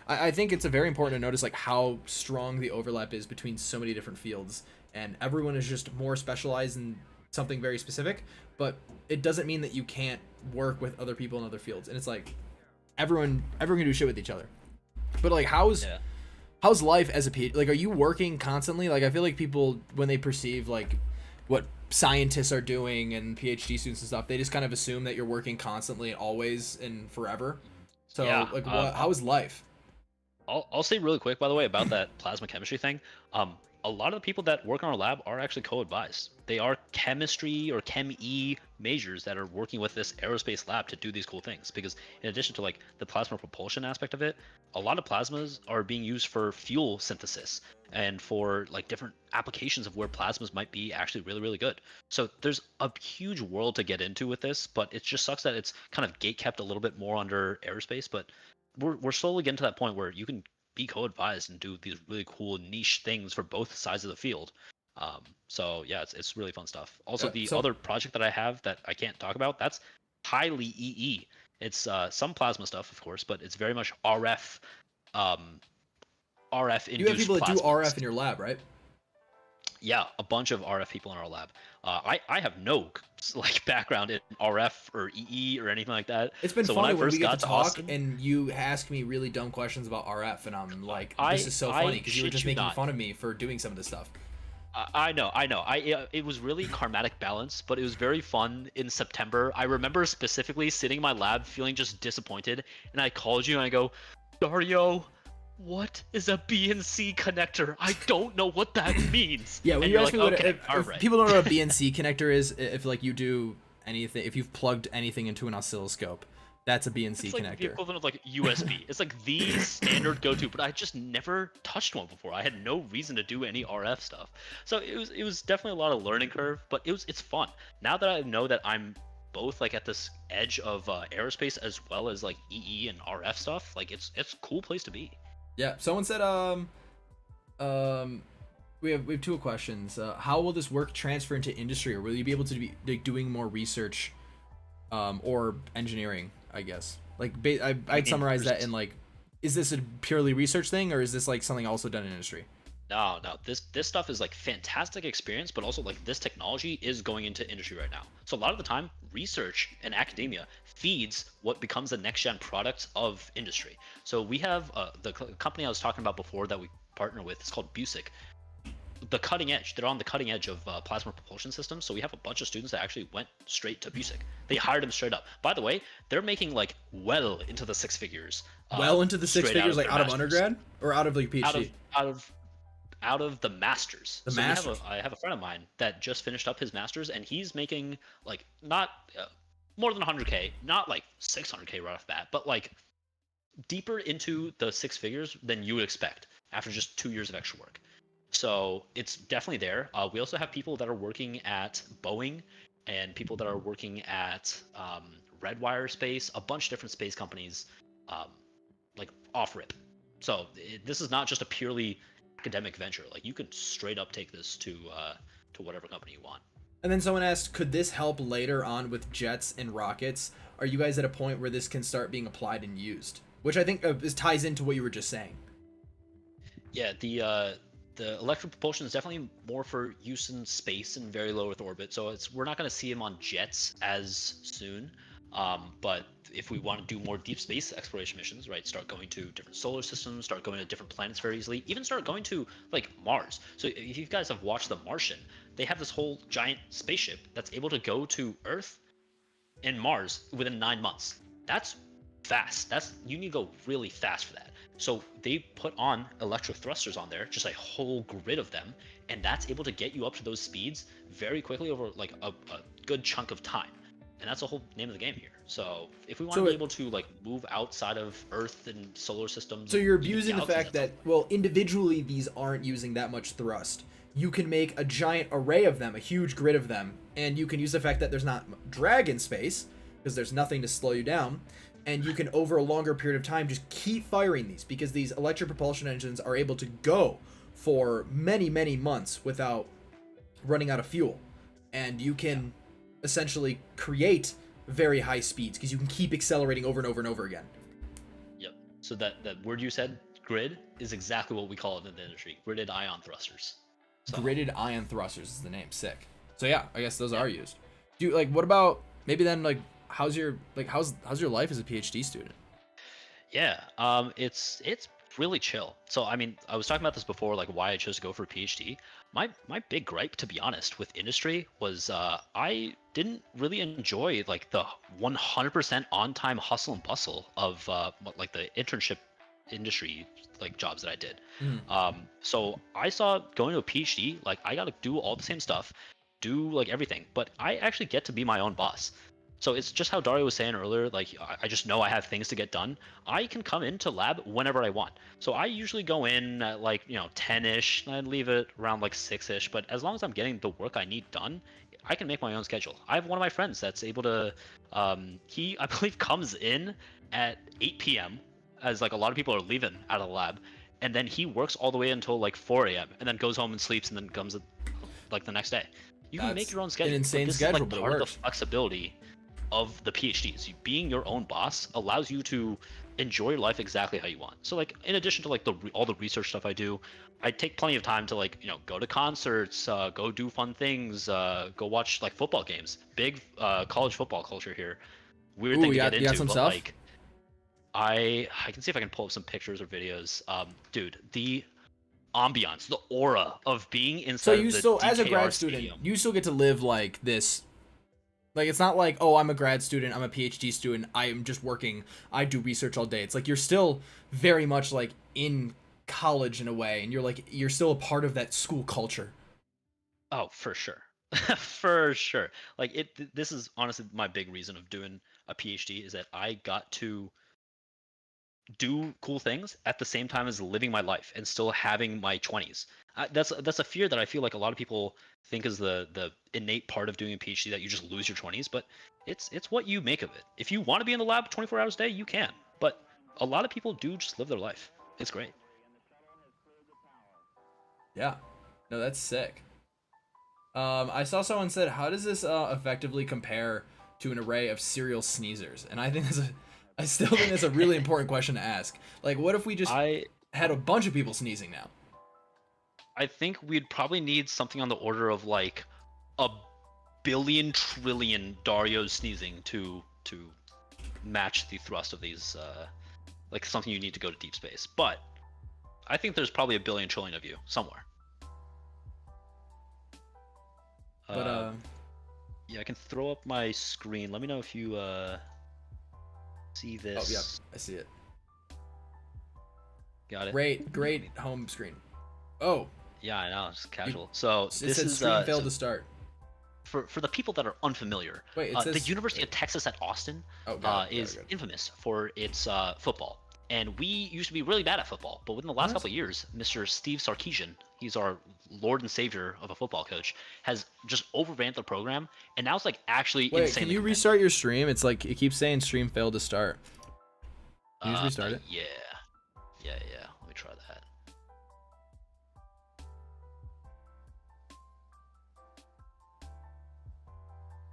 [SPEAKER 1] I think it's very important to notice like how strong the overlap is between so many different fields, and everyone is just more specialized in something very specific. But it doesn't mean that you can't work with other people in other fields. And it's like everyone can do shit with each other. But like, how's life as a PhD? Like, are you working constantly? Like, I feel like people, when they perceive like what scientists are doing and PhD students and stuff, they just kind of assume that you're working constantly and always and forever. So
[SPEAKER 2] Yeah,
[SPEAKER 1] like, how is life?
[SPEAKER 2] I'll say really quick, by the way, about that plasma chemistry thing. A lot of the people that work in our lab are actually co-advised. They are chemistry or chem-e majors that are working with this aerospace lab to do these cool things. Because in addition to like the plasma propulsion aspect of it, a lot of plasmas are being used for fuel synthesis and for like different applications of where plasmas might be actually really, really good. So there's a huge world to get into with this, but it just sucks that it's kind of gate kept a little bit more under aerospace. But we're slowly getting to that point where you can be co-advised and do these really cool niche things for both sides of the field. So yeah, it's really fun stuff. Also, the other project that I have that I can't talk about, that's highly EE. It's some plasma stuff, of course, but it's very much RF. RF induced.
[SPEAKER 1] You have people that do
[SPEAKER 2] plasmas.
[SPEAKER 1] RF in your lab, right?
[SPEAKER 2] Yeah, a bunch of RF people in our lab. I have no like background in RF or EE or anything like that.
[SPEAKER 1] It's been
[SPEAKER 2] so
[SPEAKER 1] funny
[SPEAKER 2] when I
[SPEAKER 1] when
[SPEAKER 2] first
[SPEAKER 1] we get
[SPEAKER 2] got
[SPEAKER 1] to talk
[SPEAKER 2] Austin,
[SPEAKER 1] and you ask me really dumb questions about RF, and I'm like,
[SPEAKER 2] I-
[SPEAKER 1] this is so
[SPEAKER 2] I
[SPEAKER 1] funny because you were
[SPEAKER 2] shit
[SPEAKER 1] just
[SPEAKER 2] you
[SPEAKER 1] making
[SPEAKER 2] not.
[SPEAKER 1] fun of me for doing some of this stuff.
[SPEAKER 2] I know. It was really karmatic balance, but it was very fun in September. I remember specifically sitting in my lab feeling just disappointed, and I called you and I go, Dario, what is a BNC connector? I don't know what that means.
[SPEAKER 1] Yeah, when
[SPEAKER 2] and
[SPEAKER 1] you
[SPEAKER 2] you're
[SPEAKER 1] ask me
[SPEAKER 2] like,
[SPEAKER 1] what
[SPEAKER 2] okay,
[SPEAKER 1] if
[SPEAKER 2] alright.
[SPEAKER 1] people don't know what a BNC connector is, if like you do anything, if you've plugged anything into an oscilloscope, That's a BNC
[SPEAKER 2] It's like the
[SPEAKER 1] connector.
[SPEAKER 2] equivalent of like USB. It's like the standard go-to, but I just never touched one before. I had no reason to do any RF stuff. So it was definitely a lot of learning curve, but it's fun. Now that I know that I'm both like at this edge of aerospace as well as like EE and RF stuff, like it's a cool place to be.
[SPEAKER 1] Yeah. Someone said um we have two questions. How will this work transfer into industry, or will you be able to be like doing more research or engineering, I guess. Like I'd summarize that in like, is this a purely research thing, or is this like something also done in industry?
[SPEAKER 2] No. This stuff is like fantastic experience, but also like this technology is going into industry right now. So a lot of the time, research and academia feeds what becomes the next gen product of industry. So we have company I was talking about before that we partner with. It's called Busick. The cutting edge. They're on the cutting edge of plasma propulsion systems. So we have a bunch of students that actually went straight to Busick. They hired them straight up. By the way, they're making like well into the six figures.
[SPEAKER 1] Well into the six
[SPEAKER 2] straight
[SPEAKER 1] figures, like
[SPEAKER 2] their
[SPEAKER 1] out of
[SPEAKER 2] masters.
[SPEAKER 1] undergrad or out of like
[SPEAKER 2] Out
[SPEAKER 1] PhD.
[SPEAKER 2] of out of out of the masters.
[SPEAKER 1] The
[SPEAKER 2] So
[SPEAKER 1] masters.
[SPEAKER 2] I have a friend of mine that just finished up his masters, and he's making like not more than 100K, not like 600K right off the bat, but like deeper into the six figures than you would expect after just 2 years of extra work. So it's definitely there. We also have people that are working at Boeing and people that are working at Redwire Space, a bunch of different space companies, um, like off rip. So this is not just a purely academic venture. Like you could straight up take this to whatever company you want.
[SPEAKER 1] And then someone asked, could this help later on with jets and rockets? Are you guys at a point where this can start being applied and used? Which I think ties into what you were just saying.
[SPEAKER 2] Yeah, the electric propulsion is definitely more for use in space and very low Earth orbit. So we're not going to see them on jets as soon. But if we want to do more deep space exploration missions, right, start going to different solar systems, start going to different planets very easily, even start going to like Mars. So if you guys have watched The Martian, they have this whole giant spaceship that's able to go to Earth and Mars within 9 months. That's fast. You need to go really fast for that. So they put on electric thrusters on there, just a whole grid of them, and that's able to get you up to those speeds very quickly over like a good chunk of time. And that's the whole name of the game here. So if we want to be able to like move outside of Earth and solar systems,
[SPEAKER 1] so you're abusing the fact that, well, individually these aren't using that much thrust. You can make a giant array of them, a huge grid of them, and you can use the fact that there's not drag in space because there's nothing to slow you down, and you can over a longer period of time just keep firing these, because these electric propulsion engines are able to go for many months without running out of fuel, and you can essentially create very high speeds because you can keep accelerating over and over and over again.
[SPEAKER 2] Yep. So that word you said, grid, is exactly what we call it in the industry. Gridded ion thrusters. So.
[SPEAKER 1] Gridded ion thrusters is the name. Sick. So yeah, I guess those are used. Do you, like, what about maybe then, like, how's your life as a PhD student?
[SPEAKER 2] Yeah, it's really chill. So I mean, I was talking about this before, like why I chose to go for a PhD. My big gripe, to be honest, with industry was I didn't really enjoy like the 100% on-time hustle and bustle of like the internship industry like jobs that I did. So I saw going to a PhD, like I got to do all the same stuff, do like everything, but I actually get to be my own boss. So it's just how Dario was saying earlier, like I just know I have things to get done. I can come into lab whenever I want. So I usually go in at like, 10-ish, and I leave it around like 6-ish, but as long as I'm getting the work I need done, I can make my own schedule. I have one of my friends that's able to, he, I believe, comes in at 8 p.m. as like a lot of people are leaving out of the lab, and then he works all the way until like 4 a.m. and then goes home and sleeps and then comes like the next day. You can make your own schedule.
[SPEAKER 1] An insane
[SPEAKER 2] this
[SPEAKER 1] schedule,
[SPEAKER 2] is like
[SPEAKER 1] but it
[SPEAKER 2] part of the
[SPEAKER 1] works.
[SPEAKER 2] flexibility of the PhDs. Being your own boss allows you to enjoy your life exactly how you want. So like in addition to like all the research stuff I do, I take plenty of time to like go to concerts, go do fun things, go watch like football games. Big college football culture here. Weird thing to get into, but stuff? Like I can see if I can pull up some pictures or videos. Dude, the ambiance, the aura of being inside. So you still,
[SPEAKER 1] as a grad student, you still get to live like this. Like, it's not like, oh, I'm a grad student, I'm a PhD student, I am just working, I do research all day. It's like you're still very much like in college in a way, and you're still a part of that school culture.
[SPEAKER 2] Oh, for sure. For sure. Like this is honestly my big reason of doing a PhD is that I got to do cool things at the same time as living my life and still having my 20s. That's a fear that I feel like a lot of people think is the innate part of doing a PhD, that you just lose your 20s, but it's what you make of it. If you want to be in the lab 24 hours a day, you can. But a lot of people do just live their life. It's great.
[SPEAKER 1] Yeah. No, that's sick. I saw someone said, "How does this effectively compare to an array of serial sneezers?" And I think I still think that's a really important question to ask. Like, what if we just
[SPEAKER 2] I
[SPEAKER 1] had a bunch of people sneezing now?
[SPEAKER 2] I think we'd probably need something on the order of like a billion trillion Dario sneezing to match the thrust of these, like something you need to go to deep space. But I think there's probably a billion trillion of you somewhere.
[SPEAKER 1] But
[SPEAKER 2] Yeah, I can throw up my screen. Let me know if you see
[SPEAKER 1] oh yeah,
[SPEAKER 2] this.
[SPEAKER 1] I see it.
[SPEAKER 2] Got it.
[SPEAKER 1] Great home screen. Oh,
[SPEAKER 2] Yeah, I know, it's casual. So
[SPEAKER 1] it
[SPEAKER 2] this
[SPEAKER 1] said
[SPEAKER 2] is
[SPEAKER 1] stream failed
[SPEAKER 2] so
[SPEAKER 1] to start.
[SPEAKER 2] for the people that are unfamiliar,
[SPEAKER 1] Wait, it
[SPEAKER 2] the
[SPEAKER 1] says
[SPEAKER 2] University of Texas at Austin
[SPEAKER 1] oh, got it,
[SPEAKER 2] is infamous for its football. And we used to be really bad at football, but within the last
[SPEAKER 1] What?
[SPEAKER 2] couple of years, Mr. Steve Sarkisian, he's our lord and savior of a football coach, has just overramped the program, and now it's like actually
[SPEAKER 1] Wait,
[SPEAKER 2] insanely
[SPEAKER 1] can you
[SPEAKER 2] competitive.
[SPEAKER 1] restart your stream? It's like it keeps saying stream failed to start. Can you just restart it?
[SPEAKER 2] Yeah, yeah. Let me try that.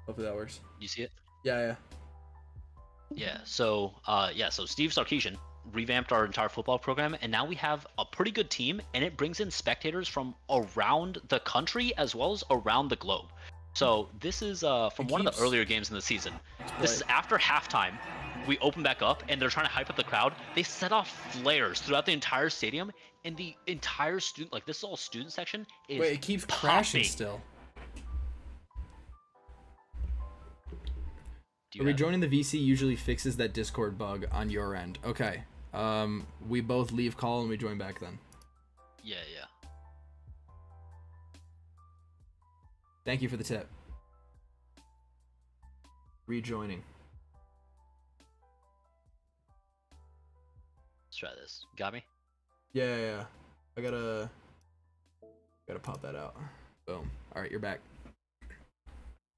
[SPEAKER 1] Hopefully that works.
[SPEAKER 2] You see it?
[SPEAKER 1] Yeah.
[SPEAKER 2] So Steve Sarkisian revamped our entire football program, and now we have a pretty good team, and it brings in spectators from around the country as well as around the globe. So this is from one of the earlier games in the season. This is after halftime. We open back up, and they're trying to hype up the crowd. They set off flares throughout the entire stadium, and the entire student, like this is all student section, is
[SPEAKER 1] Wait, it keeps crashing still. Rejoining the VC usually fixes that Discord bug on your end. Okay. We both leave call and we join back then.
[SPEAKER 2] Yeah.
[SPEAKER 1] Thank you for the tip. Rejoining.
[SPEAKER 2] Let's try this. Got me?
[SPEAKER 1] Yeah. I gotta pop that out. Boom. All right, you're back.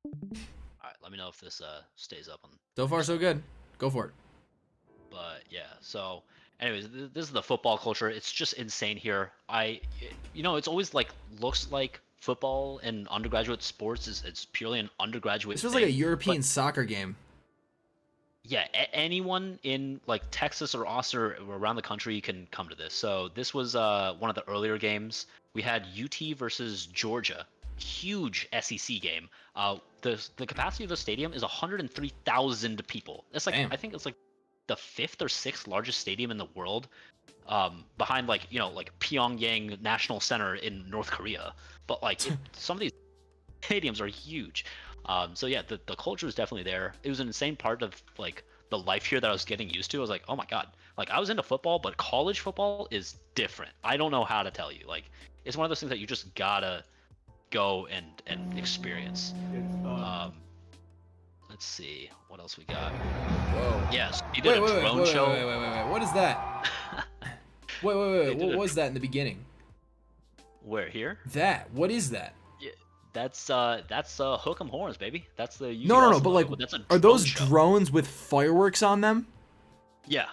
[SPEAKER 2] All right, let me know if this stays up on.
[SPEAKER 1] So far, so good. Go for it.
[SPEAKER 2] But yeah, so anyways, this is the football culture. It's just insane here. It's always like looks like football and undergraduate sports it's purely an undergraduate.
[SPEAKER 1] This was like a European soccer game.
[SPEAKER 2] Yeah, anyone in like Texas or Austin or around the country can come to this. So this was one of the earlier games. We had UT versus Georgia. Huge SEC game. The capacity of the stadium is 103,000 people. It's like, I think it's like the 5th or 6th largest stadium in the world, behind like Pyongyang National Center in North Korea. But like some of these stadiums are huge. So yeah, the culture is definitely there. It was an insane part of like the life here that I was getting used to. I was like, oh my god, like I was into football, but college football is different. I don't know how to tell you. Like it's one of those things that you just gotta go and experience. Let's see what else we got.
[SPEAKER 1] Whoa.
[SPEAKER 2] Yes, you did a drone show.
[SPEAKER 1] Wait. What is that? Wait. What was that in the beginning?
[SPEAKER 2] Where, here?
[SPEAKER 1] What is that?
[SPEAKER 2] Yeah, that's hook 'em horns, baby. That's the
[SPEAKER 1] No, but like,
[SPEAKER 2] that's
[SPEAKER 1] are those
[SPEAKER 2] show.
[SPEAKER 1] drones with fireworks on them?
[SPEAKER 2] Yeah.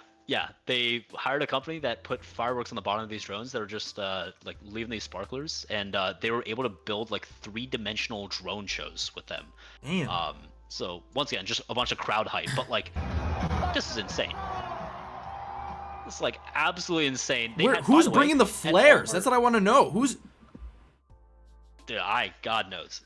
[SPEAKER 2] They hired a company that put fireworks on the bottom of these drones that are just like leaving these sparklers, and they were able to build like 3-dimensional drone shows with them.
[SPEAKER 1] Damn.
[SPEAKER 2] So once again, just a bunch of crowd hype, but like, this is insane. This is like absolutely insane.
[SPEAKER 1] Who's bringing the flares? That's what I want to know. Who's?
[SPEAKER 2] Dude, God knows.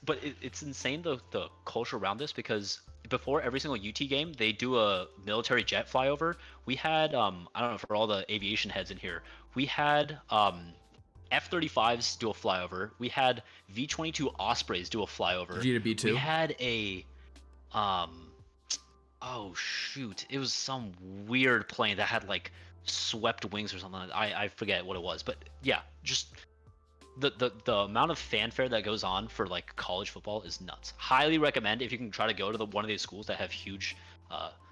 [SPEAKER 2] But it's insane the culture around this, because before every single UT game, they do a military jet flyover. We had I don't know, for all the aviation heads in here, we had F-35s do a flyover. We had V-22 Ospreys do a flyover.
[SPEAKER 1] G2B2.
[SPEAKER 2] We had a oh shoot, it was some weird plane that had like swept wings or something. I forget what it was, but yeah, just the amount of fanfare that goes on for like college football is nuts. Highly recommend if you can try to go to one of these schools that have huge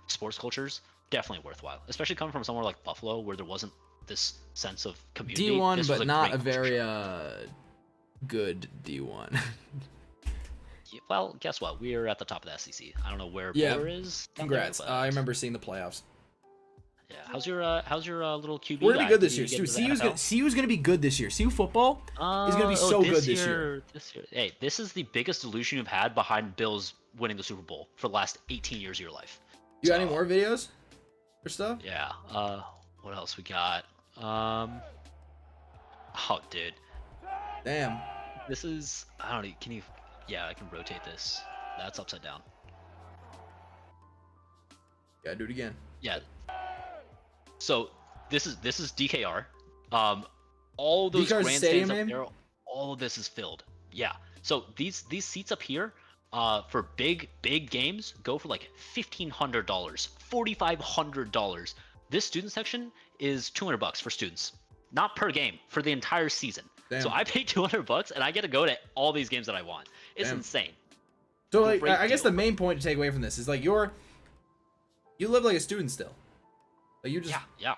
[SPEAKER 2] sports cultures. Definitely worthwhile, especially coming from somewhere like Buffalo where there wasn't this sense of community.
[SPEAKER 1] D1,
[SPEAKER 2] This was
[SPEAKER 1] but
[SPEAKER 2] a
[SPEAKER 1] not
[SPEAKER 2] great
[SPEAKER 1] a
[SPEAKER 2] culture
[SPEAKER 1] very
[SPEAKER 2] shock.
[SPEAKER 1] good D1.
[SPEAKER 2] Yeah, well, guess what? We're at the top of the SEC. I don't know where
[SPEAKER 1] Yeah,
[SPEAKER 2] Boulder is.
[SPEAKER 1] Congrats.
[SPEAKER 2] But,
[SPEAKER 1] I remember seeing the playoffs.
[SPEAKER 2] yeah, how's your little QB
[SPEAKER 1] We're gonna
[SPEAKER 2] guy?
[SPEAKER 1] be good this
[SPEAKER 2] Did
[SPEAKER 1] year.
[SPEAKER 2] he get
[SPEAKER 1] Dude,
[SPEAKER 2] into the NFL?
[SPEAKER 1] CU's gonna be good this year. CU football is gonna be so good this year.
[SPEAKER 2] This year. Hey, this is the biggest delusion you've had behind Bills winning the Super Bowl for the last 18 years of your life.
[SPEAKER 1] You got any more videos or stuff?
[SPEAKER 2] Yeah. What else we got? Oh, dude.
[SPEAKER 1] Damn.
[SPEAKER 2] This is. I don't know. Can you? Yeah, I can rotate this. That's upside down.
[SPEAKER 1] Yeah, do it again.
[SPEAKER 2] Yeah. So this is DKR. All those
[SPEAKER 1] DKR's stadium
[SPEAKER 2] grandstands up
[SPEAKER 1] name?
[SPEAKER 2] there, all of this is filled. Yeah. So these seats up here, for big games go for like $1,500, $4,500. This student section is $200 for students, not per game, for the entire season.
[SPEAKER 1] Damn.
[SPEAKER 2] So I pay $200 and I get to go to all these games that I want. It's
[SPEAKER 1] Damn.
[SPEAKER 2] insane.
[SPEAKER 1] So like,
[SPEAKER 2] Great
[SPEAKER 1] I guess
[SPEAKER 2] deal.
[SPEAKER 1] the main point to take away from this is like you live like a student still. Like you just
[SPEAKER 2] Yeah.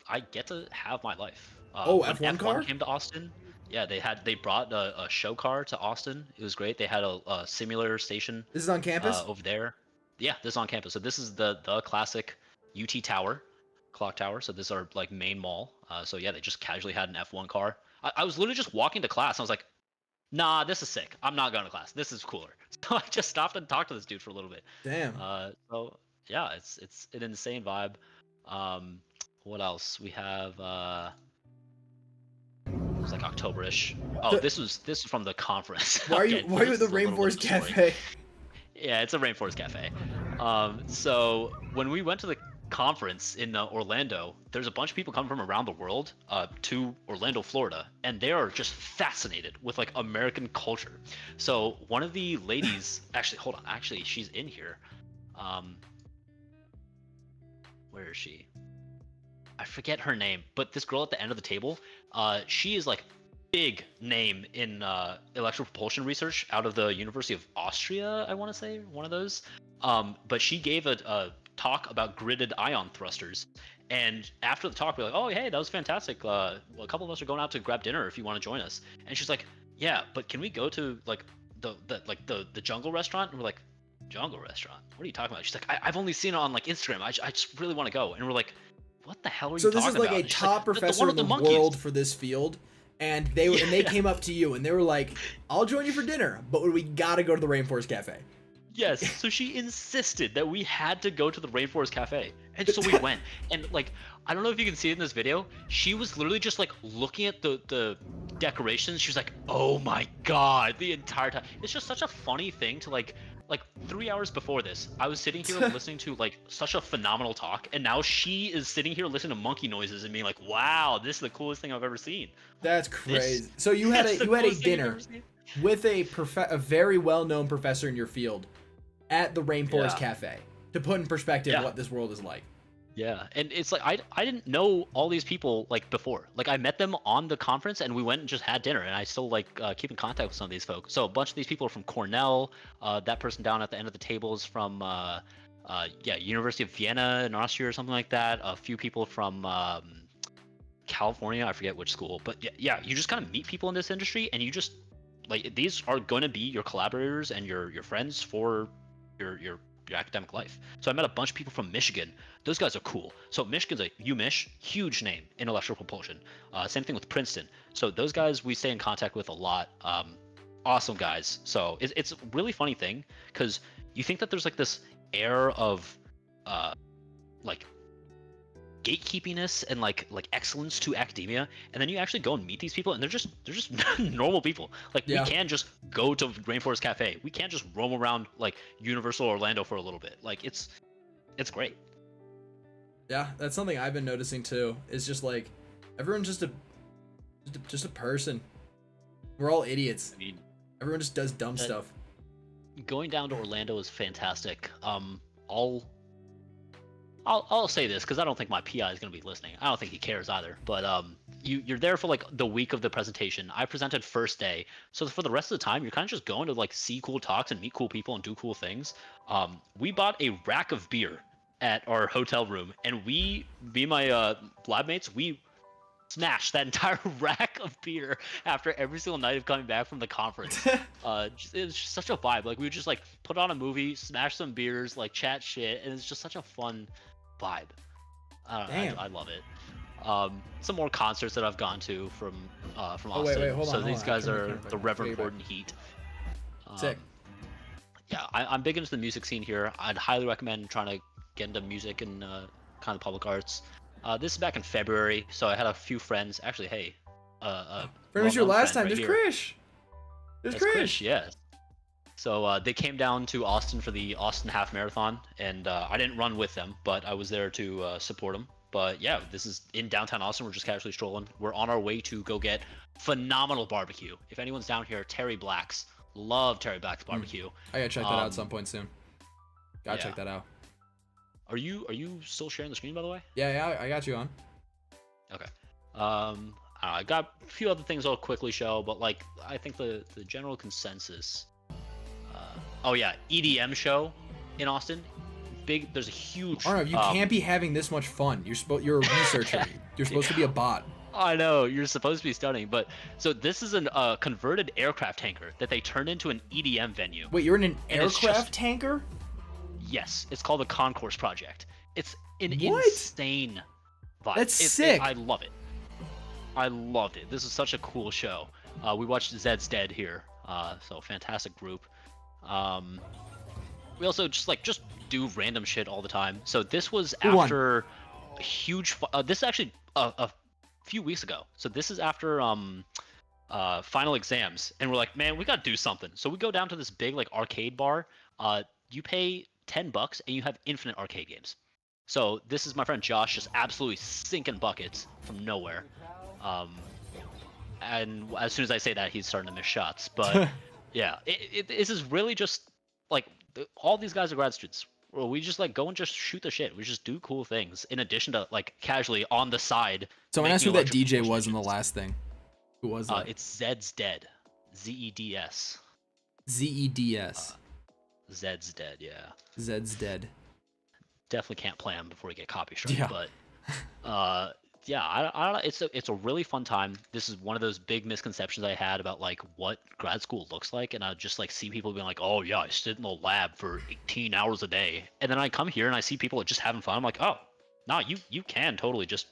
[SPEAKER 2] I get to have my life.
[SPEAKER 1] F1
[SPEAKER 2] when
[SPEAKER 1] car?
[SPEAKER 2] came to Austin. Yeah, they brought a show car to Austin. It was great. They had a simulator station
[SPEAKER 1] This is on campus?
[SPEAKER 2] over there. Yeah, this is on campus. So this is the classic UT Tower, clock tower. So this is our like main mall. So yeah, they just casually had an F1 car. I was literally just walking to class. And I was like, nah, this is sick. I'm not going to class. This is cooler. So I just stopped and talked to this dude for a little bit.
[SPEAKER 1] Damn.
[SPEAKER 2] So yeah, it's an insane vibe. What else? We have it was like October-ish. Oh, this was from the conference.
[SPEAKER 1] Why are you
[SPEAKER 2] Okay,
[SPEAKER 1] why are you
[SPEAKER 2] this
[SPEAKER 1] at the
[SPEAKER 2] is a little bit
[SPEAKER 1] Rainforest
[SPEAKER 2] of a story.
[SPEAKER 1] Cafe?
[SPEAKER 2] Yeah, it's a Rainforest Cafe. So when we went to the conference in Orlando, there's a bunch of people coming from around the world to Orlando, Florida, and they are just fascinated with like American culture. So one of the ladies, actually, hold on, actually, she's in here. Where is she? I forget her name, but this girl at the end of the table, she is like big name in electrical propulsion research out of the University of Austria, I want to say, one of those. But she gave a talk about gridded ion thrusters, and after the talk, we're like, oh, hey, that was fantastic. Well, a couple of us are going out to grab dinner if you want to join us. And she's like, yeah, but can we go to like the jungle restaurant? And we're like, jungle restaurant? What are you talking about? She's like, I've only seen it on like Instagram. I just really want to go. And we're like, what the hell are you
[SPEAKER 1] So
[SPEAKER 2] talking
[SPEAKER 1] this
[SPEAKER 2] about?
[SPEAKER 1] is like a
[SPEAKER 2] And she's
[SPEAKER 1] top
[SPEAKER 2] "The
[SPEAKER 1] professor
[SPEAKER 2] one
[SPEAKER 1] in
[SPEAKER 2] with
[SPEAKER 1] the
[SPEAKER 2] monkeys."
[SPEAKER 1] world for this field, and they came up to you and they were like, "I'll join you for dinner, but we gotta go to the Rainforest Cafe."
[SPEAKER 2] Yes, so she insisted that we had to go to the Rainforest Cafe. And so we went. And like, I don't know if you can see it in this video, she was literally just like looking at the decorations. She was like, oh my god, the entire time. It's just such a funny thing to like 3 hours before this, I was sitting here listening to like such a phenomenal talk, and now she is sitting here listening to monkey noises and being like, wow, this is the coolest thing I've ever seen.
[SPEAKER 1] That's crazy. So you had a dinner with a very well-known professor in your field at the Rainforest Cafe to put in perspective what this world is like.
[SPEAKER 2] Yeah, and it's like I didn't know all these people like before. Like I met them on the conference, and we went and just had dinner, and I still like keep in contact with some of these folks. So a bunch of these people are from Cornell. That person down at the end of the table is from University of Vienna in Austria or something like that. A few people from California, I forget which school, but yeah, you just kind of meet people in this industry, and you just like these are going to be your collaborators and your friends for your academic life. So I met a bunch of people from Michigan. Those guys are cool. So Michigan's a UMich, huge name in electrical propulsion. Same thing with Princeton. So those guys we stay in contact with a lot. Awesome guys. So it's a really funny thing because you think that there's like this air of like gatekeepiness and like excellence to academia, and then you actually go and meet these people, and they're just normal people. Like we can just go to Rainforest Cafe. We can't just roam around like Universal Orlando for a little bit. Like it's great.
[SPEAKER 1] Yeah, that's something I've been noticing too. Is just like everyone's just a person. We're all idiots. I mean, everyone just does dumb stuff.
[SPEAKER 2] Going down to Orlando is fantastic. I'll say this because I don't think my PI is going to be listening. I don't think he cares either. But you're there for like the week of the presentation. I presented first day, so for the rest of the time, you're kind of just going to like see cool talks and meet cool people and do cool things. We bought a rack of beer at our hotel room, and me and my lab mates, we smashed that entire rack of beer after every single night of coming back from the conference. It was just such a vibe. Like we would just like put on a movie, smash some beers, like chat shit, and it's just such a fun vibe. I don't know,
[SPEAKER 1] Damn.
[SPEAKER 2] I love it. Some more concerts that I've gone to from Austin.
[SPEAKER 1] Oh, wait, hold
[SPEAKER 2] so
[SPEAKER 1] on,
[SPEAKER 2] these guys are
[SPEAKER 1] back.
[SPEAKER 2] the Reverend Horton Heat.
[SPEAKER 1] Sick.
[SPEAKER 2] Yeah, I'm big into the music scene here. I'd highly recommend trying to get into music and kind of public arts. This is back in February, so I had a few friends. Actually, hey,
[SPEAKER 1] Where was your last time?
[SPEAKER 2] Right
[SPEAKER 1] There's
[SPEAKER 2] here.
[SPEAKER 1] Krish. There's
[SPEAKER 2] That's
[SPEAKER 1] Krish.
[SPEAKER 2] Krish, yeah. So they came down to Austin for the Austin Half Marathon, and I didn't run with them, but I was there to support them. But yeah, this is in downtown Austin. We're just casually strolling. We're on our way to go get phenomenal barbecue. If anyone's down here, Terry Black's. Love Terry Black's barbecue.
[SPEAKER 1] I gotta check that out at some point soon. Gotta check that out.
[SPEAKER 2] Are you still sharing the screen, by the way?
[SPEAKER 1] Yeah, I got you on.
[SPEAKER 2] Okay. I got a few other things I'll quickly show, but like I think the general consensus. Oh yeah, EDM show in Austin. Big. There's a huge.
[SPEAKER 1] Arnav, you can't be having this much fun. You're a researcher. You're supposed to be a bot.
[SPEAKER 2] I know, you're supposed to be studying, but so this is a converted aircraft hangar that they turned into an EDM venue.
[SPEAKER 1] Wait, you're in an
[SPEAKER 2] And it's
[SPEAKER 1] aircraft
[SPEAKER 2] just-
[SPEAKER 1] tanker?
[SPEAKER 2] Yes, it's called the Concourse Project. It's an
[SPEAKER 1] What?
[SPEAKER 2] insane vibe.
[SPEAKER 1] That's sick.
[SPEAKER 2] I love it. I loved it. This is such a cool show. We watched Zed's Dead here, so fantastic group. We also just do random shit all the time. So this was
[SPEAKER 1] Who won?
[SPEAKER 2] after a huge. This is actually a few weeks ago. So this is after final exams, and we're like, man, we gotta do something. So we go down to this big like arcade bar. You pay $10 and you have infinite arcade games. So this is my friend Josh just absolutely sinking buckets from nowhere. And as soon as I say that, he's starting to miss shots. But yeah, this is really just like all these guys are grad students. Well, we just like go and just shoot the shit. We just do cool things in addition to like casually on the side.
[SPEAKER 1] Someone asked who
[SPEAKER 2] making
[SPEAKER 1] that DJ
[SPEAKER 2] electrical
[SPEAKER 1] was in the
[SPEAKER 2] stations.
[SPEAKER 1] last thing. Who was that?
[SPEAKER 2] It's Zed's Dead. Zeds.
[SPEAKER 1] Zeds.
[SPEAKER 2] Zed's Dead, yeah.
[SPEAKER 1] Zed's dead.
[SPEAKER 2] Definitely can't play them before we get copy struck.
[SPEAKER 1] Yeah.
[SPEAKER 2] But yeah, I don't know. It's a really fun time. This is one of those big misconceptions I had about like what grad school looks like, and I just like see people being like, oh yeah, I sit in the lab for 18 hours a day, and then I come here and I see people just having fun. I'm like, oh, no, you can totally just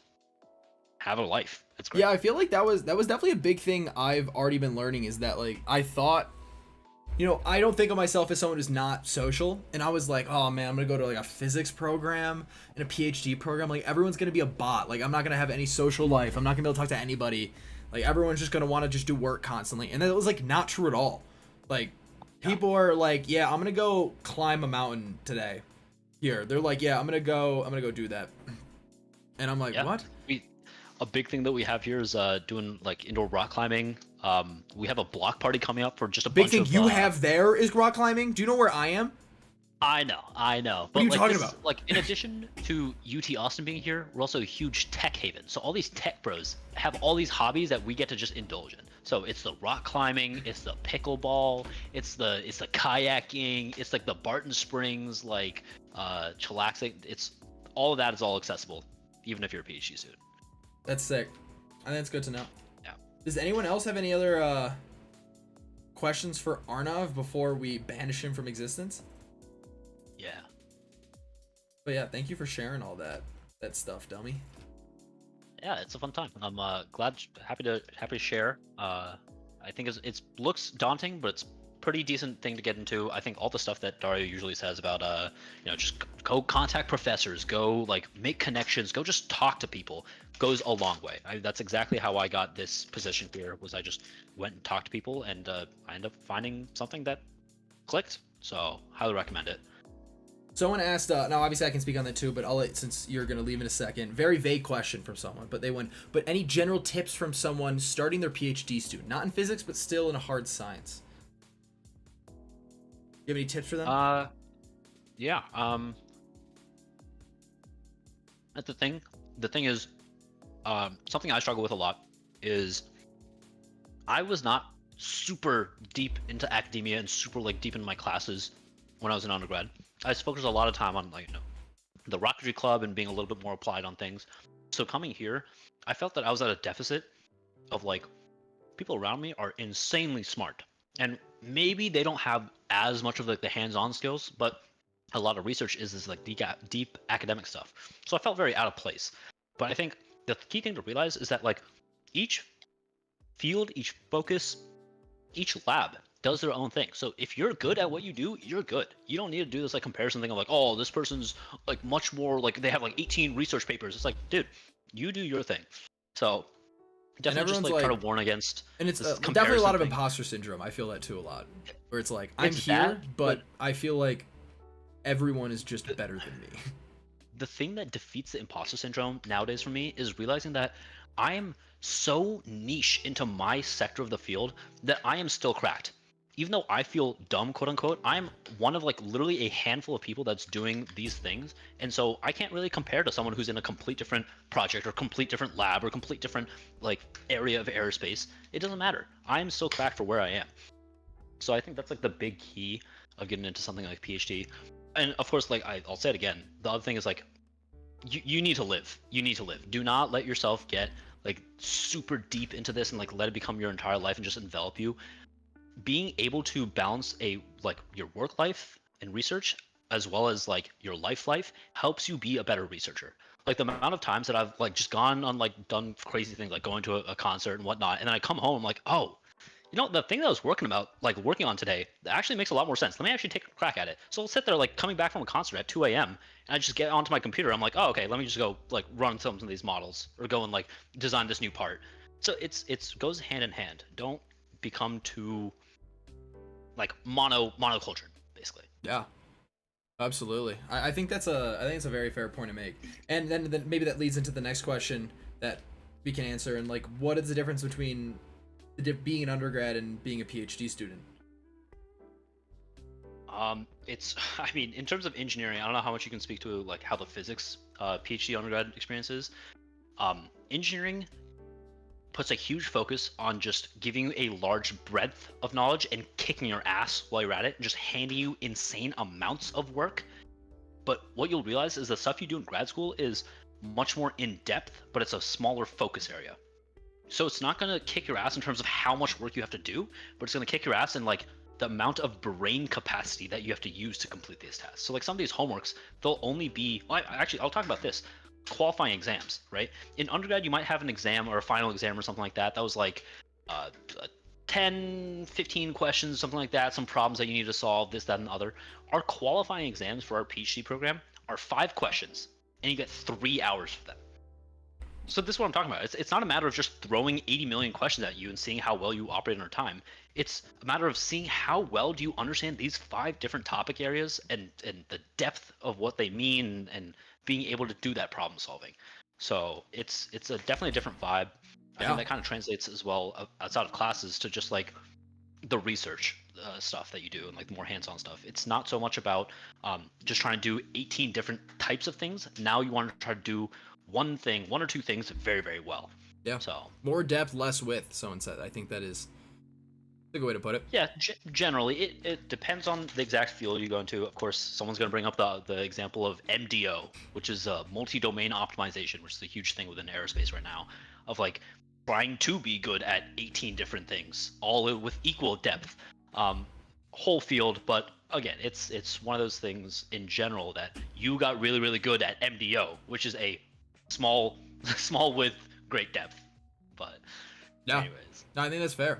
[SPEAKER 2] have a life. It's great.
[SPEAKER 1] Yeah, I feel like that was definitely a big thing I've already been learning is that like I thought, you know, I don't think of myself as someone who's not social, and I was like, oh man, I'm gonna go to like a physics program and a PhD program. Like everyone's gonna be a bot. Like I'm not gonna have any social life. I'm not gonna be able to talk to anybody. Like everyone's just gonna want to just do work constantly, and it was like not true at all. Like people are like, yeah, I'm gonna go climb a mountain today. Here, they're like, yeah, I'm gonna go do that, and I'm like,
[SPEAKER 2] Yeah.
[SPEAKER 1] what?
[SPEAKER 2] A big thing that we have here is doing like indoor rock climbing. We have a block party coming up for just a
[SPEAKER 1] Big
[SPEAKER 2] bunch
[SPEAKER 1] thing
[SPEAKER 2] of,
[SPEAKER 1] you have there is rock climbing. Do you know where I am?
[SPEAKER 2] I know.
[SPEAKER 1] What are you
[SPEAKER 2] like,
[SPEAKER 1] talking
[SPEAKER 2] this is-
[SPEAKER 1] about?
[SPEAKER 2] Like, in addition to UT Austin being here, we're also a huge tech haven. So all these tech bros have all these hobbies that we get to just indulge in. So it's the rock climbing, it's the pickleball, it's the kayaking, it's like the Barton Springs, like chillaxing. It's all of that is all accessible, even if you're a PhD student.
[SPEAKER 1] That's sick. I think it's good to know.
[SPEAKER 2] Yeah.
[SPEAKER 1] Does anyone else have any other questions for Arnav before we banish him from existence?
[SPEAKER 2] Yeah.
[SPEAKER 1] But yeah, thank you for sharing all that stuff, dummy.
[SPEAKER 2] Yeah, it's a fun time. I'm happy to share. I think it looks daunting, but it's pretty decent thing to get into. I think all the stuff that Dario usually says about just go contact professors, go like make connections, go just talk to people goes a long way. That's exactly how I got this position here. Was I just went and talked to people, and I ended up finding something that clicked. So highly recommend it.
[SPEAKER 1] Someone asked, now obviously I can speak on that too, but I'll let, since you're going to leave in a second, very vague question from someone, but but any general tips from someone starting their PhD student, not in physics, but still in a hard science? You have any tips for them?
[SPEAKER 2] Yeah. That's the thing. The thing is, Something I struggle with a lot is I was not super deep into academia and super like deep into my classes when I was in undergrad. I focused a lot of time on like the rocketry club and being a little bit more applied on things. So coming here, I felt that I was at a deficit of like people around me are insanely smart, and maybe they don't have as much of like the hands-on skills, but a lot of research is this like deep academic stuff. So I felt very out of place. But I think the key thing to realize is that like each field, each focus, each lab does their own thing. So if you're good at what you do, you're good. You don't need to do this like comparison thing of like, oh, this person's like much more like they have like 18 research papers. It's like, dude, you do your thing. So
[SPEAKER 1] And
[SPEAKER 2] definitely just
[SPEAKER 1] everyone's
[SPEAKER 2] like try
[SPEAKER 1] like,
[SPEAKER 2] to warn against
[SPEAKER 1] and it's
[SPEAKER 2] this
[SPEAKER 1] definitely a
[SPEAKER 2] comparison
[SPEAKER 1] lot of
[SPEAKER 2] thing.
[SPEAKER 1] imposter syndrome. I feel that too a lot, where it's like I'm
[SPEAKER 2] It's
[SPEAKER 1] here,
[SPEAKER 2] that,
[SPEAKER 1] but I feel like everyone is just
[SPEAKER 2] the,
[SPEAKER 1] better than me.
[SPEAKER 2] the thing that defeats the imposter syndrome nowadays for me is realizing that I am so niche into my sector of the field that I am still cracked. Even though I feel dumb, quote unquote, I'm one of like literally a handful of people that's doing these things. And so I can't really compare to someone who's in a complete different project or complete different lab or complete different like area of aerospace. It doesn't matter. I'm still cracked for where I am. So I think that's like the big key of getting into something like PhD. And of course, like I'll say it again, the other thing is like you need to live. You need to live. Do not let yourself get like super deep into this and like let it become your entire life and just envelop you. Being able to balance a like your work life and research as well as like your life helps you be a better researcher. Like the amount of times that I've like just gone on like done crazy things like going to a concert and whatnot, and then I come home I'm like, oh, the thing that I was working on today, that actually makes a lot more sense. Let me actually take a crack at it. So I'll sit there like coming back from a concert at 2 a.m. and I just get onto my computer. I'm like, oh, okay, let me just go like run some of these models or go and like design this new part. So it's goes hand in hand. Don't become too like monocultured, basically.
[SPEAKER 1] Yeah, absolutely. I think it's a very fair point to make. And then maybe that leads into the next question that we can answer. And like, what is the difference between being an undergrad and being a PhD student?
[SPEAKER 2] It's I mean, in terms of engineering, I don't know how much you can speak to like how the physics PhD undergrad experience is. Engineering puts a huge focus on just giving you a large breadth of knowledge and kicking your ass while you're at it and just handing you insane amounts of work. But what you'll realize is the stuff you do in grad school is much more in depth, but it's a smaller focus area. So it's not going to kick your ass in terms of how much work you have to do, but it's going to kick your ass in like the amount of brain capacity that you have to use to complete these tasks. So like some of these homeworks, they'll only be, well, actually, I'll talk about this. Qualifying exams, right? In undergrad, you might have an exam or a final exam or something like that. That was like 10, 15 questions, something like that, some problems that you need to solve, this, that, and the other. Our qualifying exams for our PhD program are 5 questions, and you get 3 hours for them. So this is what I'm talking about. It's not a matter of just throwing 80 million questions at you and seeing how well you operate under time. It's a matter of seeing how well do you understand these 5 different topic areas and the depth of what they mean and being able to do that problem solving. So it's definitely a different vibe. I think that kind of translates as well outside of classes to just like the research stuff that you do and like the more hands-on stuff. It's not so much about just trying to do 18 different types of things. Now you want to try to do one or two things very, very well.
[SPEAKER 1] Yeah.
[SPEAKER 2] So
[SPEAKER 1] more depth, less width. Someone said. I think that is a good way to put it.
[SPEAKER 2] yeah, generally it depends on the exact field you go into. Of course, someone's going to bring up the example of MDO, which is multi-domain optimization, which is a huge thing within aerospace right now, of like trying to be good at 18 different things, all with equal depth, whole field. But again, it's one of those things in general that you got really, really good at MDO, which is a small with great depth. But
[SPEAKER 1] Yeah.
[SPEAKER 2] anyways,
[SPEAKER 1] No, I think that's fair.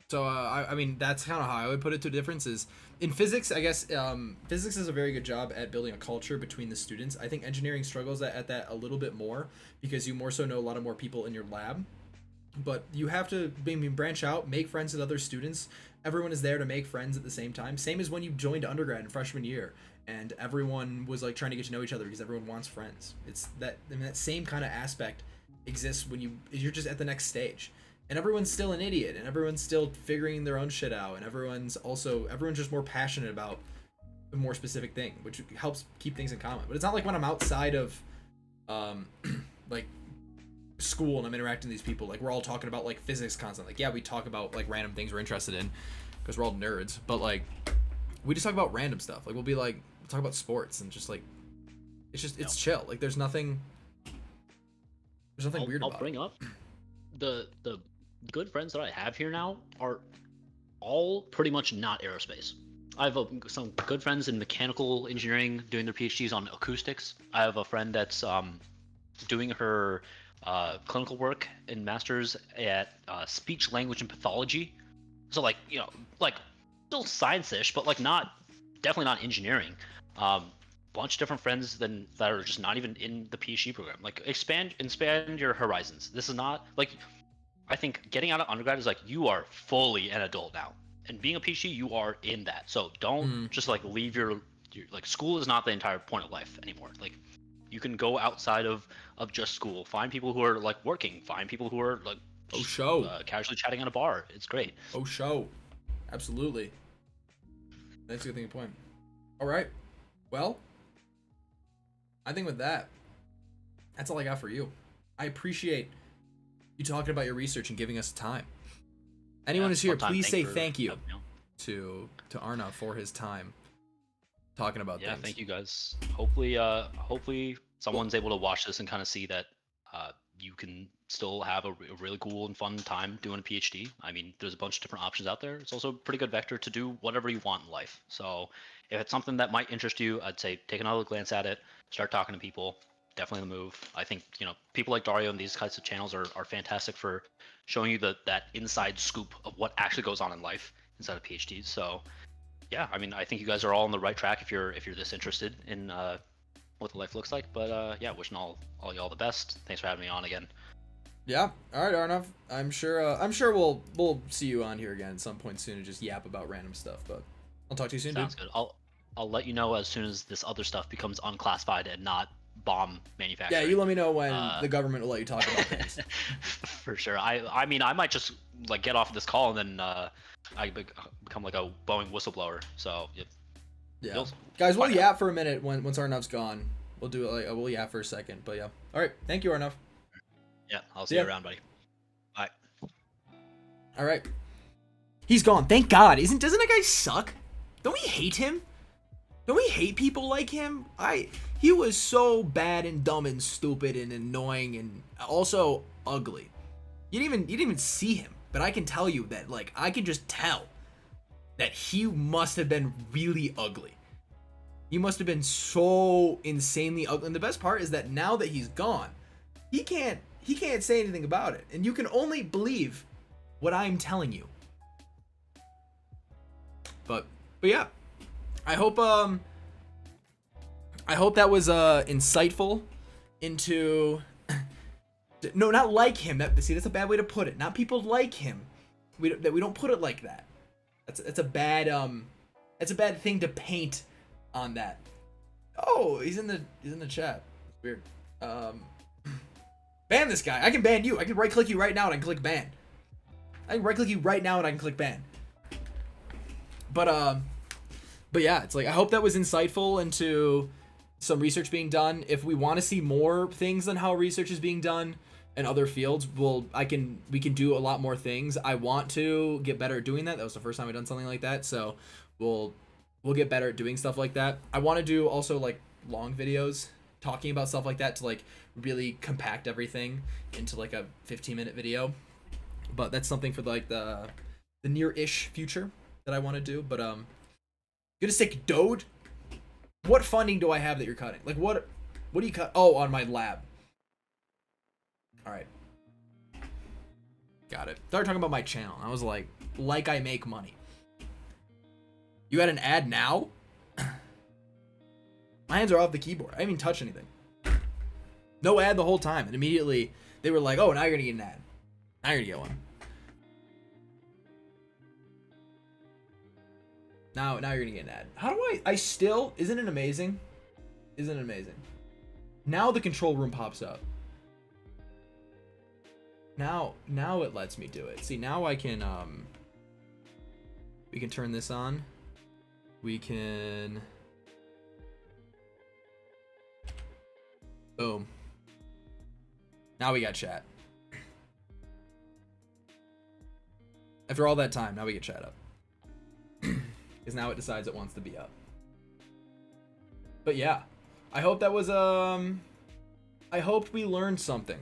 [SPEAKER 1] So I mean that's kind of how I would put it. Two differences in physics. I guess physics does a very good job at building a culture between the students. I think engineering struggles at that a little bit more because you more so know a lot of more people in your lab. But you have to maybe branch out, make friends with other students. Everyone is there to make friends at the same time. Same as when you joined undergrad in freshman year, and everyone was like trying to get to know each other because everyone wants friends. It's that, I mean, that same kind of aspect exists when you're just at the next stage, and everyone's still an idiot, and everyone's still figuring their own shit out, and everyone's just more passionate about a more specific thing, which helps keep things in common. But it's not like when I'm outside of, like school and I'm interacting with these people, like we're all talking about like physics constantly. Like yeah, we talk about like random things we're interested in because we're all nerds, but like we just talk about random stuff. Like we'll be like talk about sports and just like it's chill. Like there's nothing weird about
[SPEAKER 2] I'll bring up the good friends that I have here now are all pretty much not aerospace. I have some good friends in mechanical engineering doing their PhDs on acoustics. I have a friend that's doing her clinical work in masters at speech, language, and pathology. So like like still science-ish, but like definitely not engineering. Bunch of different friends that are just not even in the PhD program. Like expand your horizons. This is not like I think getting out of undergrad is like you are fully an adult now, and being a PhD you are in that. So don't just like leave your like school is not the entire point of life anymore. Like you can go outside of just school. Find people who are like working. Find people who are like casually chatting at a bar. It's great.
[SPEAKER 1] Absolutely. That's a good thing to point. All right. Well, I think with that, that's all I got for you. I appreciate you talking about your research and giving us time. Anyone who's here, please say thank you to Arnav for his time talking about things.
[SPEAKER 2] Yeah, thank you guys. Hopefully someone's able to watch this and kind of see that you can still have a really cool and fun time doing a PhD. I mean, there's a bunch of different options out there. It's also a pretty good vector to do whatever you want in life. So if it's something that might interest you, I'd say take another glance at it, start talking to people. Definitely the move. I think, people like Dario and these types of channels are fantastic for showing you that inside scoop of what actually goes on in life inside of PhDs. So yeah, I mean, I think you guys are all on the right track if you're this interested in what the life looks like. But yeah, wishing all y'all the best. Thanks for having me on again.
[SPEAKER 1] Yeah. All right, Arnav. I'm sure we'll see you on here again at some point soon and just yap about random stuff. But I'll talk to you soon.
[SPEAKER 2] Sounds good. I'll let you know as soon as this other stuff becomes unclassified and not bomb manufacturing.
[SPEAKER 1] Yeah, you let me know when the government will let you talk about things.
[SPEAKER 2] For sure. I mean, I might just like get off of this call and then I become like a Boeing whistleblower. So
[SPEAKER 1] yeah, guys, we'll yap for a minute once Arnav's gone. We'll do it like we'll yap for a second. But yeah, all right. Thank you, Arnav.
[SPEAKER 2] Yeah, I'll see you around, buddy. Bye.
[SPEAKER 1] All right, he's gone. Thank God. Doesn't that guy suck? Don't we hate him? Don't we hate people like him? He was so bad and dumb and stupid and annoying and also ugly. You didn't even see him, but I can tell you that like I can just tell that he must have been really ugly. He must have been so insanely ugly. And the best part is that now that he's gone, he can't say anything about it. And you can only believe what I'm telling you. But yeah. I hope that was insightful into no, not like him. That's a bad way to put it. Not people like him. We don't put it like that. That's a bad thing to paint on that. Oh, he's in the chat. Weird. Ban this guy. I can ban you. I can right click you right now and I can click ban. I can right click you right now and I can click ban. But yeah, it's like I hope that was insightful into some research being done. If we want to see more things than how research is being done in other fields, we can do a lot more things. I want to get better at doing that. That was the first time I've done something like that, so we'll get better at doing stuff like that. I want to do also like long videos talking about stuff like that to like really compact everything into like a 15-minute video. But that's something for like the near-ish future that I want to do. But gonna say Dode. What funding do I have that you're cutting? Like what do you cut? Oh, on my lab. All right. Got it. Started talking about my channel. I was like I make money. You had an ad now? My hands are off the keyboard. I didn't even touch anything. No ad the whole time. And immediately they were like, oh, now you're gonna get an ad. Now you're gonna get one. Now you're gonna get an ad. How do I still, isn't it amazing? Isn't it amazing? Now the control room pops up. Now it lets me do it. See, now I can, we can turn this on. We can, boom. Now we got chat. After all that time, now we get chat up. Because now it decides it wants to be up. But yeah, I hope that was, I hoped we learned something.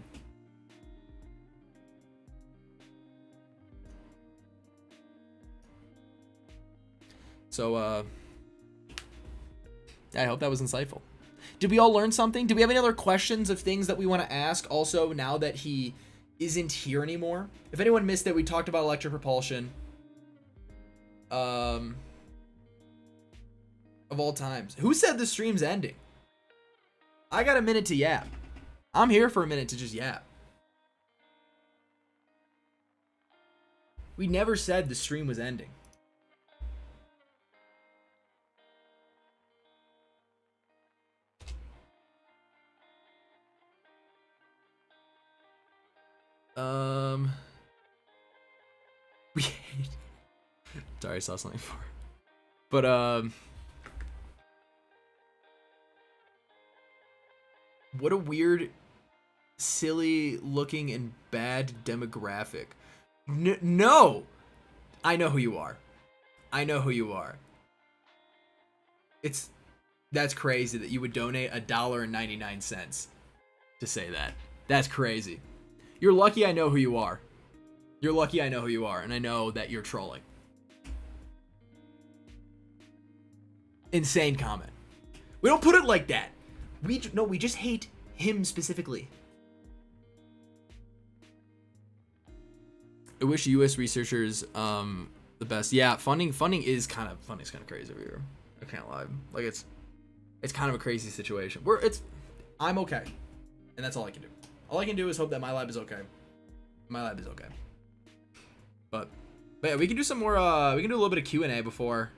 [SPEAKER 1] So, I hope that was insightful. Did we all learn something? Do we have any other questions of things that we want to ask also now that he isn't here anymore? If anyone missed it, we talked about electric propulsion. Of all times. Who said the stream's ending? I got a minute to yap. I'm here for a minute to just yap. We never said the stream was ending. We sorry, I saw something before. But what a weird, silly looking and bad demographic. No! I know who you are. I know who you are. That's crazy that you would donate $1.99 to say that. That's crazy. You're lucky I know who you are. You're lucky I know who you are, and I know that you're trolling. Insane comment. We don't put it like that. We just hate him specifically. I wish U.S. researchers the best. Yeah, funding is kind of crazy over here. I can't lie. Like it's kind of a crazy situation. I'm okay, and that's all I can do. All I can do is hope that my lab is okay. My lab is okay. But yeah, we can do some more. We can do a little bit of Q&A before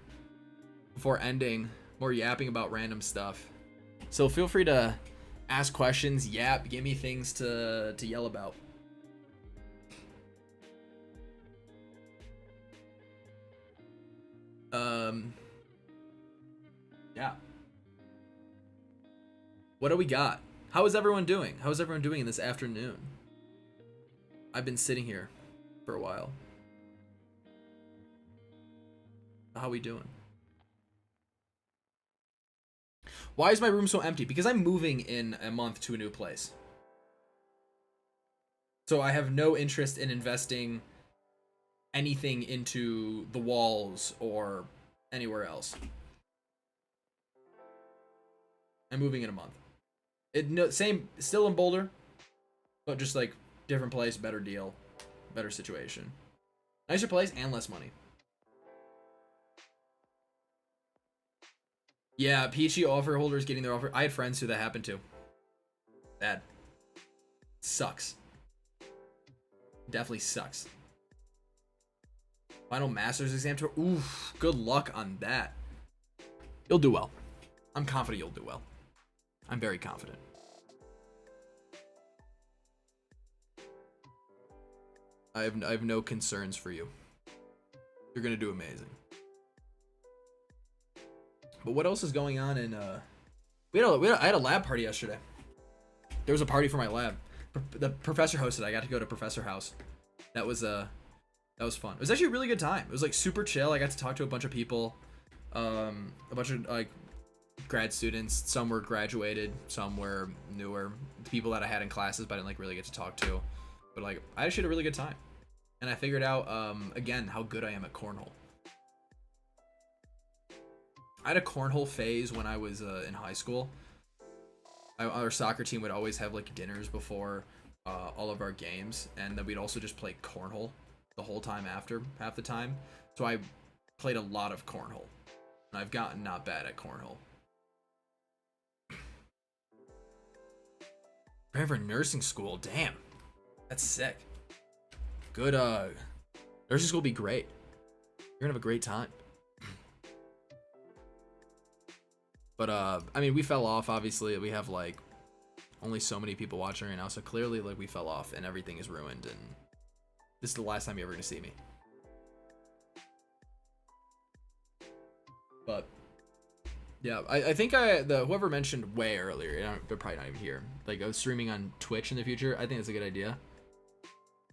[SPEAKER 1] ending. More yapping about random stuff. So feel free to ask questions, yap, give me things to yell about. Yeah. What do we got? How is everyone doing? How is everyone doing in this afternoon? I've been sitting here for a while. How we doing? Why is my room so empty? Because I'm moving in a month to a new place. So I have no interest in investing anything into the walls or anywhere else. I'm moving in a month. Same, still in Boulder, but just like different place, better deal, better situation. Nicer place and less money. Yeah, peachy offer holders getting their offer. I had friends who that happened to. Bad. Sucks. Definitely sucks. Final master's exam tour. Oof, good luck on that. You'll do well. I'm confident you'll do well. I'm very confident. I have no concerns for you. You're gonna do amazing. But what else is going on in I had a lab party yesterday. There was a party for my lab. The professor hosted. I got to go to professor house. That was fun. It was actually a really good time. It was like super chill. I got to talk to a bunch of people. A bunch of like grad students. Some were graduated, some were newer. The people that I had in classes but I didn't like really get to talk to. But like I actually had a really good time. And I figured out again how good I am at cornhole. I had a cornhole phase when I was in high school. Our soccer team would always have like dinners before all of our games, and then we'd also just play cornhole the whole time after, half the time. So I played a lot of cornhole, and I've gotten not bad at cornhole. Preparing for nursing school, damn, that's sick. Good, nursing school will be great. You're gonna have a great time. But I mean, we fell off. Obviously, we have like only so many people watching right now, so clearly like we fell off and everything is ruined, and this is the last time you're ever gonna see me. But yeah, I think whoever mentioned way earlier, they're probably not even here. Like streaming on Twitch in the future, I think that's a good idea.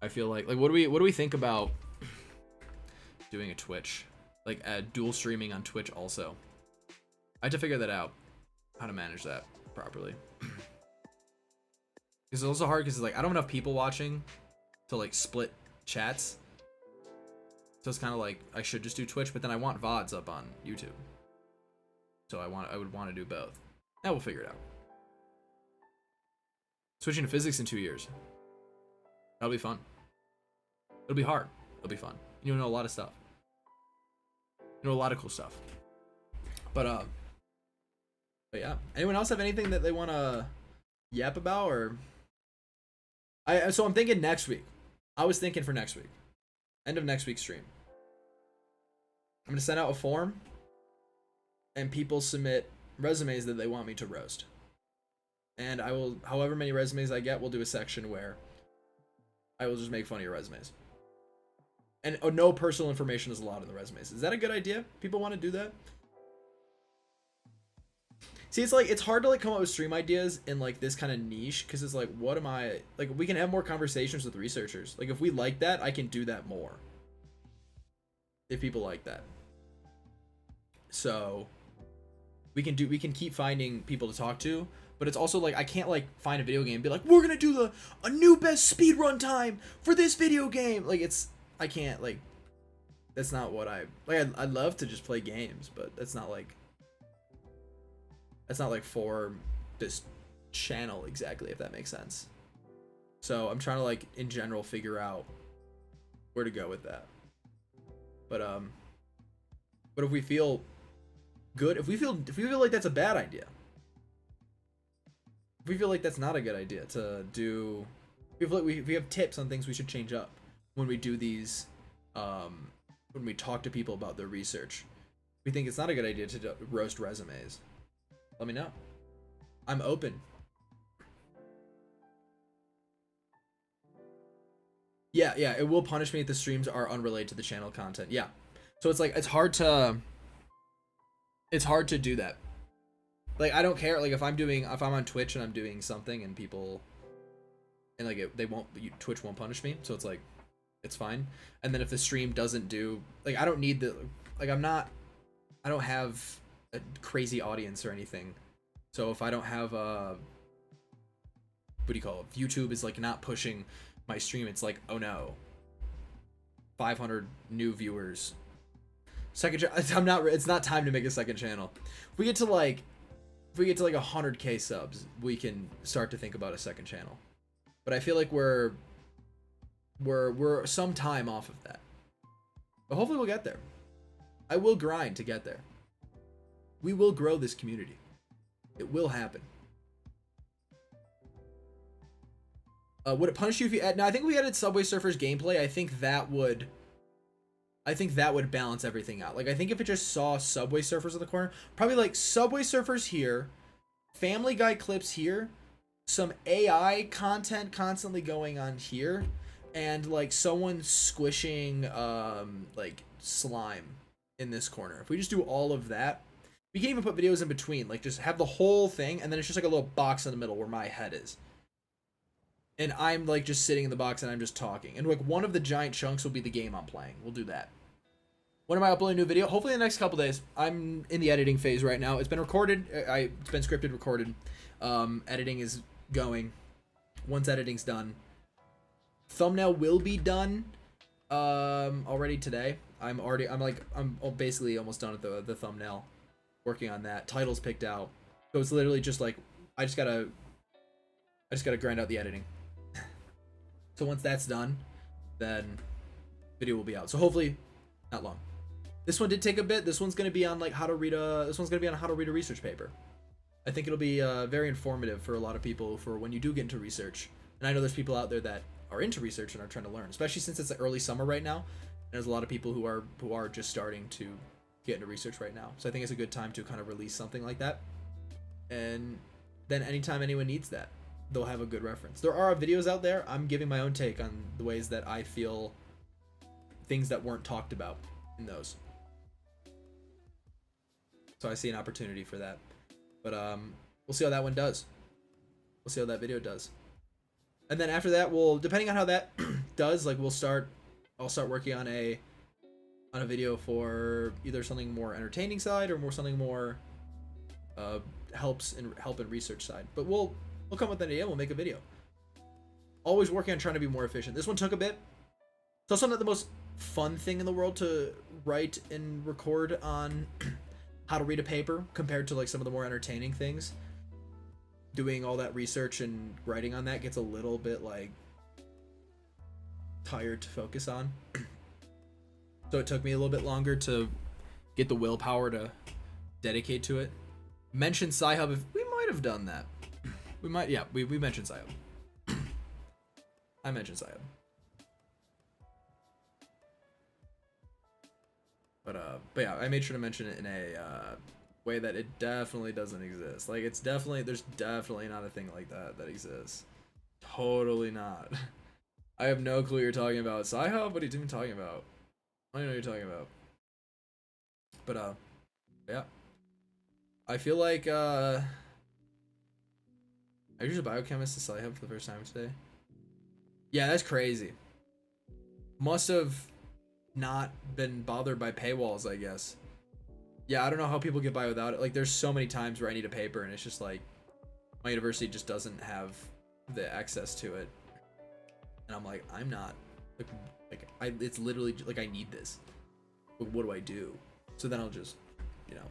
[SPEAKER 1] I feel like what do we think about doing a Twitch, like dual streaming on Twitch also. I have to figure that out, how to manage that properly. Because it's also hard because like I don't have enough people watching to like split chats. So it's kind of like I should just do Twitch, but then I want VODs up on YouTube. So I would want to do both. Now we'll figure it out. Switching to physics in 2 years. That'll be fun. It'll be hard. It'll be fun. You'll know a lot of stuff. You know a lot of cool stuff. But yeah. Anyone else have anything that they want to yap about, or? So I'm thinking next week. I was thinking for next week. End of next week's stream. I'm gonna send out a form, and people submit resumes that they want me to roast. And I will, however many resumes I get, we'll do a section where I will just make fun of your resumes. And no personal information is allowed in the resumes. Is that a good idea? People want to do that? See, it's like, it's hard to like come up with stream ideas in like this kind of niche, because it's like, what am I, like, we can have more conversations with researchers. Like, if we like that, I can do that more. If people like that. So we can keep finding people to talk to, but it's also like I can't like find a video game and be like, we're gonna do a new best speedrun time for this video game. Like, I can't, like, that's not what I like. I'd love to just play games, but that's not like for this channel exactly, if that makes sense. So I'm trying to like in general figure out where to go with that. But if we feel good, if we feel like that's a bad idea, if we feel like that's not a good idea to do, if we have tips on things we should change up when we do these, when we talk to people about their research, we think it's not a good idea to roast resumes, let me know. I'm open. Yeah, it will punish me if the streams are unrelated to the channel content. Yeah. So it's like, it's hard to do that. Like, I don't care. Like, if I'm on Twitch and I'm doing something and people, and like Twitch won't punish me. So it's like, it's fine. And then if the stream doesn't do, like, I don't need I don't have a crazy audience or anything. So if I don't have what do you call it? YouTube is like not pushing my stream. It's like, oh no, 500 new viewers. It's not time to make a second channel. If we get to like 100K subs, we can start to think about a second channel. But I feel like we're some time off of that. But hopefully we'll get there. I will grind to get there. We will grow this community. It will happen. Would it punish you if you add? No, I think we added Subway Surfers gameplay. I think that would balance everything out. Like, I think if it just saw Subway Surfers in the corner, probably like Subway Surfers here, Family Guy clips here, some AI content constantly going on here, and like someone squishing like slime in this corner. If we just do all of that, we can even put videos in between, like just have the whole thing, and then it's just like a little box in the middle where my head is. And I'm like just sitting in the box and I'm just talking. And like one of the giant chunks will be the game I'm playing. We'll do that. When am I uploading a new video? Hopefully in the next couple days. I'm in the editing phase right now. It's been recorded. It's been scripted, recorded. Editing is going. Once editing's done, thumbnail will be done already today. I'm basically almost done with the thumbnail. Working on that. Title's picked out. So it's literally just like I just gotta grind out the editing. So once that's done, then video will be out. So hopefully not long. This one did take a bit. This one's gonna be on like how to read a research paper. I think it'll be very informative for a lot of people for when you do get into research. And I know there's people out there that are into research and are trying to learn, especially since it's the early summer right now. And there's a lot of people who are just starting to get into research right now. So I think it's a good time to kind of release something like that. And then anytime anyone needs that, they'll have a good reference. There are videos out there. I'm giving my own take on the ways that I feel things that weren't talked about in those. So I see an opportunity for that. But we'll see how that one does. We'll see how that video does. And then after that, depending on how that does, like I'll start working on on a video for either something more entertaining side or more something more help and research side. But we'll come with an idea. We'll make a video. Always working on trying to be more efficient. This one took a bit. It's also not the most fun thing in the world to write and record on how to read a paper compared to like some of the more entertaining things. Doing all that research and writing on that gets a little bit like tired to focus on. So it took me a little bit longer to get the willpower to dedicate to it. Mention Sci-Hub, if we might have done that. We might, yeah, we mentioned Sci-Hub. I mentioned Sci-Hub. But yeah, I made sure to mention it in a way that it definitely doesn't exist. Like, there's definitely not a thing like that exists. Totally not. I have no clue what you're talking about. Sci-Hub? What are you even talking about? I don't know what you're talking about. But, yeah. I feel like, I used a biochemist to Sci-Hub for the first time today. Yeah, that's crazy. Must have not been bothered by paywalls, I guess. Yeah, I don't know how people get by without it. Like, there's so many times where I need a paper and it's just like, my university just doesn't have the access to it. And I'm like, I'm not, it's literally, like, I need this. But what do I do? So then I'll just, you know,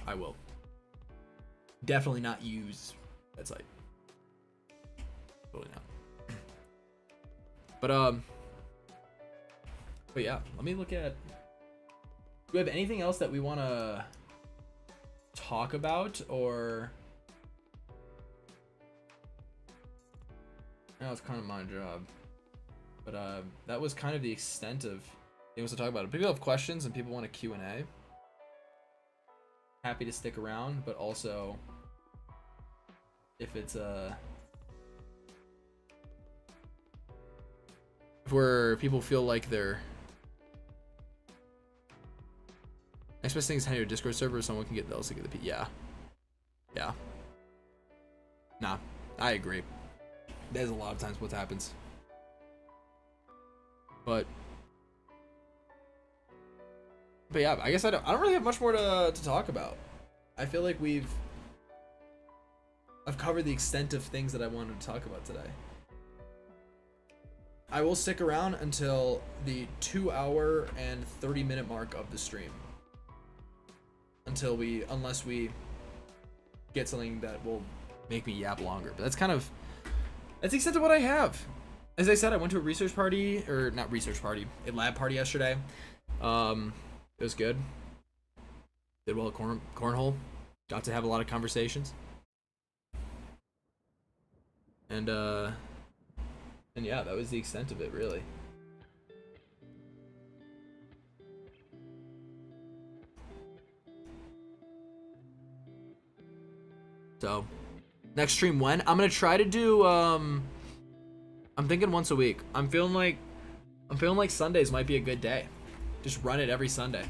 [SPEAKER 1] I will definitely not use that site. Totally not. But yeah, let me look at, do we have anything else that we want to talk about, or no, it's kind of my job, but that was kind of the extent of things to talk about. If people have questions and people want a Q&A, happy to stick around, but also if it's where people feel like they're, next best thing is having a Discord server so someone can get the LC, get the P. Yeah. Nah, I agree. There's a lot of times what happens. But yeah, I guess I don't really have much more to talk about. I feel like I've covered the extent of things that I wanted to talk about today. I will stick around until the 2-hour and 30-minute mark of the stream. Unless we get something that will make me yap longer. But that's the extent of what I have. As I said, I went to a research party, or not research party, a lab party yesterday. It was good. Did well at cornhole. Got to have a lot of conversations. And yeah, that was the extent of it, really. So, next stream when? I'm gonna try to do, I'm thinking once a week. I'm feeling like Sundays might be a good day. Just run it every Sunday. I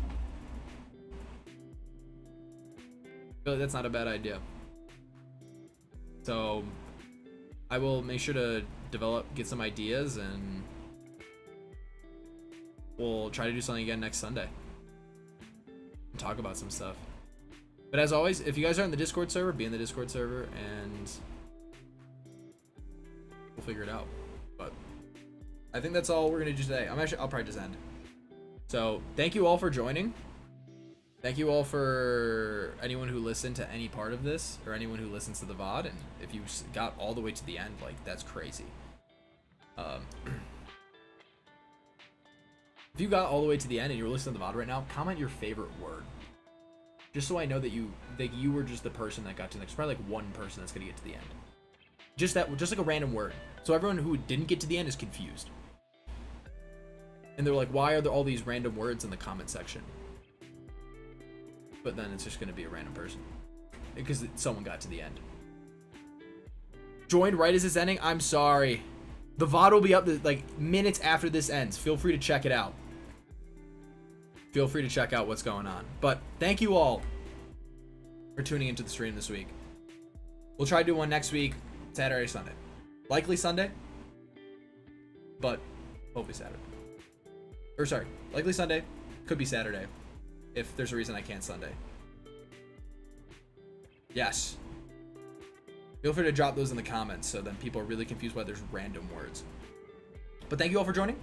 [SPEAKER 1] feel like that's not a bad idea. So, I will make sure to get some ideas, and we'll try to do something again next Sunday. And talk about some stuff. But as always, if you guys are in the Discord server, be in the Discord server, and we'll figure it out. But I think that's all we're gonna do today. I'll probably just end. So thank you all for joining. Thank you all for anyone who listened to any part of this, or anyone who listens to the VOD. And if you got all the way to the end, like, that's crazy. If you got all the way to the end and you're listening to the VOD right now, comment your favorite word. Just so I know that you were just the person that got to the next. Probably like one person that's gonna get to the end. Just like a random word. So everyone who didn't get to the end is confused. And they're like, why are there all these random words in the comment section? But then it's just gonna be a random person. Because someone got to the end. Joined right as it's ending? I'm sorry. The VOD will be up like minutes after this ends. Feel free to check it out. Feel free to check out what's going on. But thank you all for tuning into the stream this week. We'll try to do one next week, Saturday, Sunday. Likely Sunday, but hopefully Saturday. Or sorry, likely Sunday. Could be Saturday, if there's a reason I can't Sunday. Yes. Feel free to drop those in the comments so then people are really confused why there's random words. But thank you all for joining.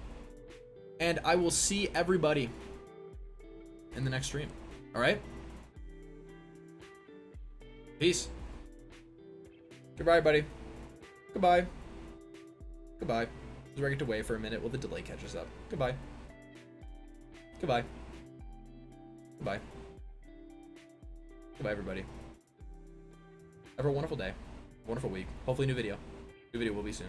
[SPEAKER 1] And I will see everybody in the next stream. All right? Peace. Goodbye, buddy. Goodbye. Goodbye. This is where I get to wait for a minute while the delay catches up. Goodbye. Goodbye. Goodbye. Goodbye, everybody. Have a wonderful day. Wonderful week. Hopefully new video. New video will be soon.